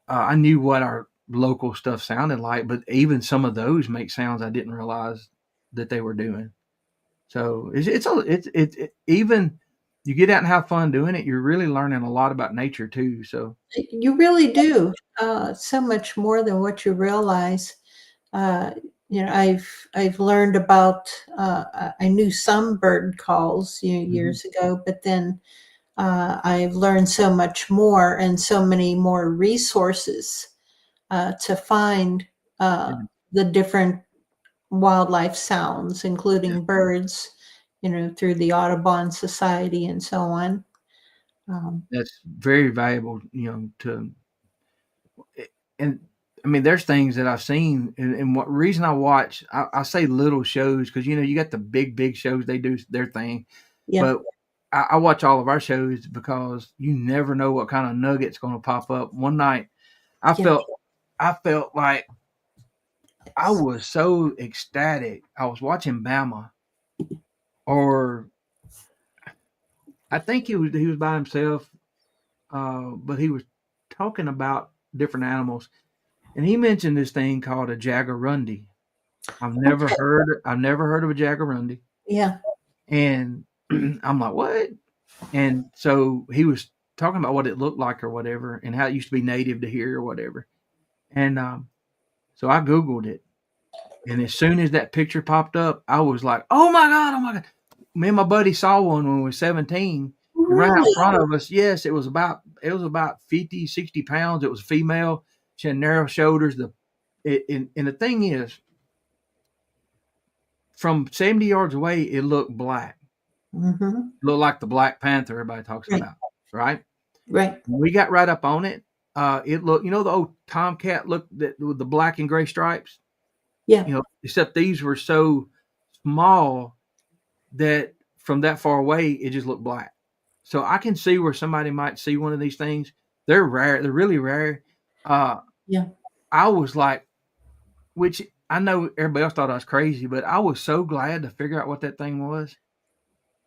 I knew what our local stuff sounded like, but even some of those make sounds I didn't realize that they were doing. So it's even you get out and have fun doing it, you're really learning a lot about nature too. So You really do. So much more than what you realize. Uh, I've learned about. I knew some bird calls years ago, but then I've learned so much more and so many more resources to find the different wildlife sounds, including birds. Through the Audubon Society and so on. that's very valuable, to and I mean, there's things that I've seen, and what reason I watch, I say little shows because you got the big shows, they do their thing, Yeah. but I watch all of our shows because you never know what kind of nugget's going to pop up. One night, I Yeah. felt like I was so ecstatic. I was watching Bama, or I think he was by himself, but he was talking about different animals, and he mentioned this thing called a jaguarundi. Okay. I've never heard of a jaguarundi, Yeah. and I'm like, what? And so he was talking about what it looked like or whatever, and how it used to be native to here or whatever. And so I Googled it, and as soon as that picture popped up, I was like, oh my god, oh my god! Me and my buddy saw one when we were 17. It ran out in Really? front of us. Yes, it was about 50, 60 pounds. It was a female. She had narrow shoulders. And the thing is, from 70 yards away, it looked black. Mm-hmm. It looked like the Black Panther everybody talks Right. about, right? Right. When we got right up on it, it looked, the old tomcat look with the black and gray stripes, Yeah. except these were so small that from that far away, it just looked black. So I can see where somebody might see one of these things. They're rare. They're really rare. Yeah. I was like, which I know everybody else thought I was crazy, but I was so glad to figure out what that thing was.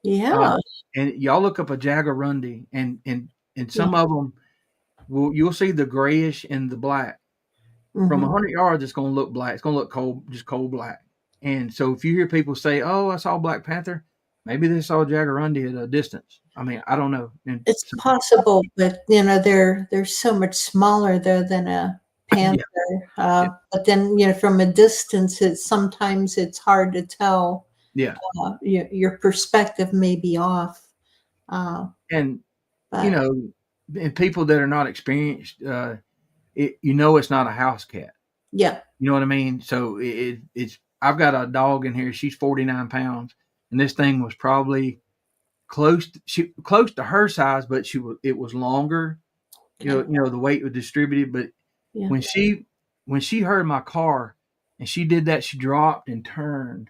Yeah. And y'all look up a jaguarundi, and Yeah. some of them you'll see the grayish and the black. From Mm-hmm. 100 yards, it's going to look black. It's going to look cold, just cold black. And so if you hear people say, "Oh, I saw Black Panther," maybe they saw jaguarundi at a distance. I mean, I don't know. And It's so, possible, but they're so much smaller though than a yeah, panther. yeah, But then from a distance, sometimes it's hard to tell. yeah. Your perspective may be off. Uh, And you but know, and people that are not experienced, it's not a house cat. yeah. You know what I mean? So it's. I've got a dog in here. She's 49 pounds, and this thing was probably close to her size, but it was longer. Okay. The weight was distributed. But Yeah. when she heard my car, and she did that, she dropped and turned,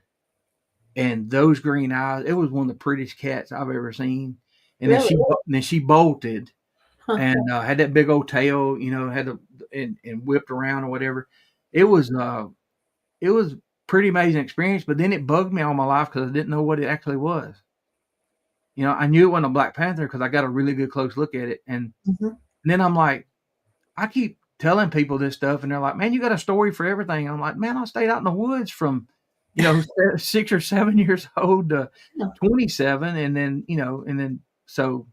and those green eyes. It was one of the prettiest cats I've ever seen. And Really? then she bolted Huh. and had that big old tail. Had and whipped around or whatever. It was pretty amazing experience. But then it bugged me all my life because I didn't know what it actually was. I knew it wasn't a Black Panther because I got a really good close look at it, and Mhm. then I'm like, I keep telling people this stuff, and they're like, "Man, you got a story for everything." I'm like, "Man, I stayed out in the woods from, 6 or 7 years old to Yeah. 27, and then so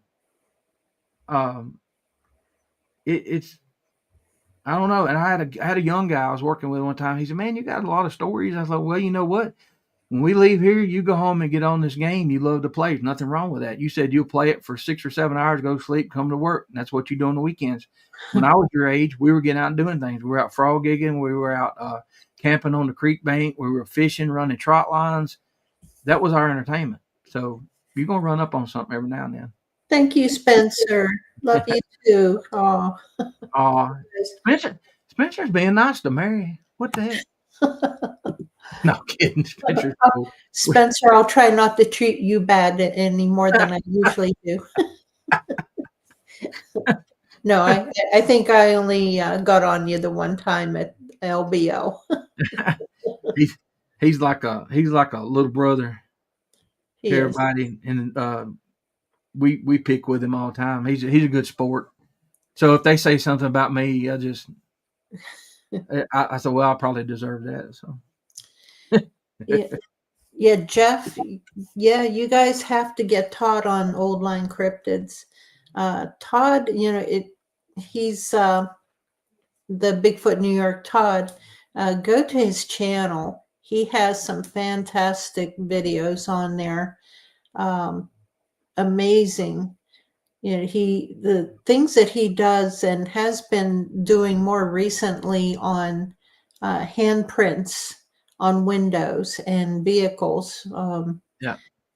um, it's I don't know." And I had a young guy I was working with one time. He said, "Man, you got a lot of stories." I was like, "Well, you know what? When we leave here, you go home and get on this game you love to play. There's nothing wrong with that. You said you'll play it for 6 or 7 hours, go to sleep, come to work. And that's what you do on the weekends." When I was your age, we were getting out and doing things. We were out frog gigging. We were out camping on the creek bank. We were fishing, running trot lines. That was our entertainment. So you're going to run up on something every now and then. Thank you, Spencer. Love you too. Oh, Spencer's being nice to Mary. What the heck? No kidding. Spencer's cool. Spencer, I'll try not to treat you bad any more than I usually do. No, I think I only got on you the one time at LBO. he's like a little brother to everybody, and we pick with him all the time. He's a good sport. So if they say something about me, I said, well, I probably deserve that. So. Yeah, Jeff. Yeah, you guys have to get Todd on Old Line Cryptids. Todd, he's the Bigfoot New York Todd. Go to his channel. He has some fantastic videos on there. Amazing. The things that he does and has been doing more recently on handprints on windows and vehicles.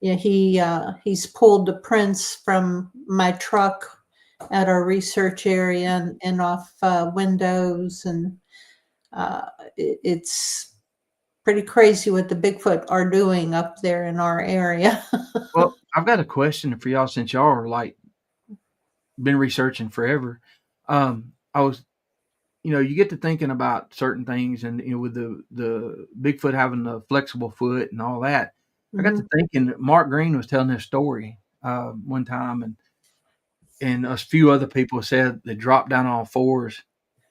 He's pulled the prints from my truck at our research area and off windows, and it's pretty crazy what the Bigfoot are doing up there in our area. Well, I've got a question for y'all since y'all are like been researching forever. I was, you get to thinking about certain things, and with the Bigfoot having the flexible foot and all that, I got to thinking. Mark Green was telling this story one time, and a few other people said they dropped down on all fours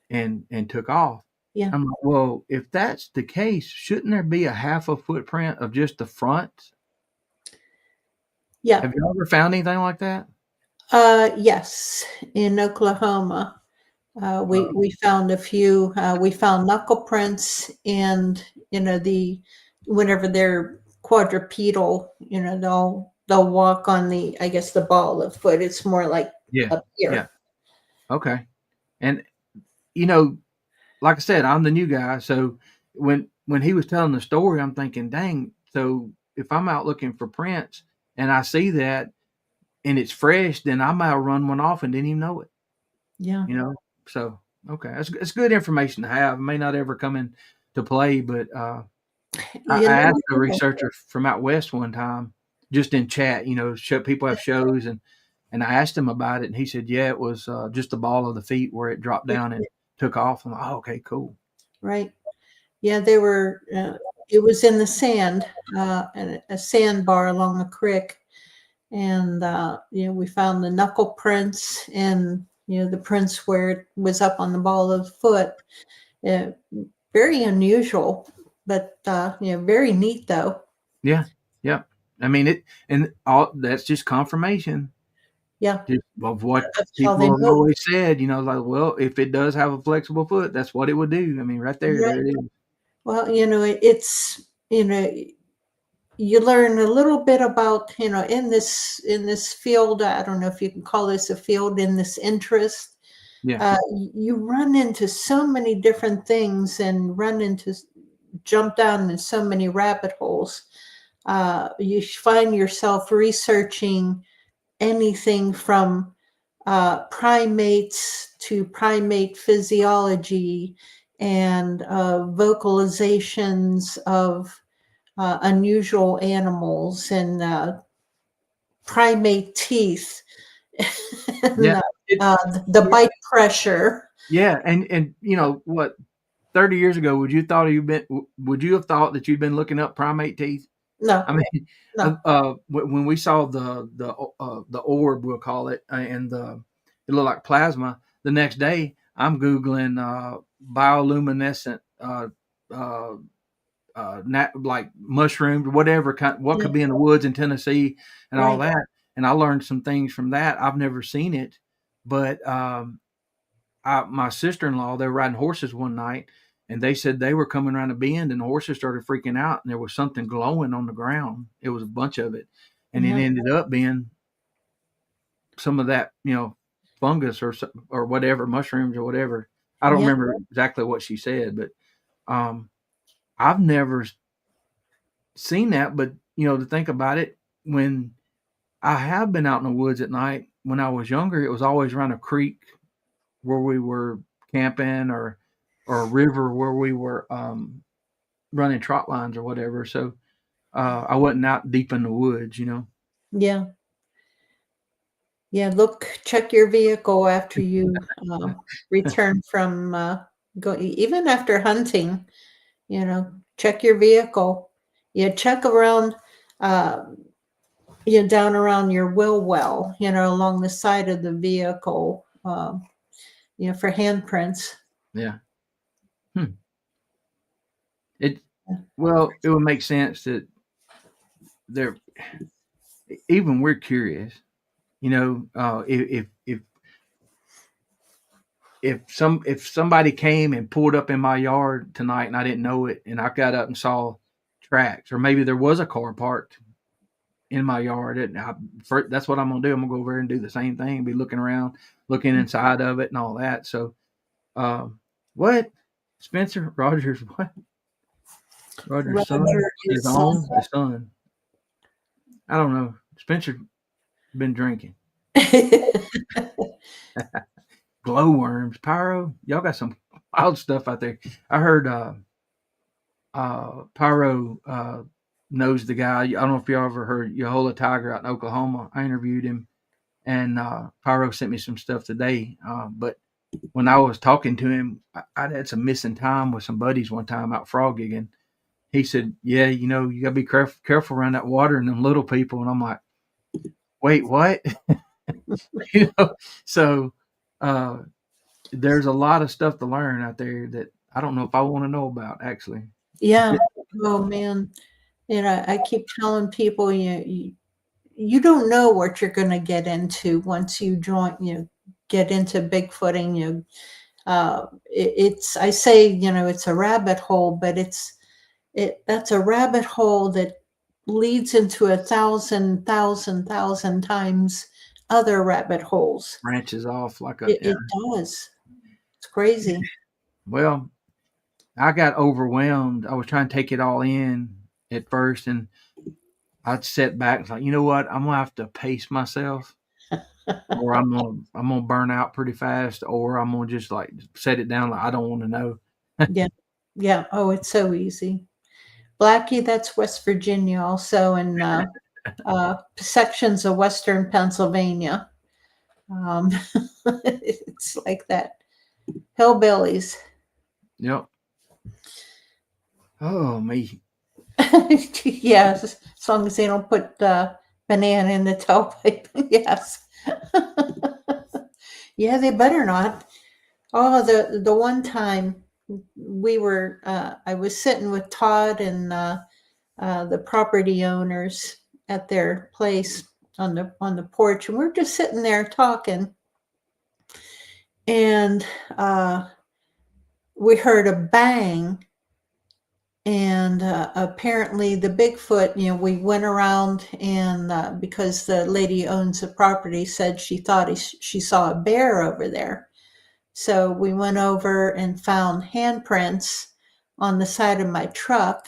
and took off. Yeah. I'm like, well, if that's the case, shouldn't there be a half a footprint of just the front? Yeah. Have you ever found anything like that? Yes, in Oklahoma. We found a few. We found knuckle prints, and whenever they're quadrupedal, they'll walk on the ball of foot. It's more like up here. Yeah. Okay. And like I said, I'm the new guy, so when he was telling the story, I'm thinking, dang. So if I'm out looking for prints and I see that and it's fresh, then I might run one off and didn't even know it. Yeah. So, okay. It's good information to have. It may not ever come into play, but I asked a researcher from out west one time, just in chat, people have shows, and I asked him about it, and he said, yeah, it was just the ball of the feet where it dropped down and took off. I'm like, oh, okay, cool. Right. Yeah, they were, it was in the sand, and a sandbar along the creek. And, we found the knuckle prints and, the prints where it was up on the ball of the foot. Very unusual, but, very neat though. Yeah. Yeah. I mean, that's just confirmation. Yeah. Of what people have always said, like, well, if it does have a flexible foot, that's what it would do. I mean, right there, there it is. Well, it's, you learn a little bit about, in this field, I don't know if you can call this a field, in this interest. Yeah. You run into so many different things and jump down in so many rabbit holes. You find yourself researching anything from primates to primate physiology and vocalizations of unusual animals and primate teeth, and, the bite pressure. Yeah, and what, 30 years ago, would you have thought that you'd been looking up primate teeth? No, I mean, no. When we saw the orb, we'll call it, and it looked like plasma, the next day I'm Googling bioluminescent like mushrooms, whatever what could be in the woods in Tennessee and all that. And I learned some things from that. I've never seen it, but my sister-in-law, they were riding horses one night, and they said they were coming around a bend, and the horses started freaking out, and there was something glowing on the ground. It was a bunch of it, and it ended up being some of that, fungus or whatever, mushrooms or whatever. I don't remember exactly what she said, but I've never seen that. But to think about it, when I have been out in the woods at night when I was younger, it was always around a creek where we were camping or a river where we were running trot lines or whatever. So I wasn't out deep in the woods, Yeah. Yeah. Check your vehicle after you return from even after hunting, check your vehicle. Check around, down around your wheel well, along the side of the vehicle, for handprints. Yeah. It would make sense that they're, even we're curious, if somebody came and pulled up in my yard tonight and I didn't know it, and I got up and saw tracks, or maybe there was a car parked in my yard, and that's what I'm gonna do. I'm gonna go over there and do the same thing, be looking around, looking inside of it and all that. So what, Spencer Rogers, what? Roger's son, his son. I don't know. Spencer been drinking. Glowworms, pyro. Y'all got some wild stuff out there. I heard Pyro knows the guy. I don't know if y'all ever heard Holler Tiger out in Oklahoma. I interviewed him, and Pyro sent me some stuff today. But when I was talking to him, I had some missing time with some buddies one time out frog gigging. He said, yeah, you got to be careful around that water and them little people. And I'm like, wait, what? So there's a lot of stuff to learn out there that I don't know if I want to know about, actually. Yeah. Oh, man. I keep telling people, you don't know what you're going to get into once you get into Bigfooting. I say, it's a rabbit hole, but that's a rabbit hole that leads into 1,000 times other rabbit holes. Branches off like it does. It's crazy. Well, I got overwhelmed. I was trying to take it all in at first, and I'd sit back and like, you know what? I'm gonna have to pace myself, or I'm gonna burn out pretty fast, or I'm gonna just like set it down. Like I don't want to know. Yeah. Oh, it's so easy. Blackie, that's West Virginia, also in sections of Western Pennsylvania. It's like that. Hillbillies. Yep. Oh, me. Yes, as long as they don't put banana in the tailpipe. Yes. Yeah, they better not. Oh, the one time we were, I was sitting with Todd and the property owners at their place on the porch, and we're just sitting there talking, and we heard a bang, and apparently the Bigfoot, we went around, and because the lady owns the property said she thought she saw a bear over there. So we went over and found handprints on the side of my truck.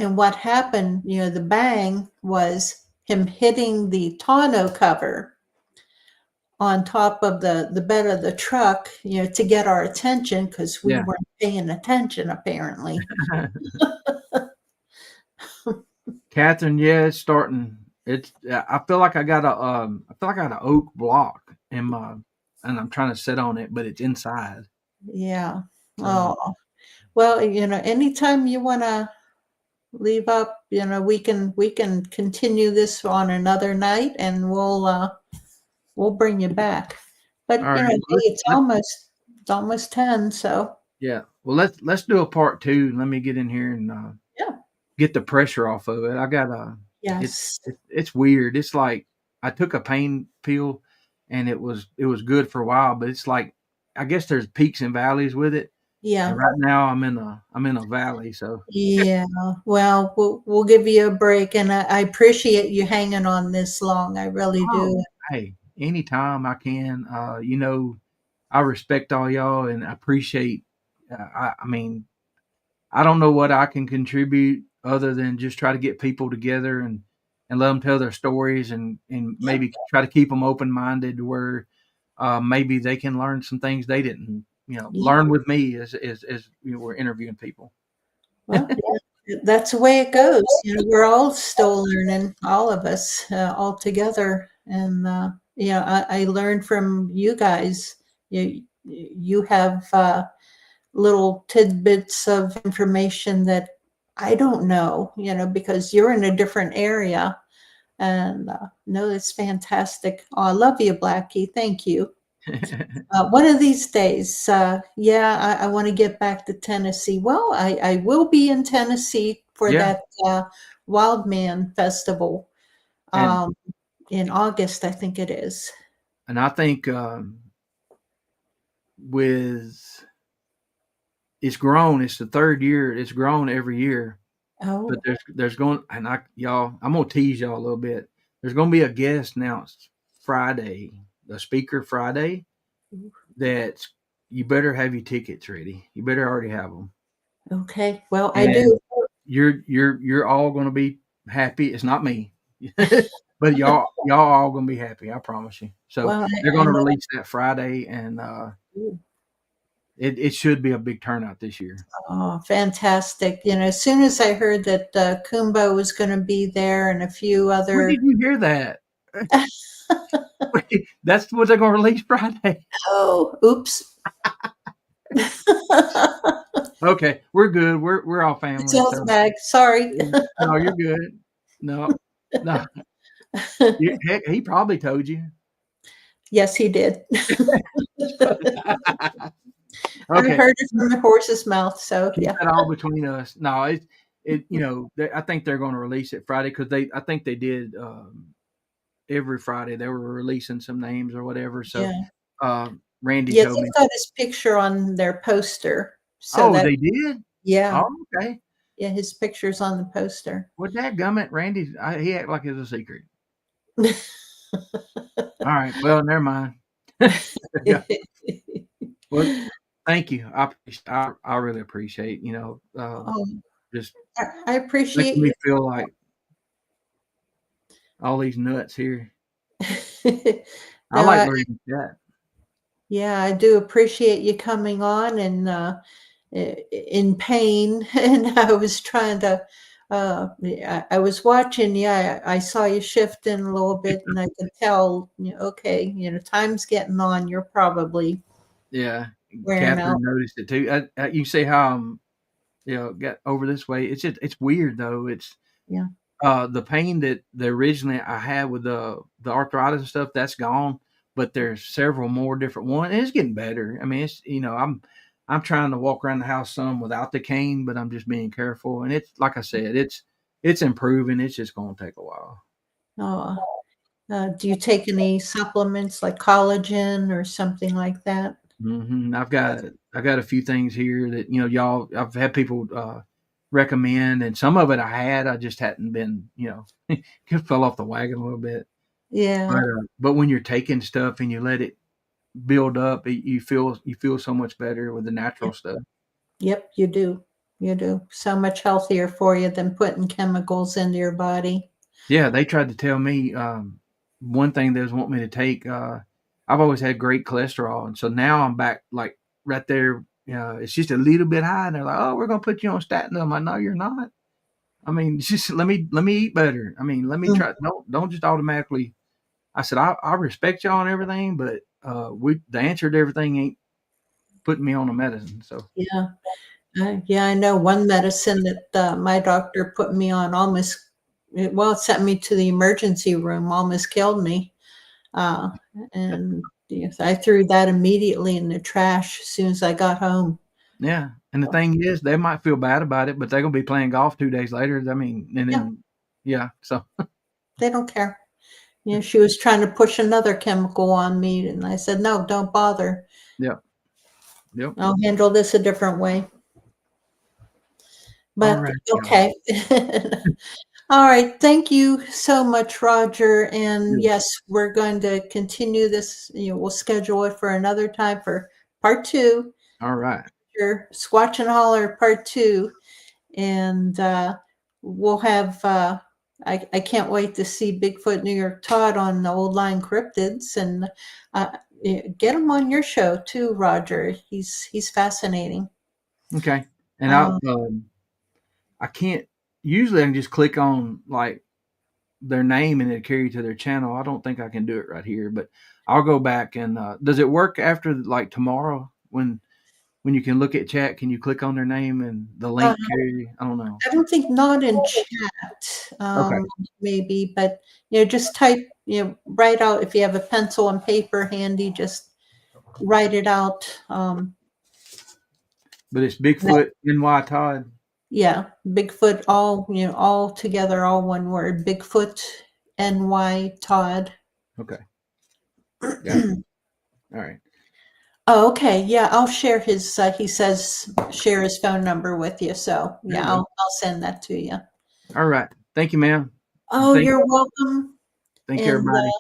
And what happened, the bang was him hitting the tonneau cover on top of the bed of the truck, to get our attention, because we weren't paying attention, apparently. Catherine, yeah, it's starting. I feel like I got an oak block in my, and I'm trying to sit on it, but it's inside. Yeah. Oh, well, anytime you want to leave up, we can continue this on another night, and we'll bring you back. But right. It's It's almost 10, so Yeah. Well, let's do a part 2. Let me get in here and yeah. get the pressure off of it. I got Yes. it's weird. It's like I took a pain pill, and it was good for a while, but it's like I guess there's peaks and valleys with it. And Yeah. right now I'm in a valley. So Yeah. Well, we'll give you a break, and I appreciate you hanging on this long. I really oh, do. hey, anytime I can, I respect all y'all and I appreciate. I mean, I don't know what I can contribute other than just try to get people together and let them tell their stories and Yeah. maybe try to keep them open minded to where maybe they can learn some things they didn't, Yeah. learn with me as we're interviewing people. Well, yeah, that's the way it goes. We're all still learning, all of us, all together. And I learned from you guys. You have little tidbits of information that I don't know. Because you're in a different area. And no, it's fantastic. Oh, I love you, Blackie. Thank you. One of these days, I want to get back to Tennessee. Well, I will be in Tennessee for Yeah, that Wild Man Festival and um, in August, I think it is. I think with it's grown. It's the third year. It's grown every year. But Oh, there's going and I'm gonna tease y'all a little bit. There's gonna be a guest announced Friday, a speaker Friday that you better have your tickets ready. You better already have them, okay. Well, I and do. you're all gonna be happy. It's not me, but y'all all gonna be happy. I promise you. So Well, they're I gonna know. release that Friday, and it should be a big turnout this year. Oh, fantastic. As soon as I heard that Kumbo was going to be there and a few Where did other. you hear that? That's what they're gonna release Friday. Oh, oops. Okay, we're good. We're all family. Sales So bag. Sorry. no, you're good. No, no. Heck, he probably told you. Yes, he did. I Okay, heard it from the horse's mouth, so keep yeah. that all between us. No, it. I think they're going to release it Friday because I think they did every Friday. They were releasing some names or whatever. So, Yeah. Randy Yes, told I me. got his picture on their poster. So Oh, that, they did. yeah. Oh, okay. Yeah, his picture's on the poster. Well, that gummit, Randy, he act like it's a secret. All right. Well, never mind. Yeah. Well, thank you. I really appreciate, Um, just I appreciate making me you. feel like all these nuts here. I No, like learning that. yeah, I do appreciate you coming on and in pain. And I was trying to, I was watching you. I saw you shifting a little bit, and I could tell, okay, time's getting on. You're probably Yeah. wearing out. Catherine noticed it too. You see how I'm, got over this way. It's weird though. It's Yeah. the pain that originally I had with the arthritis and stuff, that's gone. But there's several more different ones. And it's getting better. I mean, it's I'm trying to walk around the house some without the cane, but I'm just being careful. And it's like I said, it's improving. It's just going to take a while. Oh, do you take any supplements like collagen or something like that? I got a few things here that y'all. I've had people recommend, and some of it I just hadn't been just fell off the wagon a little bit. Yeah. But when you're taking stuff and you let it build up, you feel so much better with the natural stuff. Yep, you do. You do. So much healthier for you than putting chemicals into your body. Yeah, they tried to tell me one thing they was wanting me to take. I've always had great cholesterol, and so now I'm back like right there. It's just a little bit high, and they're like, "Oh, we're gonna put you on statin." I'm like, "No, you're not. I mean, just let me eat better. I mean, let me Mm, try. Don't just automatically." I said, "I respect y'all and everything, but the answer to everything ain't putting me on a medicine." So yeah. Yeah, I know one medicine that my doctor put me on almost, well, it sent me to the emergency room, almost killed me. Uh, and Yes, I threw that immediately in the trash as soon as I got home. Yeah. And the thing is, they might feel bad about it, but they're gonna be playing golf 2 days later. I mean, and then so They don't care. She was trying to push another chemical on me, and I said, no, don't bother. yep. Yep. I'll handle this a different way. All But right, y'all. okay. All right. Thank you so much, Roger. And Yeah. yes, we're going to continue this. We'll schedule it for another time for part 2, All right. your Squatch and Holler part 2. And we'll have, I can't wait to see Bigfoot New York Todd on the Old Line Cryptids, and get him on your show too, Roger. He's fascinating. Okay. And Um, I can't usually I can just click on like their name and it'll carry you to their channel. I don't think I can do it right here, but I'll go back and does it work after like tomorrow when you can look at chat? Can you click on their name and the uh, link carry? I don't know. I don't think not in chat, Okay. maybe, but just type, write out if you have a pencil and paper handy, just write it out. But it's Bigfoot NY Todd. Yeah, Bigfoot, all together, all one word. Bigfoot, NY Todd. Okay. Yeah. All right. Oh, okay. Yeah, I'll share his. He says share his phone number with you, so There yeah, you go. I'll send that to you. All right. Thank you, ma'am. Oh, Thank you're welcome. thank you, And everybody.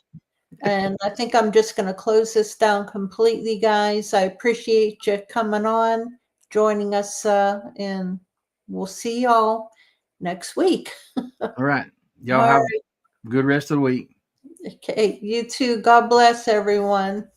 and I think I'm just going to close this down completely, guys. I appreciate you coming on, joining us, and we'll see y'all next week. All right. Y'all All have right. a good rest of the week. Okay. You too. God bless everyone.